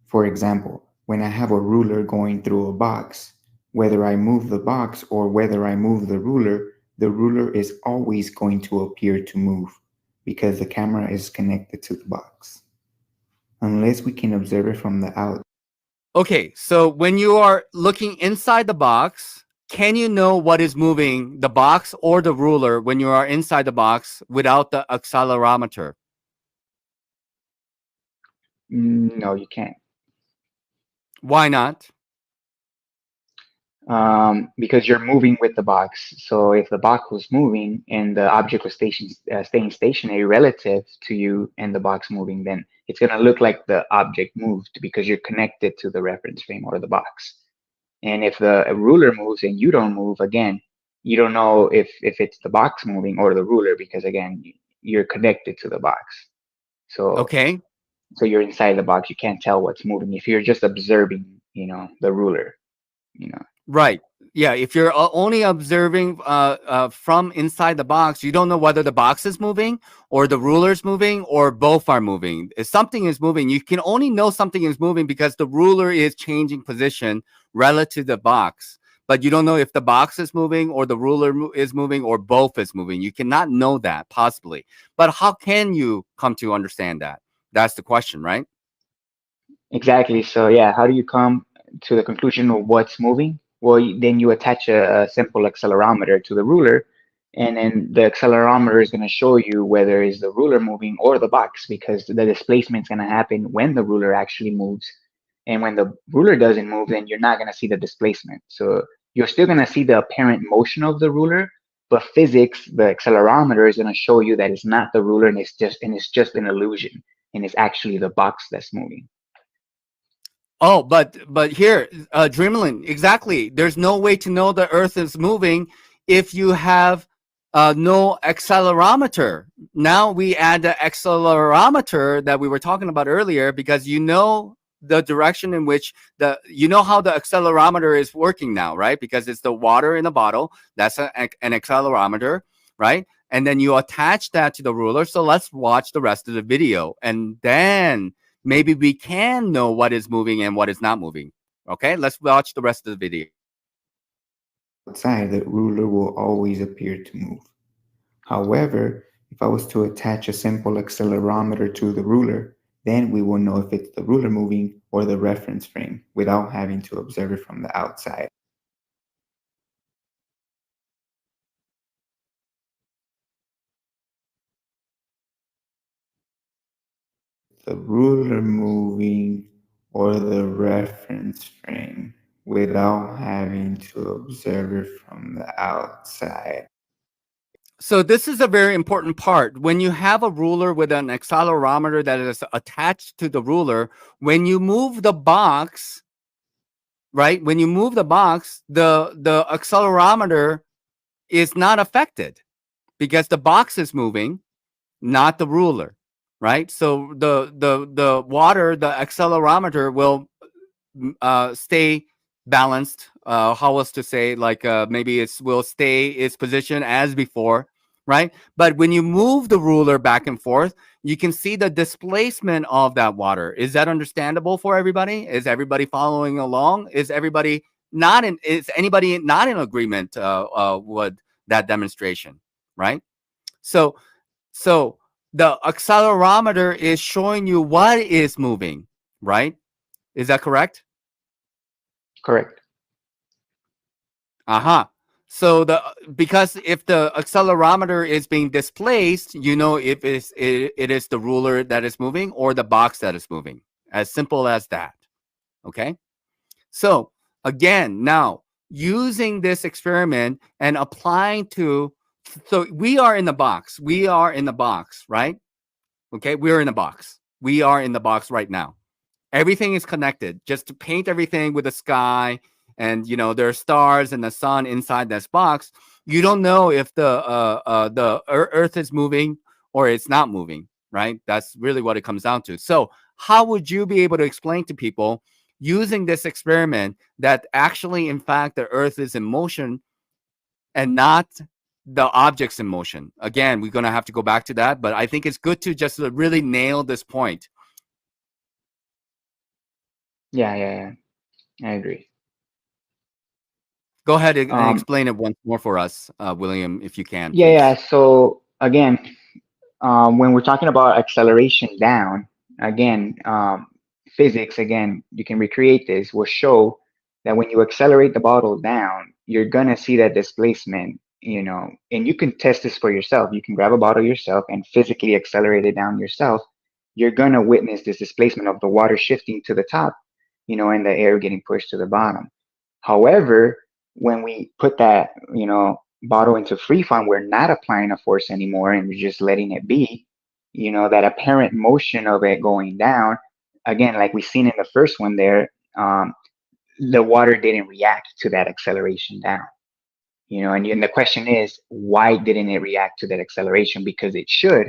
For example, when I have a ruler going through a box, whether I move the box or whether I move the ruler is always going to appear to move because the camera is connected to the box. Unless we can observe it from the out. Okay, so when you are looking inside the box, can you know what is moving, the box or the ruler, when you are inside the box without the accelerometer? No, you can't. Why not? Because you're moving with the box. So if the box was moving and the object was staying stationary relative to you and the box moving, then it's going to look like the object moved because you're connected to the reference frame or the box. And if the ruler moves and you don't move, again, you don't know if it's the box moving or the ruler because, again, you're connected to the box. So Okay. So you're inside the box. You can't tell what's moving if you're just observing, the ruler, Right. Yeah. If you're only observing from inside the box, you don't know whether the box is moving or the ruler's moving or both are moving. If something is moving, you can only know something is moving because the ruler is changing position relative to the box. But you don't know if the box is moving or the ruler is moving or both is moving. You cannot know that possibly. But how can you come to understand that? That's the question, right? Exactly. So yeah, how do you come to the conclusion of what's moving? Well, then you attach a simple accelerometer to the ruler, and then the accelerometer is going to show you whether is the ruler moving or the box, because the displacement is going to happen when the ruler actually moves. And when the ruler doesn't move, then you're not going to see the displacement. So you're still going to see the apparent motion of the ruler, but physics, the accelerometer is going to show you that it's not the ruler and it's just an illusion, and it's actually the box that's moving. Oh, but here, Dreamlin, exactly. There's no way to know the Earth is moving if you have no accelerometer. Now we add the accelerometer that we were talking about earlier because you know the direction in which how the accelerometer is working now, right? Because it's the water in a bottle. That's an accelerometer, right? And then you attach that to the ruler. So let's watch the rest of the video, and then maybe we can know what is moving and what is not moving. Okay, let's watch the rest of the video. Outside, the ruler will always appear to move. However, if I was to attach a simple accelerometer to the ruler, then we will know if it's the ruler moving or the reference frame without having to observe it from the outside. The ruler moving or the reference frame without having to observe it from the outside. So this is a very important part. When you have a ruler with an accelerometer that is attached to the ruler, when you move the box, right? When you move the box, the accelerometer is not affected because the box is moving, not the ruler, right? So the water, the accelerometer will stay balanced. How else to say? Like maybe it will stay its position as before, right? But when you move the ruler back and forth, you can see the displacement of that water. Is that understandable for everybody? Is everybody following along? Is everybody not in? Is anybody not in agreement with that demonstration? Right. So the accelerometer is showing you what is moving. Right. Is that correct? Correct. Aha. So because if the accelerometer is being displaced, you know if it is the ruler that is moving or the box that is moving. As simple as that. Okay. So again, now using this experiment and applying to, so we are in the box. We are in the box, right? Okay, we're in the box. We are in the box right now. Everything is connected. Just to paint everything with the sky, and there are stars and the sun inside this box. You don't know if the Earth is moving or it's not moving, right? That's really what it comes down to. So how would you be able to explain to people using this experiment that actually, in fact, the Earth is in motion and not the objects in motion? Again, we're going to have to go back to that, but I think it's good to just really nail this point. Yeah, I agree. Go ahead and explain it once more for us, William, if you can, please. Yeah. So again, when we're talking about acceleration down, again, physics, again, you can recreate this, will show that when you accelerate the bottle down, you're going to see that displacement, and you can test this for yourself. You can grab a bottle yourself and physically accelerate it down yourself. You're going to witness this displacement of the water shifting to the top, and the air getting pushed to the bottom. However, when we put that, bottle into free fall, we're not applying a force anymore and we're just letting it be, that apparent motion of it going down, again, like we seen in the first one there, the water didn't react to that acceleration down, and the question is, why didn't it react to that acceleration? Because it should.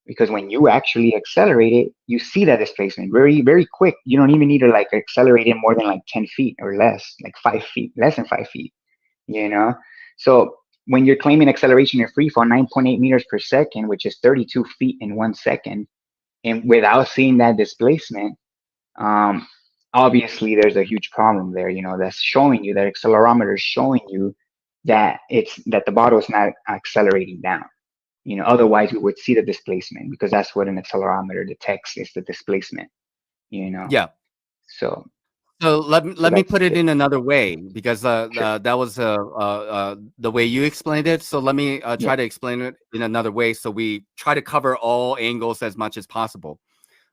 Because when you actually accelerate it, you see that displacement very, very quick. You don't even need to like accelerate it more than like 10 feet or less, like 5 feet, less than 5 feet, So when you're claiming acceleration in free fall, 9.8 meters per second, which is 32 feet in 1 second, and without seeing that displacement, obviously there's a huge problem there, that's showing you, that accelerometer is showing you that that the bottle is not accelerating down. Otherwise we would see the displacement, because that's what an accelerometer detects, is the displacement, Yeah. So let me put it in another way, because that was the way you explained it. So let me try to explain it in another way. So we try to cover all angles as much as possible,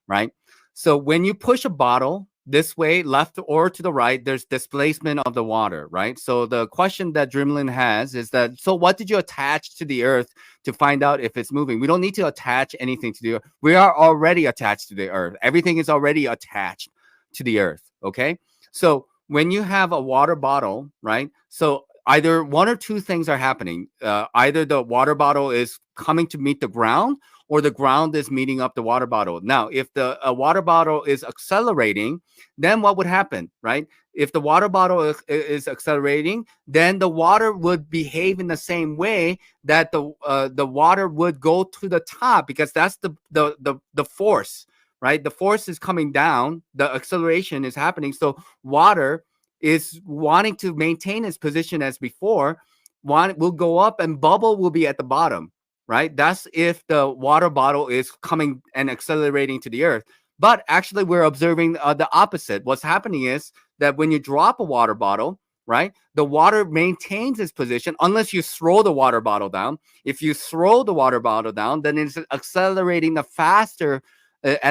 right? So when you push a bottle this way, left or to the right, there's displacement of the water, right? So the question that Dreamlin has is that, so what did you attach to the Earth to find out if it's moving? We don't need to attach anything to the Earth. We are already attached to the Earth. Everything is already attached to the Earth, okay? So when you have a water bottle, right? So either one or two things are happening. Either the water bottle is coming to meet the ground, or the ground is meeting up the water bottle. Now, if the water bottle is accelerating, then what would happen, right? If the water bottle is accelerating, then the water would behave in the same way that the water would go to the top, because that's the force, right? The force is coming down, the acceleration is happening. So water is wanting to maintain its position as before. One will go up and bubble will be at the bottom, right? That's if the water bottle is coming and accelerating to the Earth. But actually, we're observing the opposite. What's happening is that when you drop a water bottle, right, the water maintains its position unless you throw the water bottle down. If you throw the water bottle down, then it's accelerating at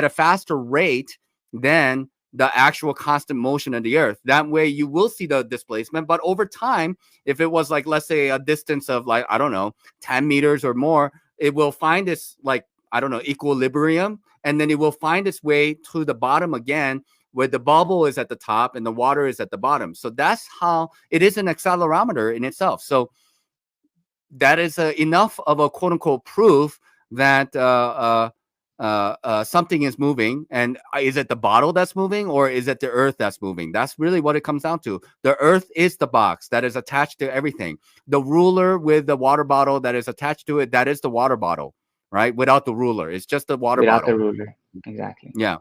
a faster rate than the actual constant motion of the Earth. That way you will see the displacement. But over time, if it was like, let's say a distance of like, I don't know, 10 meters or more, it will find this like, I don't know, equilibrium. And then it will find its way to the bottom again, where the bubble is at the top and the water is at the bottom. So that's how it is an accelerometer in itself. So that is enough of a quote unquote proof that something is moving. And is it the bottle that's moving, or is it the Earth that's moving? That's really what it comes down to. The Earth is the box that is attached to everything. The ruler with the water bottle that is attached to it, that is the water bottle, right? Without the ruler, it's just the water without bottle. the ruler, exactly. Yeah.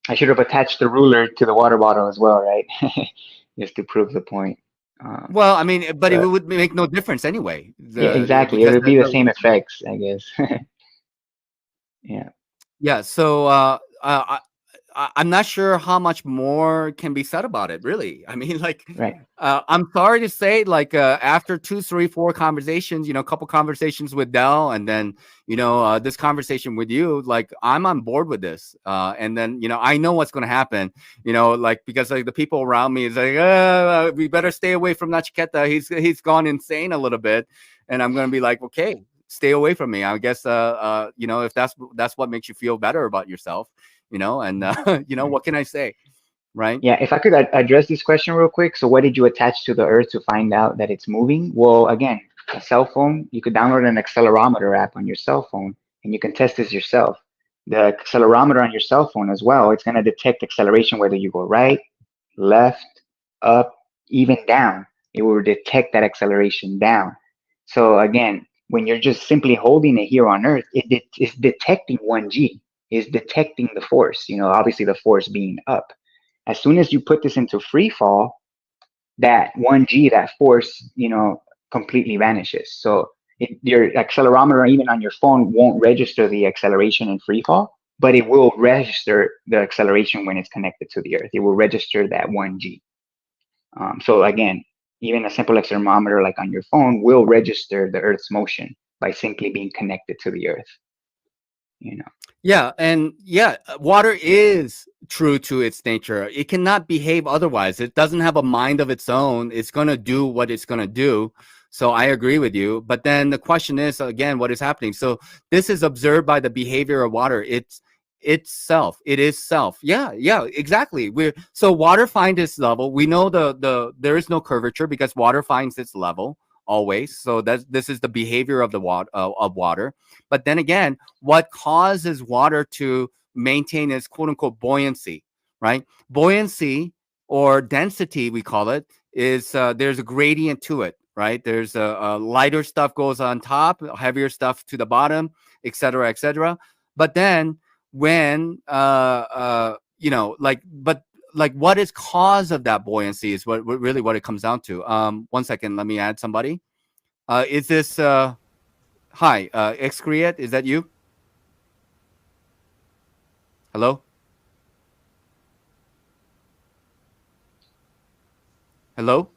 I should have attached the ruler to the water bottle as well, right? Just to prove the point. Well, I mean, but it would make no difference anyway. Yeah, exactly. It would be the same effects, I guess. Yeah. Yeah. So I'm not sure how much more can be said about it, really. I mean, like, Right. I'm sorry to say, like, after 2, 3, 4 conversations, a couple conversations with Dell, and then, this conversation with you, like, I'm on board with this. And then, I know what's going to happen, like, because like the people around me is like, we better stay away from Nachiketa. He's gone insane a little bit. And I'm going to be like, okay, stay away from me. I guess, if that's what makes you feel better about yourself, and, what can I say? Right. Yeah, if I could address this question real quick. So, what did you attach to the Earth to find out that it's moving? Well, again, a cell phone, you could download an accelerometer app on your cell phone and you can test this yourself. The accelerometer on your cell phone as well, it's going to detect acceleration whether you go right, left, up, even down. It will detect that acceleration down. So, again, when you're just simply holding it here on Earth, it's detecting 1G, is detecting the force, obviously the force being up. As soon as you put this into free fall, that 1G, that force, completely vanishes. So your accelerometer, even on your phone, won't register the acceleration in free fall, but it will register the acceleration when it's connected to the Earth. It will register that 1G. So again, even a simple accelerometer like on your phone will register the Earth's motion by simply being connected to the Earth. Yeah, and water is true to its nature. It cannot behave otherwise. It doesn't have a mind of its own. It's going to do what it's going to do. So I agree with you. But then the question is, again, what is happening? So this is observed by the behavior of water. It's self. It is self. Yeah, exactly. So water finds its level. We know there is no curvature because water finds its level always. So this is the behavior of the water. But then again, what causes water to maintain its quote unquote buoyancy, right? Buoyancy or density, we call it, is there's a gradient to it, right? There's a lighter stuff goes on top, heavier stuff to the bottom, et cetera, et cetera. But then when, like what is cause of that buoyancy is what really what it comes down to. 1 second, let me add somebody. Is this, hi, Excreate, is that you? Hello? Hello?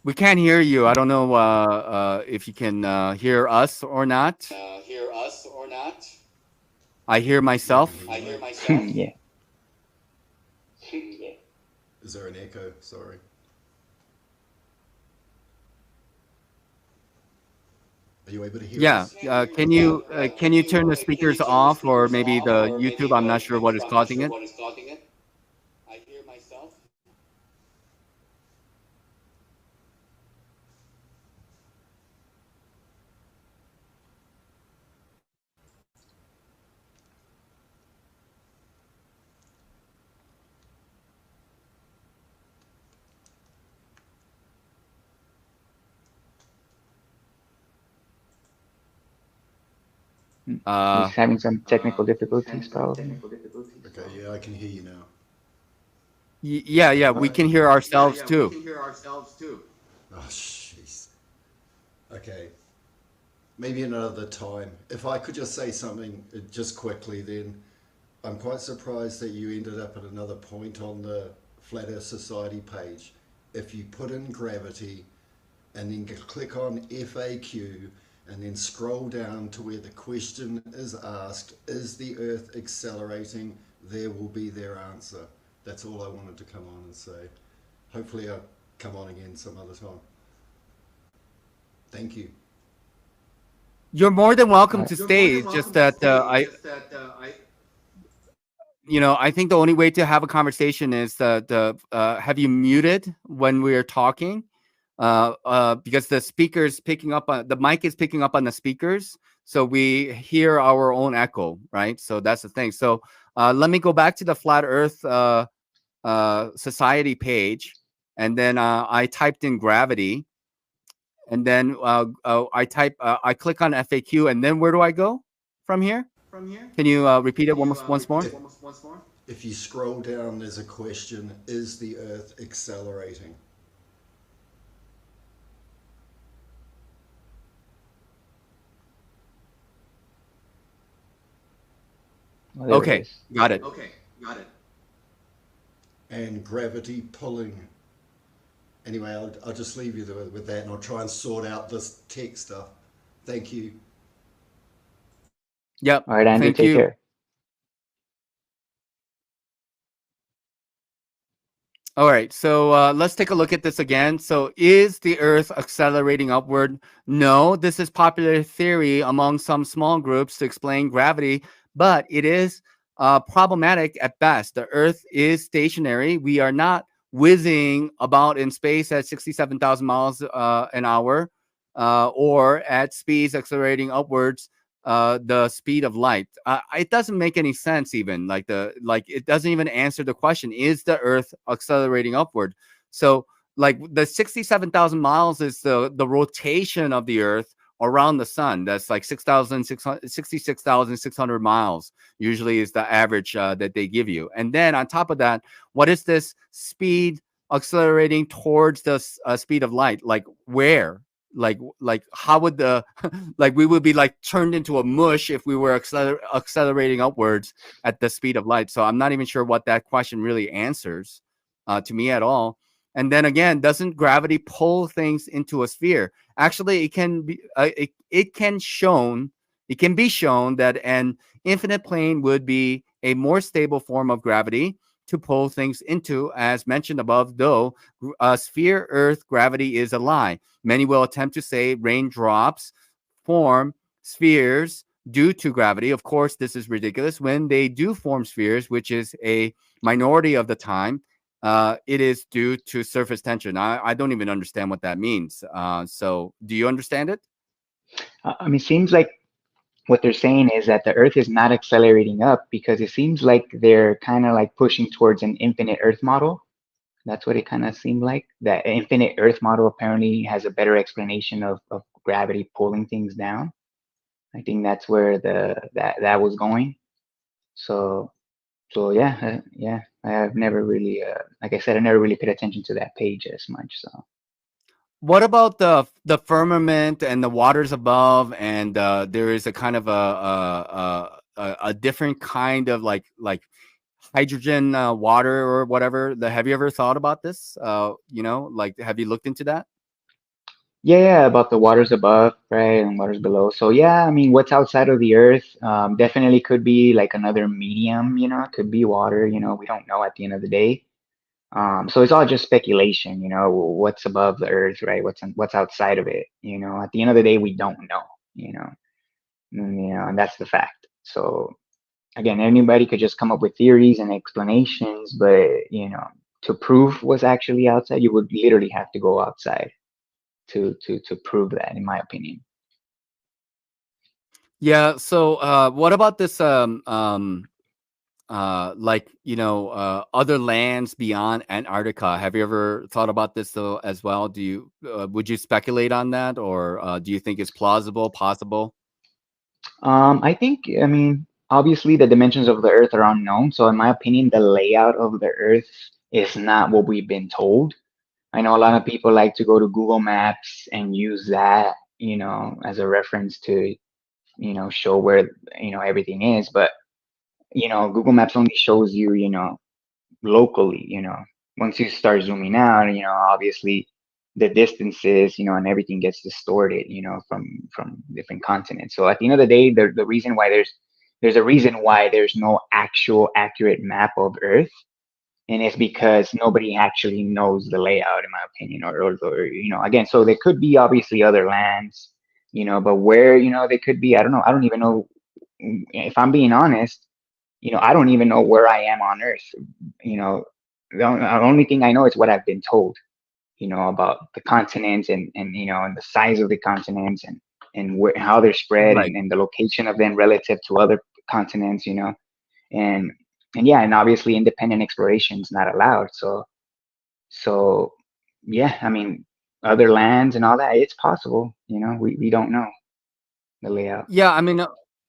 We can't hear you. I don't know if you can hear us or not. I hear myself. Yeah. Is there an echo? Sorry. Are you able to hear us? Can you turn the speakers off, or maybe the YouTube? I'm not sure what is causing it. He's having some technical difficulties, probably. Okay, yeah, I can hear you now. Yeah, we can hear ourselves too. Oh, jeez. Okay. Maybe another time. If I could just say something just quickly, then I'm quite surprised that you ended up at another point on the Flat Earth Society page. If you put in gravity and then click on FAQ and then scroll down to where the question is asked, is the Earth accelerating? There will be their answer. That's all I wanted to come on and say. Hopefully I'll come on again some other time. Thank you. You're more than welcome to stay. It's just that I think the only way to have a conversation is have you muted when we're talking? Because the speakers picking up on the mic is picking up on the speakers, so we hear our own echo, right? So that's the thing. So let me go back to the Flat Earth Society page, and then I typed in gravity, and then I click on FAQ, and then where do I go from here? Can you repeat it once more? If you scroll down, there's a question, is the Earth accelerating? Oh, there it Okay, is. got it. And gravity pulling. Anyway, I'll just leave you with that, and I'll try and sort out this tech stuff. Thank you. Yep. All right, Andrew, Thank take you. care. All right, so let's take a look at this again. So is the Earth accelerating upward? No, this is popular theory among some small groups to explain gravity, but it is problematic at best. The Earth is stationary. We are not whizzing about in space at 67,000 miles an hour or at speeds accelerating upwards the speed of light. It doesn't make any sense. Even like it doesn't even answer the question: is the Earth accelerating upward? So like the 67,000 miles is the rotation of the Earth around the sun. That's like 66,600 miles usually is the average that they give you. And then on top of that, what is this speed accelerating towards the speed of light? Like where? Like how would the like we would be like turned into a mush if we were accelerating upwards at the speed of light. So I'm not even sure what that question really answers to me at all. And then again, doesn't gravity pull things into a sphere? Actually, it can be it can be shown that an infinite plane would be a more stable form of gravity to pull things into, as mentioned above. Though sphere Earth gravity is a lie. Many will attempt to say raindrops form spheres due to gravity. Of course, this is ridiculous. When they do form spheres, which is a minority of the time, it is due to surface tension. I don't even understand what that means. So, do you understand it? I mean, seems like what they're saying is that the Earth is not accelerating up because it seems like they're kind of like pushing towards an infinite Earth model. That's what it kind of seemed like. That infinite Earth model apparently has a better explanation of gravity pulling things down. I think that's where that was going. So yeah, yeah. I have never really, like I said, I never really paid attention to that page as much. So What about the firmament and the waters above? And there is a kind of a different kind of like hydrogen water or whatever. Have you ever thought about this? Like have you looked into that? yeah, yeah, about the waters above, right, and waters below. So yeah, I mean, what's outside of the Earth, definitely could be like another medium. It could be water. We don't know at the end of the day. So it's all just speculation. What's above the Earth, right? What's outside of it. At the end of the day, we don't know. You know, and that's the fact. So again, anybody could just come up with theories and explanations, but to prove what's actually outside, you would literally have to go outside to prove that, in my opinion. Yeah. So what about this other lands beyond Antarctica? Have you ever thought about this though as well? Do you would you speculate on that, or do you think it's plausible, possible? I think, I mean, obviously the dimensions of the Earth are unknown. So in my opinion, the layout of the Earth is not what we've been told. I know a lot of people like to go to Google Maps and use that, as a reference to, show where, everything is. But, Google Maps only shows you, locally. Once you start zooming out, obviously the distances, and everything gets distorted, from different continents. So at the end of the day, the reason why there's a reason why there's no actual accurate map of Earth, and it's because nobody actually knows the layout, in my opinion, or again, so there could be obviously other lands, but where, they could be, I don't know. I don't even know, if I'm being honest. I don't even know where I am on Earth. You know, the only thing I know is what I've been told, about the continents, and the size of the continents, and how they're spread, Right. and the location of them relative to other continents, and yeah, and obviously independent exploration is not allowed. So yeah, I mean, other lands and all that, it's possible. We don't know the layout. Yeah, I mean,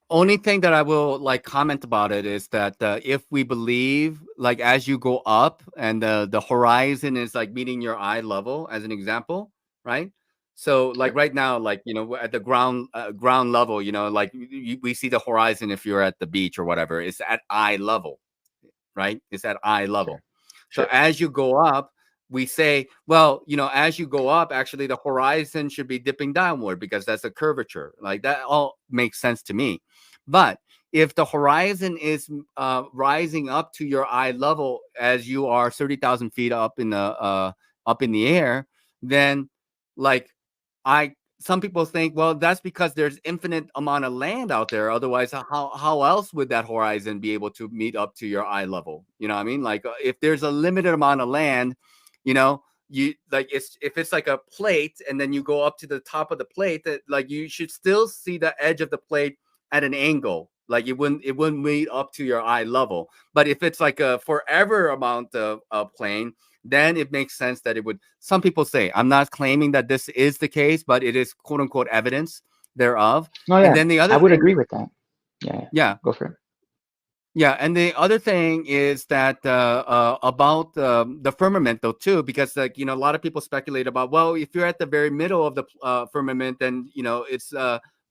only thing that I will like comment about it is that if we believe, like, as you go up and the horizon is like meeting your eye level, as an example, right? So like right now, like, you know, at the ground level, you know, like we see the horizon if you're at the beach or whatever, it's at eye level, right? It's at eye Sure. level. So Sure. as you go up, we say, well, you know, as you go up, actually the horizon should be dipping downward because that's a curvature. Like that all makes sense to me. But if the horizon is rising up to your eye level as you are 30,000 feet up in the air, then like I some people think, well, that's because there's infinite amount of land out there. Otherwise, how else would that horizon be able to meet up to your eye level? You know what I mean? Like if there's a limited amount of land, you know, you like if it's like a plate and then you go up to the top of the plate, that like you should still see the edge of the plate at an angle. Like it wouldn't meet up to your eye level. But if it's like a forever amount of plane, then it makes sense that it would. Some people say, I'm not claiming that this is the case, but it is quote unquote evidence thereof. No, And yeah, then the I other would thing, agree with that. Yeah, yeah, go for it. yeah, and the other thing is that about the firmament though too, because like, you know, a lot of people speculate about, well, if you're at the very middle of the firmament, then, you know, it's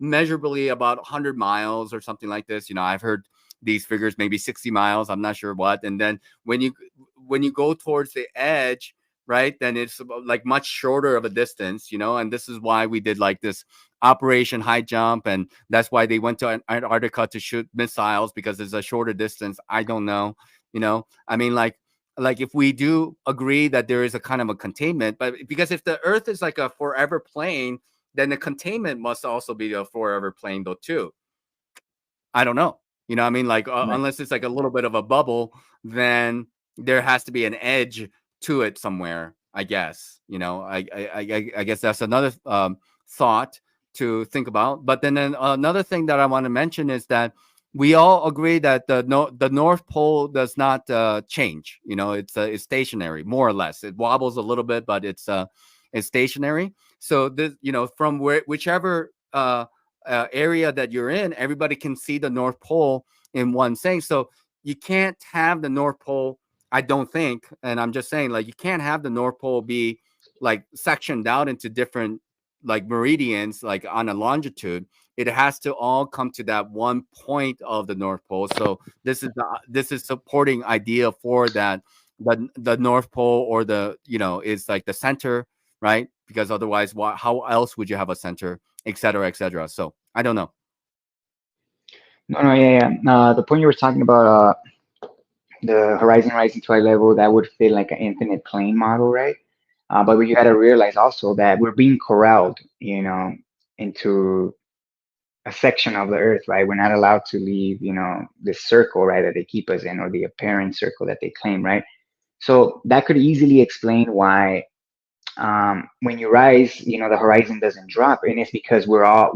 measurably about 100 miles or something like this. You know, I've heard these figures, maybe 60 miles. I'm not sure what. And then when you go towards the edge, right, then it's like much shorter of a distance, you know, and this is why we did like this Operation High Jump, and that's why they went to Antarctica to shoot missiles because it's a shorter distance. I don't know, you know. I mean, like if we do agree that there is a kind of a containment, but because if the Earth is like a forever plane, then the containment must also be a forever plane though too. I don't know. You know what I mean? Like, Right. unless it's like a little bit of a bubble, then there has to be an edge to it somewhere, I guess. You know, I guess that's another thought to think about. But then another thing that I want to mention is that we all agree that the North Pole does not change. You know, it's stationary, more or less. It wobbles a little bit, but it's stationary. So this, you know, from whichever area that you're in, everybody can see the North Pole in one thing. So you can't have the North Pole, I don't think, and I'm just saying, like, you can't have the North Pole be like sectioned out into different like meridians, like on a longitude. It has to all come to that one point of the North Pole. So this is supporting idea for that the North Pole, or the, you know, is like the center, right? Because otherwise, how else would you have a center, et cetera, et cetera? So I don't know. No, no, yeah, yeah. The point you were talking about, the horizon rising to eye level, that would fit like an infinite plane model, right? But you got to realize also that we're being corralled, you know, into a section of the earth, right? We're not allowed to leave, you know, this circle, right, that they keep us in, or the apparent circle that they claim, right? So that could easily explain why, when you rise, you know, the horizon doesn't drop, and it's because we're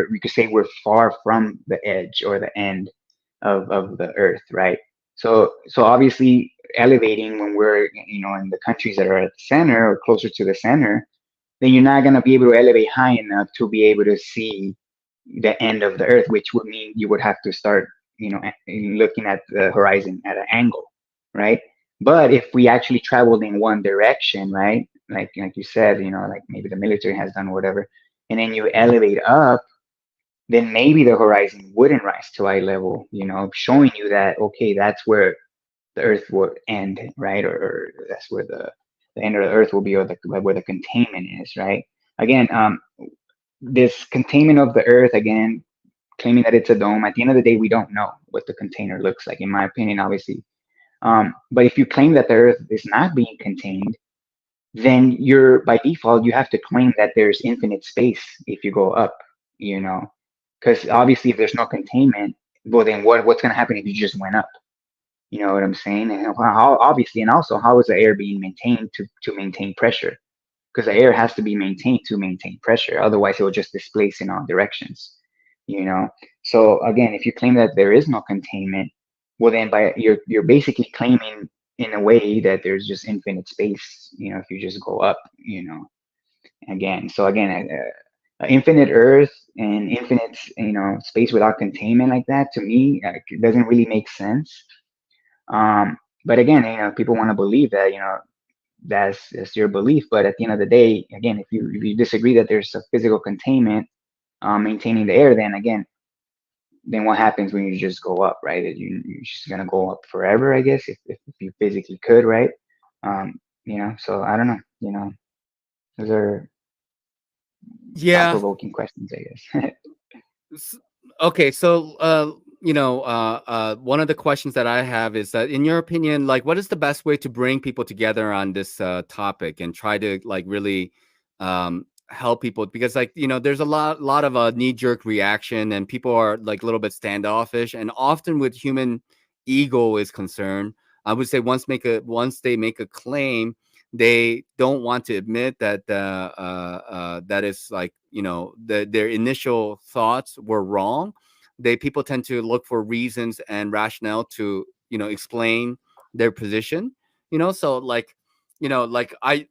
we could say we're far from the edge or the end of the earth, right? So obviously elevating when we're, you know, in the countries that are at the center or closer to the center, then you're not going to be able to elevate high enough to be able to see the end of the earth, which would mean you would have to start, you know, looking at the horizon at an angle, right? But if we actually traveled in one direction, right, like you said, you know, like maybe the military has done, whatever, and then you elevate up, then maybe the horizon wouldn't rise to eye level, you know, showing you that, okay, that's where the earth would end, right? Or that's where the end of the earth will be, or where the containment is, right? Again, this containment of the earth, again, claiming that it's a dome, at the end of the day, we don't know what the container looks like, in my opinion, obviously. But if you claim that the earth is not being contained, then you're, by default, you have to claim that there's infinite space if you go up, you know, because obviously if there's no containment, well, then what's going to happen if you just went up? You know what I'm saying? And how, obviously, and also, how is the air being maintained to maintain pressure? Because the air has to be maintained to maintain pressure. Otherwise, it will just displace in all directions. You know. So again, if you claim that there is no containment, well, then you're basically claiming in a way that there's just infinite space. You know, if you just go up. You know. Again, so again, infinite Earth and infinite, you know, space without containment like that, to me, it doesn't really make sense. But again, you know, people want to believe that, you know, that's your belief. But at the end of the day, again, if you disagree that there's a physical containment maintaining the air, then again, then what happens when you just go up, right? You're just gonna go up forever, I guess, if you physically could, right? You know, so I don't know, you know, those are Yeah. thought-provoking questions, I guess. S- Okay, so one of the questions that I have is that, in your opinion, like, what is the best way to bring people together on this topic and try to like really help people? Because, like, there's a lot of a knee-jerk reaction, and people are like a little bit standoffish, and often with human ego is concerned, I would say once they make a claim, they don't want to admit that that is like, their initial thoughts were wrong. People tend to look for reasons and rationale to explain their position. So like, I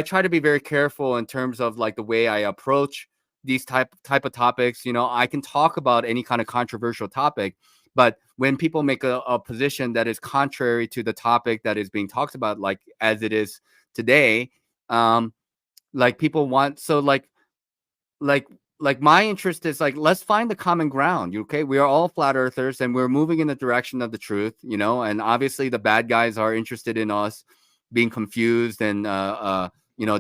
try to be very careful in terms of like the way I approach these type of topics. I can talk about any kind of controversial topic, but when people make a position that is contrary to the topic that is being talked about, like as it is today, like people want, so like like my interest is like, let's find the common ground. Okay, we are all flat earthers and we're moving in the direction of the truth, and obviously the bad guys are interested in us being confused and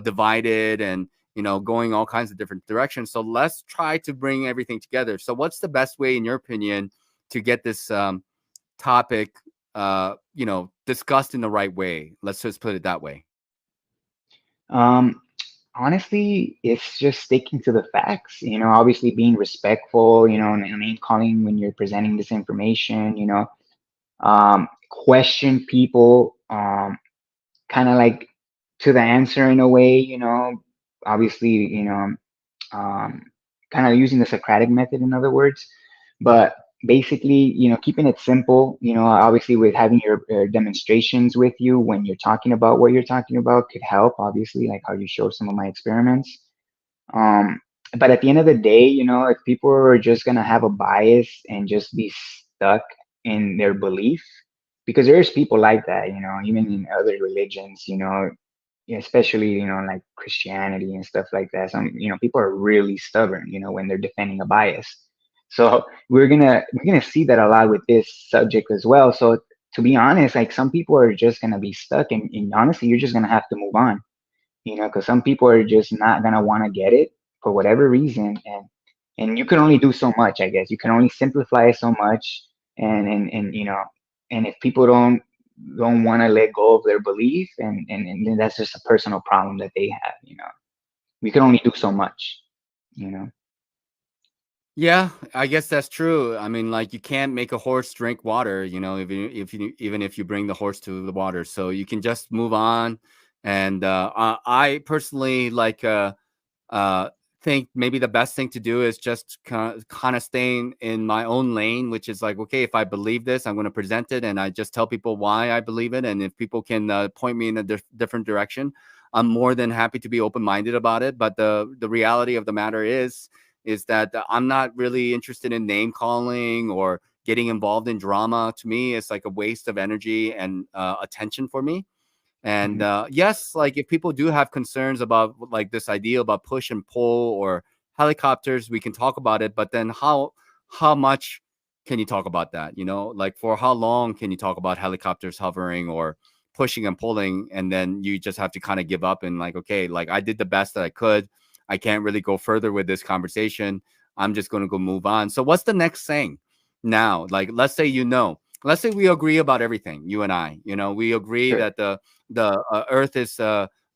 divided, and going all kinds of different directions. So let's try to bring everything together. So what's the best way, in your opinion, to get this topic discussed in the right way? Let's just put it that way. Um, Honestly, it's just sticking to the facts, you know, obviously being respectful, you know, and name calling when you're presenting this information, you know, question people, kind of like to the answer in a way, you know, obviously, you know, um, kind of using the Socratic method, in other words, but basically, you know, keeping it simple, you know, obviously with having your demonstrations with you when you're talking about what you're talking about could help, obviously, like how you showed some of my experiments. Um, but at the end of the day, you know, if people are just gonna have a bias and just be stuck in their belief, because there's people like that, you know, even in other religions, you know, especially, you know, like Christianity and stuff like that. Some, you know, people are really stubborn, you know, when they're defending a bias. So we're gonna see that a lot with this subject as well. So to be honest, like some people are just gonna be stuck, and honestly, you're just gonna have to move on, you know, because some people are just not gonna want to get it for whatever reason, and you can only do so much, I guess. You can only simplify it so much, and you know, and if people don't want to let go of their belief, and then that's just a personal problem that they have, you know. We can only do so much, you know. Yeah, I guess that's true. I mean, like, you can't make a horse drink water, even if you bring the horse to the water. So you can just move on. And I personally like uh, think maybe the best thing to do is just kind of staying in my own lane, which is like, okay, if I believe this, I'm going to present it, and I just tell people why I believe it. And if people can point me in a different direction, I'm more than happy to be open-minded about it. But the reality of the matter is that I'm not really interested in name calling or getting involved in drama. To me, it's like a waste of energy and attention for me. And Hmm. yes, like if people do have concerns about like this idea about push and pull or helicopters, we can talk about it. But then how much can you talk about that? Like for how long can you talk about helicopters hovering or pushing and pulling, and then you just have to kind of give up and like, okay, like I did the best that I could. I can't really go further with this conversation. I'm just going to go move on. So what's the next thing now? Like, let's say we agree about everything, you and I. We agree Sure. that the Earth is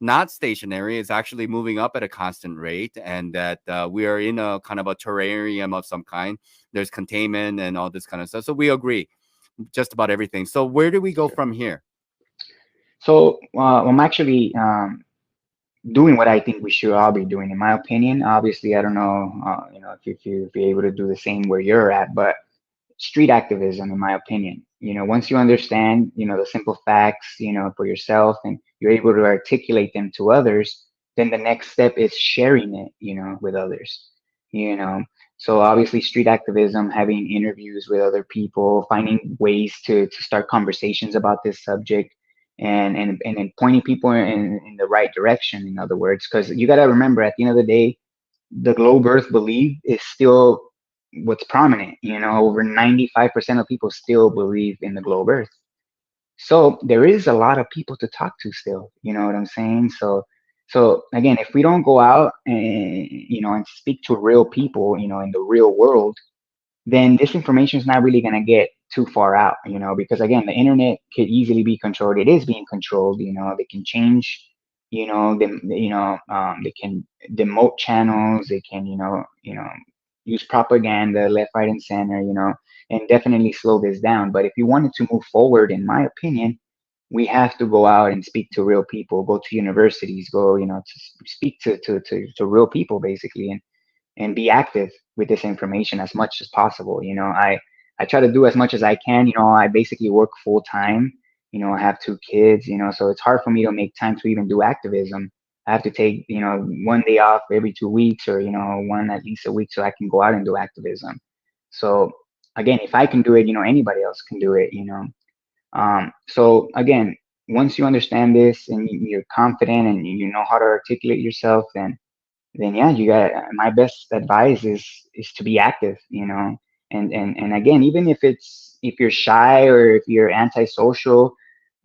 not stationary; it's actually moving up at a constant rate, and that we are in a kind of a terrarium of some kind. There's containment and all this kind of stuff. So we agree just about everything. So where do we go Sure. from here? So I'm actually doing what I think we should all be doing, in my opinion. Obviously, I don't know, you know, if you're able to do the same where you're at, but street activism, in my opinion. You know, once you understand, you know, the simple facts, you know, for yourself, and you're able to articulate them to others, then the next step is sharing it, you know, with others, you know. So obviously street activism, having interviews with other people, finding ways to start conversations about this subject, and then pointing people in the right direction, in other words, because you got to remember, at the end of the day, the globe Earth belief is still what's prominent. You know, over 95% of people still believe in the globe Earth. So there is a lot of people to talk to still. You know what I'm saying? So again, if we don't go out and, you know, and speak to real people, you know, in the real world, then this information is not really going to get too far out, you know, because again, the internet could easily be controlled. It is being controlled. You know, they can change, they can demote channels. They can, use propaganda left, right, and center, you know, and definitely slow this down. But if you wanted to move forward, in my opinion, we have to go out and speak to real people, go to universities, go, you know, to speak to real people, basically, and be active with this information as much as possible. You know, I try to do as much as I can. You know, I basically work full time. You know, I have 2 kids, you know, so it's hard for me to make time to even do activism. I have to take, you know, one day off every 2 weeks, or, you know, one at least a week, so I can go out and do activism. So again, if I can do it, you know, anybody else can do it, you know. So again, once you understand this and you're confident and you know how to articulate yourself, then yeah, you got, my best advice is to be active, you know. And again, even if you're shy or if you're antisocial,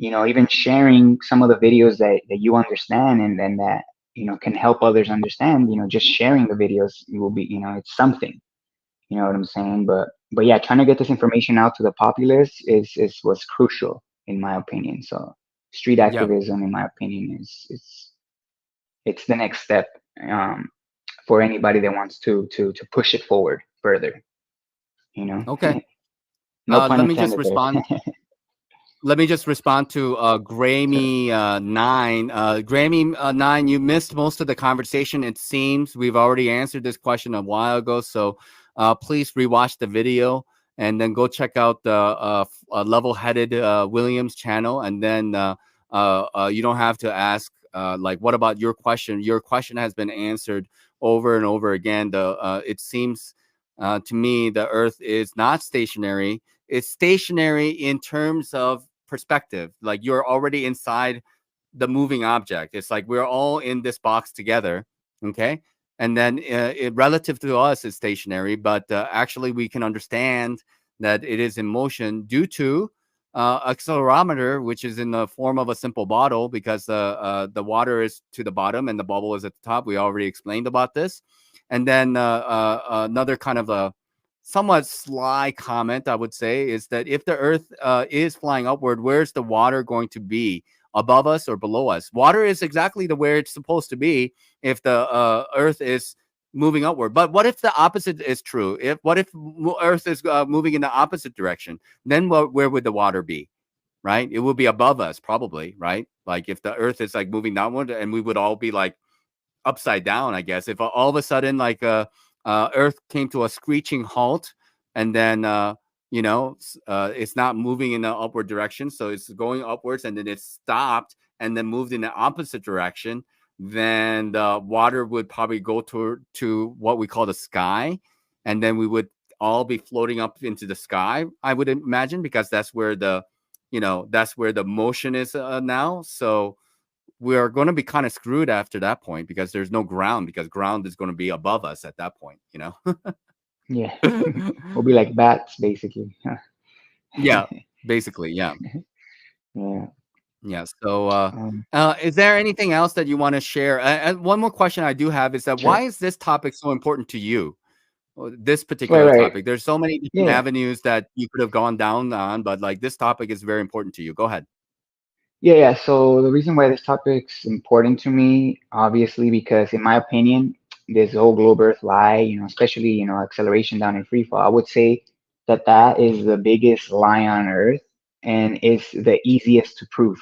you know, even sharing some of the videos that you understand and then that, you know, can help others understand, you know, just sharing the videos, you will be, you know, it's something, you know what I'm saying? But yeah, trying to get this information out to the populace is what's crucial, in my opinion. So street Yeah. activism, in my opinion, it's the next step, um, for anybody that wants to push it forward further. You know, Okay. no pun Let me just intended there. respond. Let me just respond to Sure. Grammy 9. Grammy 9, you missed most of the conversation. It seems we've already answered this question a while ago. So please rewatch the video and then go check out the Levelheaded Williams channel. And then you don't have to ask, like, what about your question? Your question has been answered over and over again. It seems to me the Earth is not stationary. It's stationary in terms of perspective. Like, you're already inside the moving object. It's like we're all in this box together. Okay. And then relative to us, it's stationary, but actually we can understand that it is in motion due to accelerometer, which is in the form of a simple bottle, because the water is to the bottom and the bubble is at the top. We already explained about this. And then another kind of a somewhat sly comment, I would say, is that if the Earth is flying upward, where's the water going to be? Above us or below us? Water is exactly the where it's supposed to be if the Earth is moving upward. But what if the opposite is true? What if Earth is moving in the opposite direction? Then where would the water be? Right? It would be above us, probably. Right? Like if the Earth is like moving downward, and we would all be like upside down, I guess. If all of a sudden, like Earth came to a screeching halt, and then it's not moving in the upward direction, so it's going upwards, and then it stopped, and then moved in the opposite direction, then the water would probably go to what we call the sky, and then we would all be floating up into the sky, I would imagine, because that's where the motion is now. So we are going to be kind of screwed after that point, because there's no ground, because ground is going to be above us at that point, Yeah, we'll be like bats, basically. Yeah, basically, yeah. Yeah. Yeah. So Um, is there anything else that you want to share? And one more question I do have is that, sure. why is this topic so important to you? This Right, particular right. topic, there's so many Yeah, different yeah. avenues that you could have gone down on, but like this topic is very important to you. Go ahead. Yeah, yeah. So the reason why this topic's important to me, obviously, because in my opinion, this whole globe Earth lie, you know, especially, you know, acceleration down in free fall, I would say that that is the biggest lie on Earth and is the easiest to prove.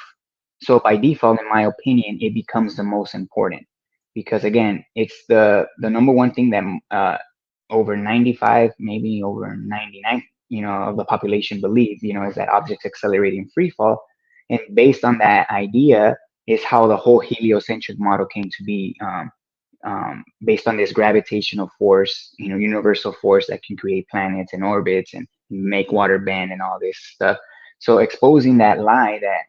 So by default, in my opinion, it becomes the most important because again, it's the number one thing that over 95, maybe over 99, you know, of the population believe, you know, is that objects accelerate in free fall. And based on that idea is how the whole heliocentric model came to be, based on this gravitational force, you know, universal force that can create planets and orbits and make water bend and all this stuff. So exposing that lie that,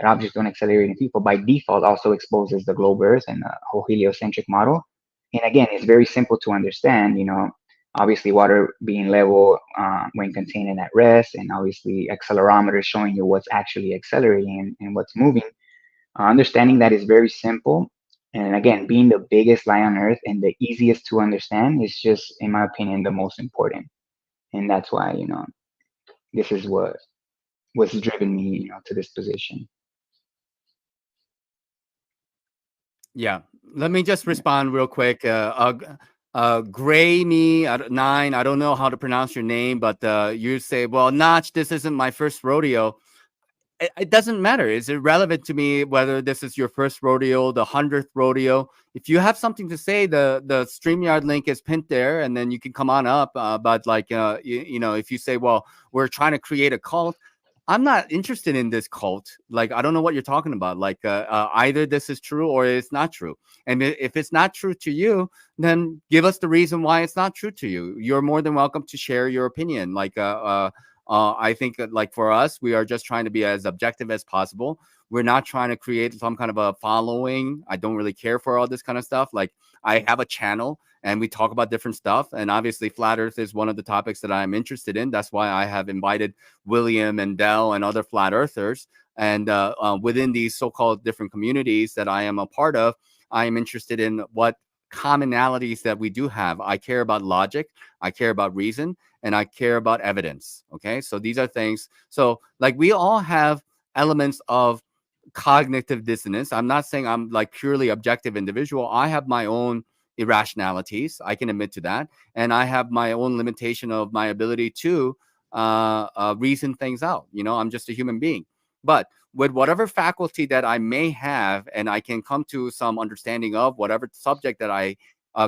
that objects don't accelerate in people by default also exposes the globe Earth and the whole heliocentric model. And again, it's very simple to understand, obviously water being level when contained and at rest, and obviously accelerometer showing you what's actually accelerating and what's moving. Understanding that is very simple. And again, being the biggest lie on earth and the easiest to understand is just, in my opinion, the most important. And that's why, this is what's driven me, to this position. Yeah. Let me just respond real quick. Gray Me 9. I don't know how to pronounce your name, but you say, well, Notch, this isn't my first rodeo. It doesn't matter. It's irrelevant to me whether this is your first rodeo, the 100th rodeo. If you have something to say, the StreamYard link is pinned there, and then you can come on up. But like, if you say, well, we're trying to create a cult, I'm not interested in this cult. Like, I don't know what you're talking about. Like, either this is true or it's not true. And if it's not true to you, then give us the reason why it's not true to you. You're more than welcome to share your opinion. Like, I think that, like, for us, we are just trying to be as objective as possible. We're not trying to create some kind of a following. I don't really care for all this kind of stuff. Like, I have a channel and we talk about different stuff. And obviously, flat Earth is one of the topics that I'm interested in. That's why I have invited William and Dell and other flat earthers. And within these so-called different communities that I am a part of, I am interested in what commonalities that we do have. I care about logic. I care about reason. And I care about evidence. Okay. So these are things. So like we all have elements of cognitive dissonance. I'm not saying I'm like purely objective individual. I have my own irrationalities. I can admit to that. And I have my own limitation of my ability to reason things out. I'm just a human being. But with whatever faculty that I may have, and I can come to some understanding of whatever subject that I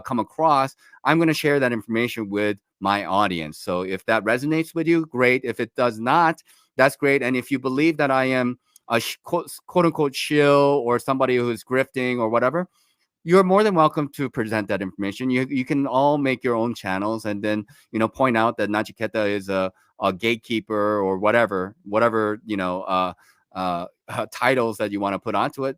come across, I'm going to share that information with my audience. So if that resonates with you, great. If it does not, that's great. And if you believe that I am a quote unquote shill or somebody who's grifting or whatever, you're more than welcome to present that information. You can all make your own channels and then, point out that Nachiketa is a gatekeeper or whatever, titles that you want to put onto it,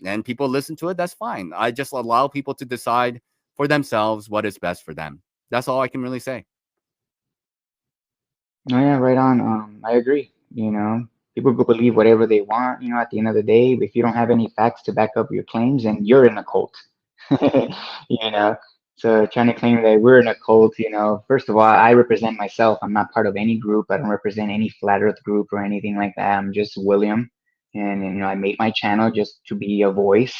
and people listen to it. That's fine. I just allow people to decide for themselves what is best for them. That's all I can really say. Oh yeah, right on. I agree. People will believe whatever they want. At the end of the day, if you don't have any facts to back up your claims, then you're in a cult. you know. So trying to claim that we're in a cult, first of all, I represent myself. I'm not part of any group. I don't represent any flat Earth group or anything like that. I'm just William, and I made my channel just to be a voice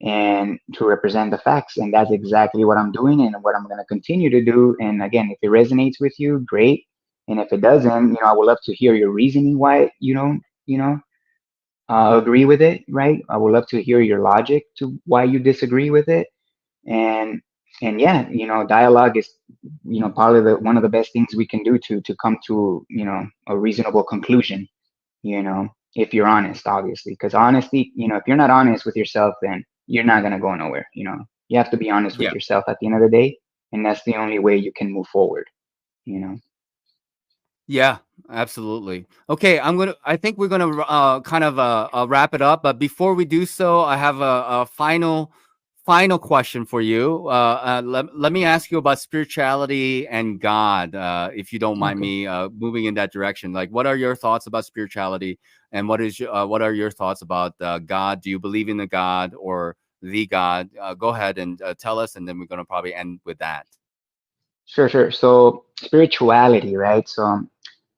and to represent the facts, and that's exactly what I'm doing and what I'm going to continue to do. And again, if it resonates with you, great. And if it doesn't, I would love to hear your reasoning why you don't, agree with it, right? I would love to hear your logic to why you disagree with it. And yeah, dialogue is, probably one of the best things we can do to come to, a reasonable conclusion, if you're honest, obviously, because honesty, if you're not honest with yourself, then you're not going to go nowhere. You have to be honest with yourself at the end of the day. And that's the only way you can move forward, Yeah, absolutely. Okay, I think we're gonna kind of wrap it up. But before we do so, I have a final question for you. Let me ask you about spirituality and God, if you don't mind me moving in that direction. Like, what are your thoughts about spirituality, and what are your thoughts about God? Do you believe in the God or the God? Go ahead and tell us, and then we're gonna probably end with that. Sure. So spirituality, right? So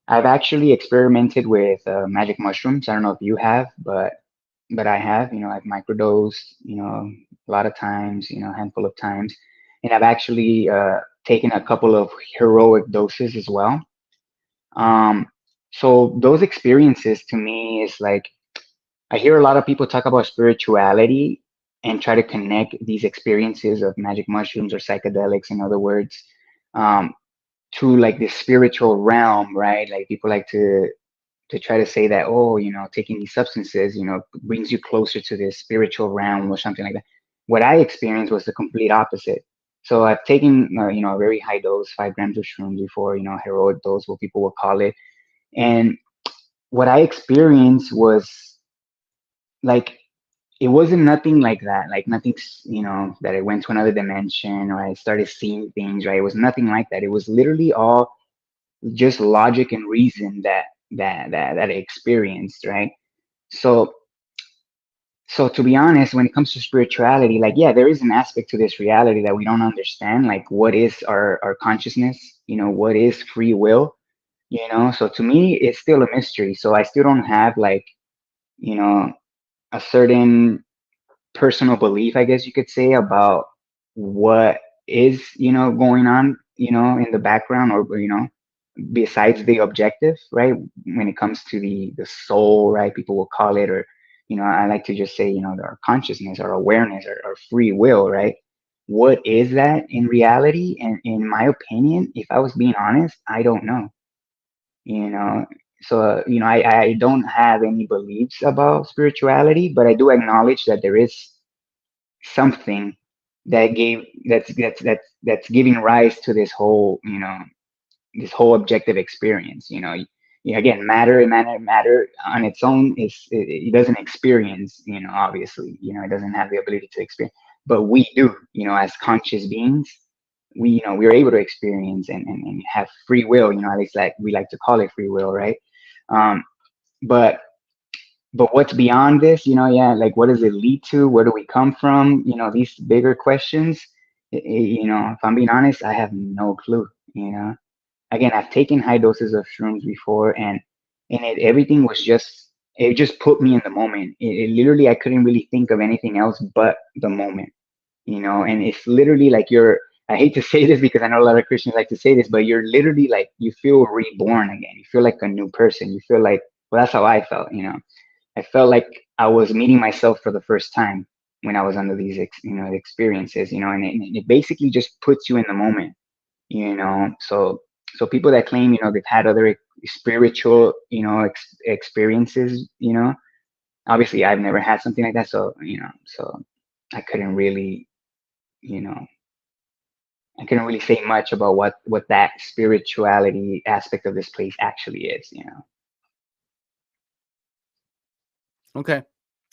I've actually experimented with magic mushrooms. I don't know if you have, but I have. I've microdosed, a lot of times, a handful of times, and I've actually taken a couple of heroic doses as well. So those experiences to me is like, I hear a lot of people talk about spirituality and try to connect these experiences of magic mushrooms or psychedelics, in other words, to like the spiritual realm, right? Like people like to try to say that, oh, taking these substances, brings you closer to this spiritual realm or something like that. What I experienced was the complete opposite. So I've taken, a very high dose, 5 grams of shrooms before, heroic dose, what people will call it. And what I experienced was like, it wasn't nothing like that. Like nothing, that I went to another dimension or I started seeing things, right? It was nothing like that. It was literally all just logic and reason that I experienced, right? So so to be honest, when it comes to spirituality, like yeah, there is an aspect to this reality that we don't understand. Like what is our consciousness? What is free will? So to me, it's still a mystery. So I still don't have like, you know, a certain personal belief, I guess you could say, about what is, going on, in the background, or, besides the objective, right? When it comes to the soul, right? People will call it, or, I like to just say, our consciousness, our awareness, our free will, right? What is that in reality? And in my opinion, if I was being honest, I don't know, you know. So, I don't have any beliefs about spirituality, but I do acknowledge that there is something that's giving rise to this whole objective experience. Again, matter on its own it doesn't experience, obviously, it doesn't have the ability to experience, but we do, as conscious beings, we're able to experience and have free will, at least like we like to call it free will, right? um but what's beyond this, yeah, like what does it lead to? Where do we come from? These bigger questions, if I'm being honest, I have no clue, again, I've taken high doses of shrooms before, and everything was it just put me in the moment. It literally, I couldn't really think of anything else but the moment, and it's literally like I hate to say this because I know a lot of Christians like to say this, but you're literally like, you feel reborn again. You feel like a new person. You feel like, well, that's how I felt, I felt like I was meeting myself for the first time when I was under these, experiences, and it basically just puts you in the moment, So people that claim, they've had other spiritual, experiences, obviously I've never had something like that. So I couldn't really, you know, I couldn't really say much about what that spirituality aspect of this place actually is. Okay.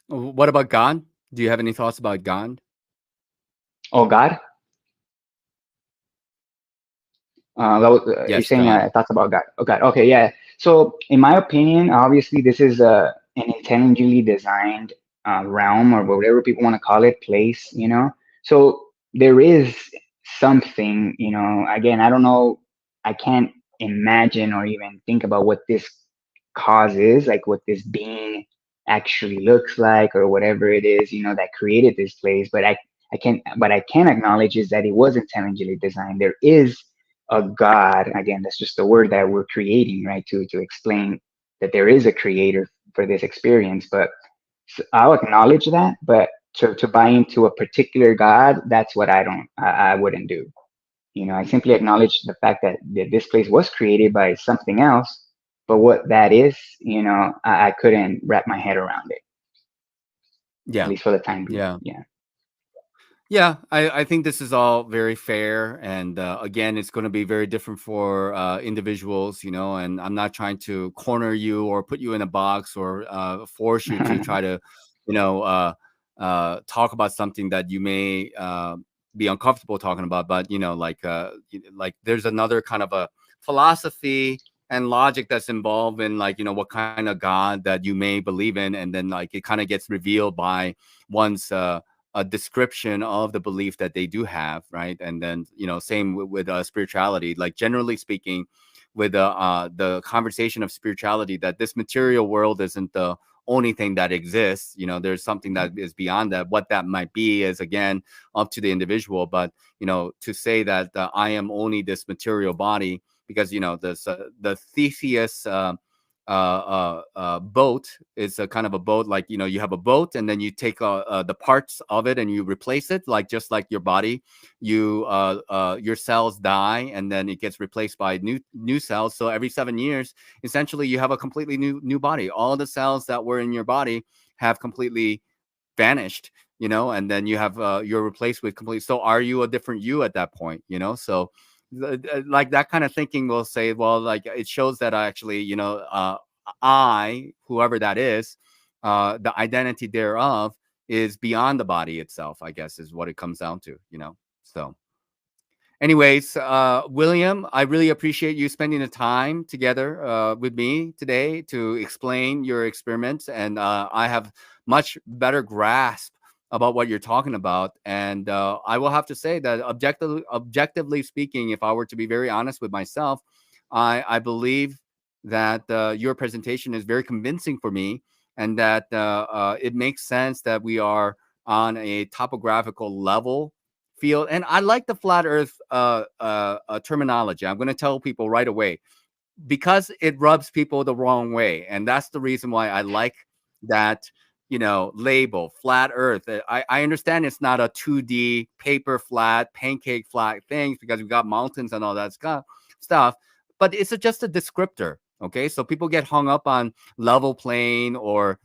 What about God? Do you have any thoughts about God? Oh, God. You're Yes, saying God. thoughts about God. Oh, God. Okay, yeah. So, in my opinion, obviously, this is an intelligently designed realm, or whatever people want to call it, place. So there is something. Again, I don't know. I can't imagine or even think about what this cause is, like what this being actually looks like, or whatever it is, that created this place. But I can acknowledge is that it was intelligently designed. There is a God. Again, that's just the word that we're creating, right? To explain that there is a creator for this experience. But I'll acknowledge that. But to buy into a particular God, that's what I wouldn't do. I simply acknowledge the fact that this place was created by something else. But what that is, I couldn't wrap my head around it, at Yeah. least for the time being. Yeah. Yeah. Yeah, I think this is all very fair. And again, it's going to be very different for individuals, and I'm not trying to corner you or put you in a box or force you to try to, talk about something that you may be uncomfortable talking about. But, like there's another kind of a philosophy and logic that's involved in, like, what kind of God that you may believe in. And then, like, it kind of gets revealed by one's a description of the belief that they do have, right? And then, same with spirituality. Like, generally speaking, with the conversation of spirituality, that this material world isn't the only thing that exists. There's something that is beyond that. What that might be is, again, up to the individual. But to say that I am only this material body, because this the Theseus boat is a kind of a boat, like, you have a boat, and then you take the parts of it and you replace it, like, just like your body. Your cells die, and then it gets replaced by new cells. So every 7 years, essentially, you have a completely new body. All the cells that were in your body have completely vanished, and then you have you're replaced with complete. So are you a different you at that point? So like that kind of thinking will say, well, like, it shows that I actually, I, whoever that is, the identity thereof is beyond the body itself, I guess, is what it comes down to, So anyways, William, I really appreciate you spending the time together with me today to explain your experiments. And I have much better grasp about what you're talking about. And I will have to say that objectively speaking, if I were to be very honest with myself, I believe that your presentation is very convincing for me, and that it makes sense that we are on a topographical level field. And I like the flat earth terminology. I'm going to tell people right away, because it rubs people the wrong way. And that's the reason why I like that, label, flat earth. I understand it's not a 2D paper flat, pancake flat things, because we've got mountains and all that stuff, but it's just a descriptor. Okay. So people get hung up on level plane or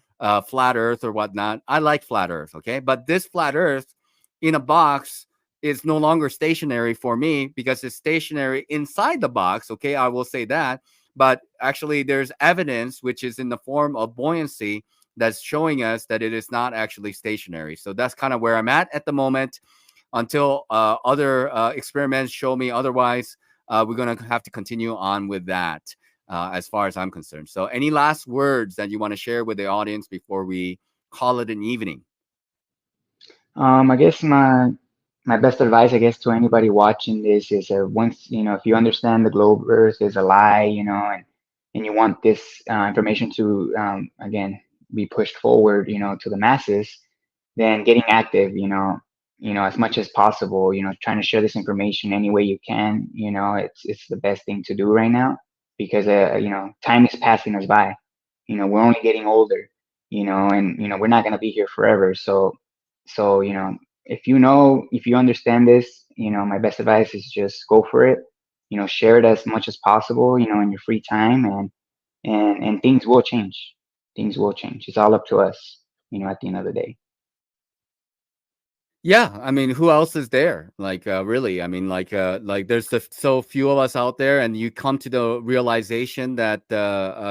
flat earth or whatnot. I like flat earth. Okay. But this flat earth in a box is no longer stationary for me, because it's stationary inside the box. Okay, I will say that. But actually, there's evidence, which is in the form of buoyancy, that's showing us that it is not actually stationary. So that's kind of where I'm at the moment, until other experiments show me otherwise. We're going to have to continue on with that as far as I'm concerned. So any last words that you want to share with the audience before we call it an evening? I guess my best advice, I guess, to anybody watching this is, once, if you understand the globe Earth is a lie, and you want this information to, again, be pushed forward, to the masses, then getting active, as much as possible, trying to share this information any way you can, it's the best thing to do right now, because, time is passing us by. We're only getting older, and, we're not going to be here forever. So, if you understand this, my best advice is just go for it. Share it as much as possible, in your free time, and things will change. Things will change. It's all up to us, at the end of the day. Yeah, I mean, who else is there? Like, really, I mean, like there's so few of us out there, and you come to the realization that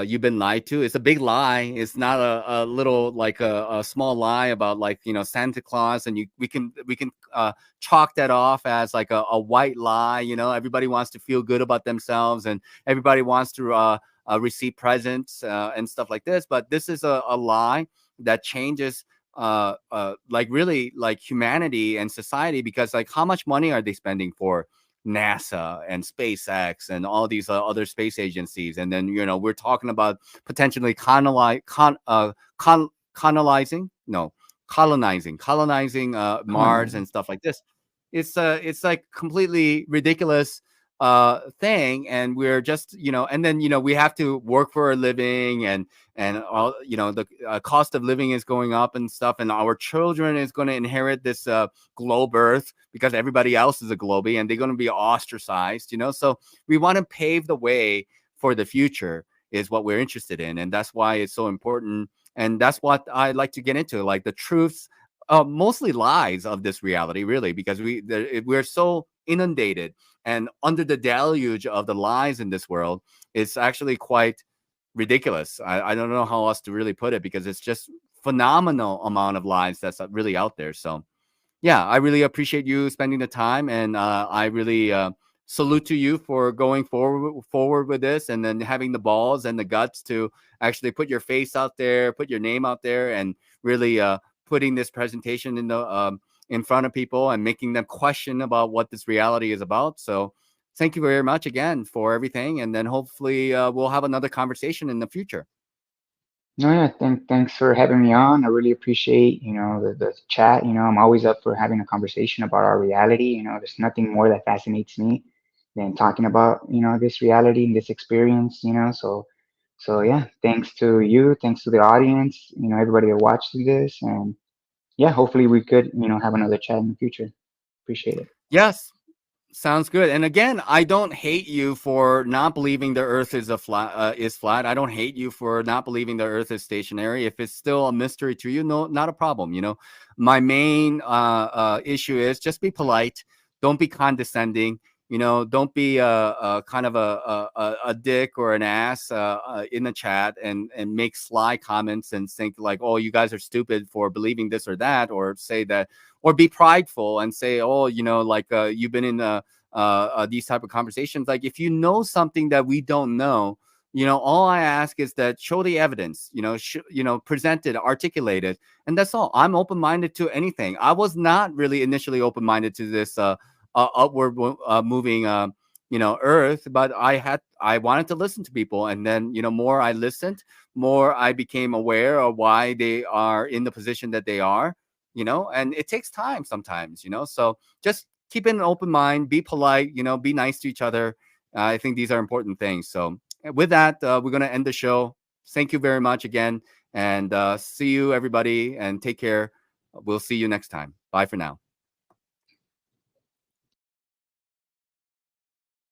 you've been lied to. It's a big lie. It's not a little, like a small lie about, like, Santa Claus, and we can chalk that off as like a white lie. Everybody wants to feel good about themselves, and everybody wants to receive presents and stuff like this. But this is a lie that changes like really like humanity and society, because like how much money are they spending for NASA and SpaceX and all these other space agencies? And then we're talking about potentially colonizing Mars and stuff like this. It's like completely ridiculous thing, and we're just and then we have to work for a living, and all the cost of living is going up and stuff, and our children is going to inherit this globe earth, because everybody else is a globie, and they're going to be ostracized. So we want to pave the way for the future, is what we're interested in, and that's why it's so important. And that's what I like to get into, like the truths, mostly lies of this reality, really, because we're so inundated and under the deluge of the lies in this world. It's actually quite ridiculous. I don't know how else to really put it, because it's just phenomenal amount of lies that's really out there. So yeah, I really appreciate you spending the time, and I really salute to you for going forward with this, and then having the balls and the guts to actually put your face out there, put your name out there, and really putting this presentation in front of people and making them question about what this reality is about. So thank you very much again for everything, and then hopefully we'll have another conversation in the future. No, yeah, thanks for having me on. I really appreciate, the chat. I'm always up for having a conversation about our reality. There's nothing more that fascinates me than talking about, this reality and this experience, so yeah, thanks to you, thanks to the audience, everybody that watched this, and yeah, hopefully we could, have another chat in the future. Appreciate it. Yes. Sounds good. And again, I don't hate you for not believing the Earth is flat. I don't hate you for not believing the Earth is stationary. If it's still a mystery to you, no, not a problem. My main issue is just be polite. Don't be condescending. You know, don't be a kind of a dick or an ass in the chat and make sly comments and think like, oh, you guys are stupid for believing this or that, or say that, or be prideful and say, oh, you know, like you've been in these type of conversations. Like, if you know something that we don't know, you know, all I ask is that show the evidence, you know, present it, articulate it, and that's all. I'm open-minded to anything. I was not really initially open-minded to this upward moving you know, earth, but I wanted to listen to people, and then, you know, more I listened, more I became aware of why they are in the position that they are, you know. And it takes time sometimes, you know, so just keep an open mind, be polite, you know, be nice to each other. I think these are important things. So with that, we're going to end the show. Thank you very much again, and see you everybody, and take care. We'll see you next time. Bye for now.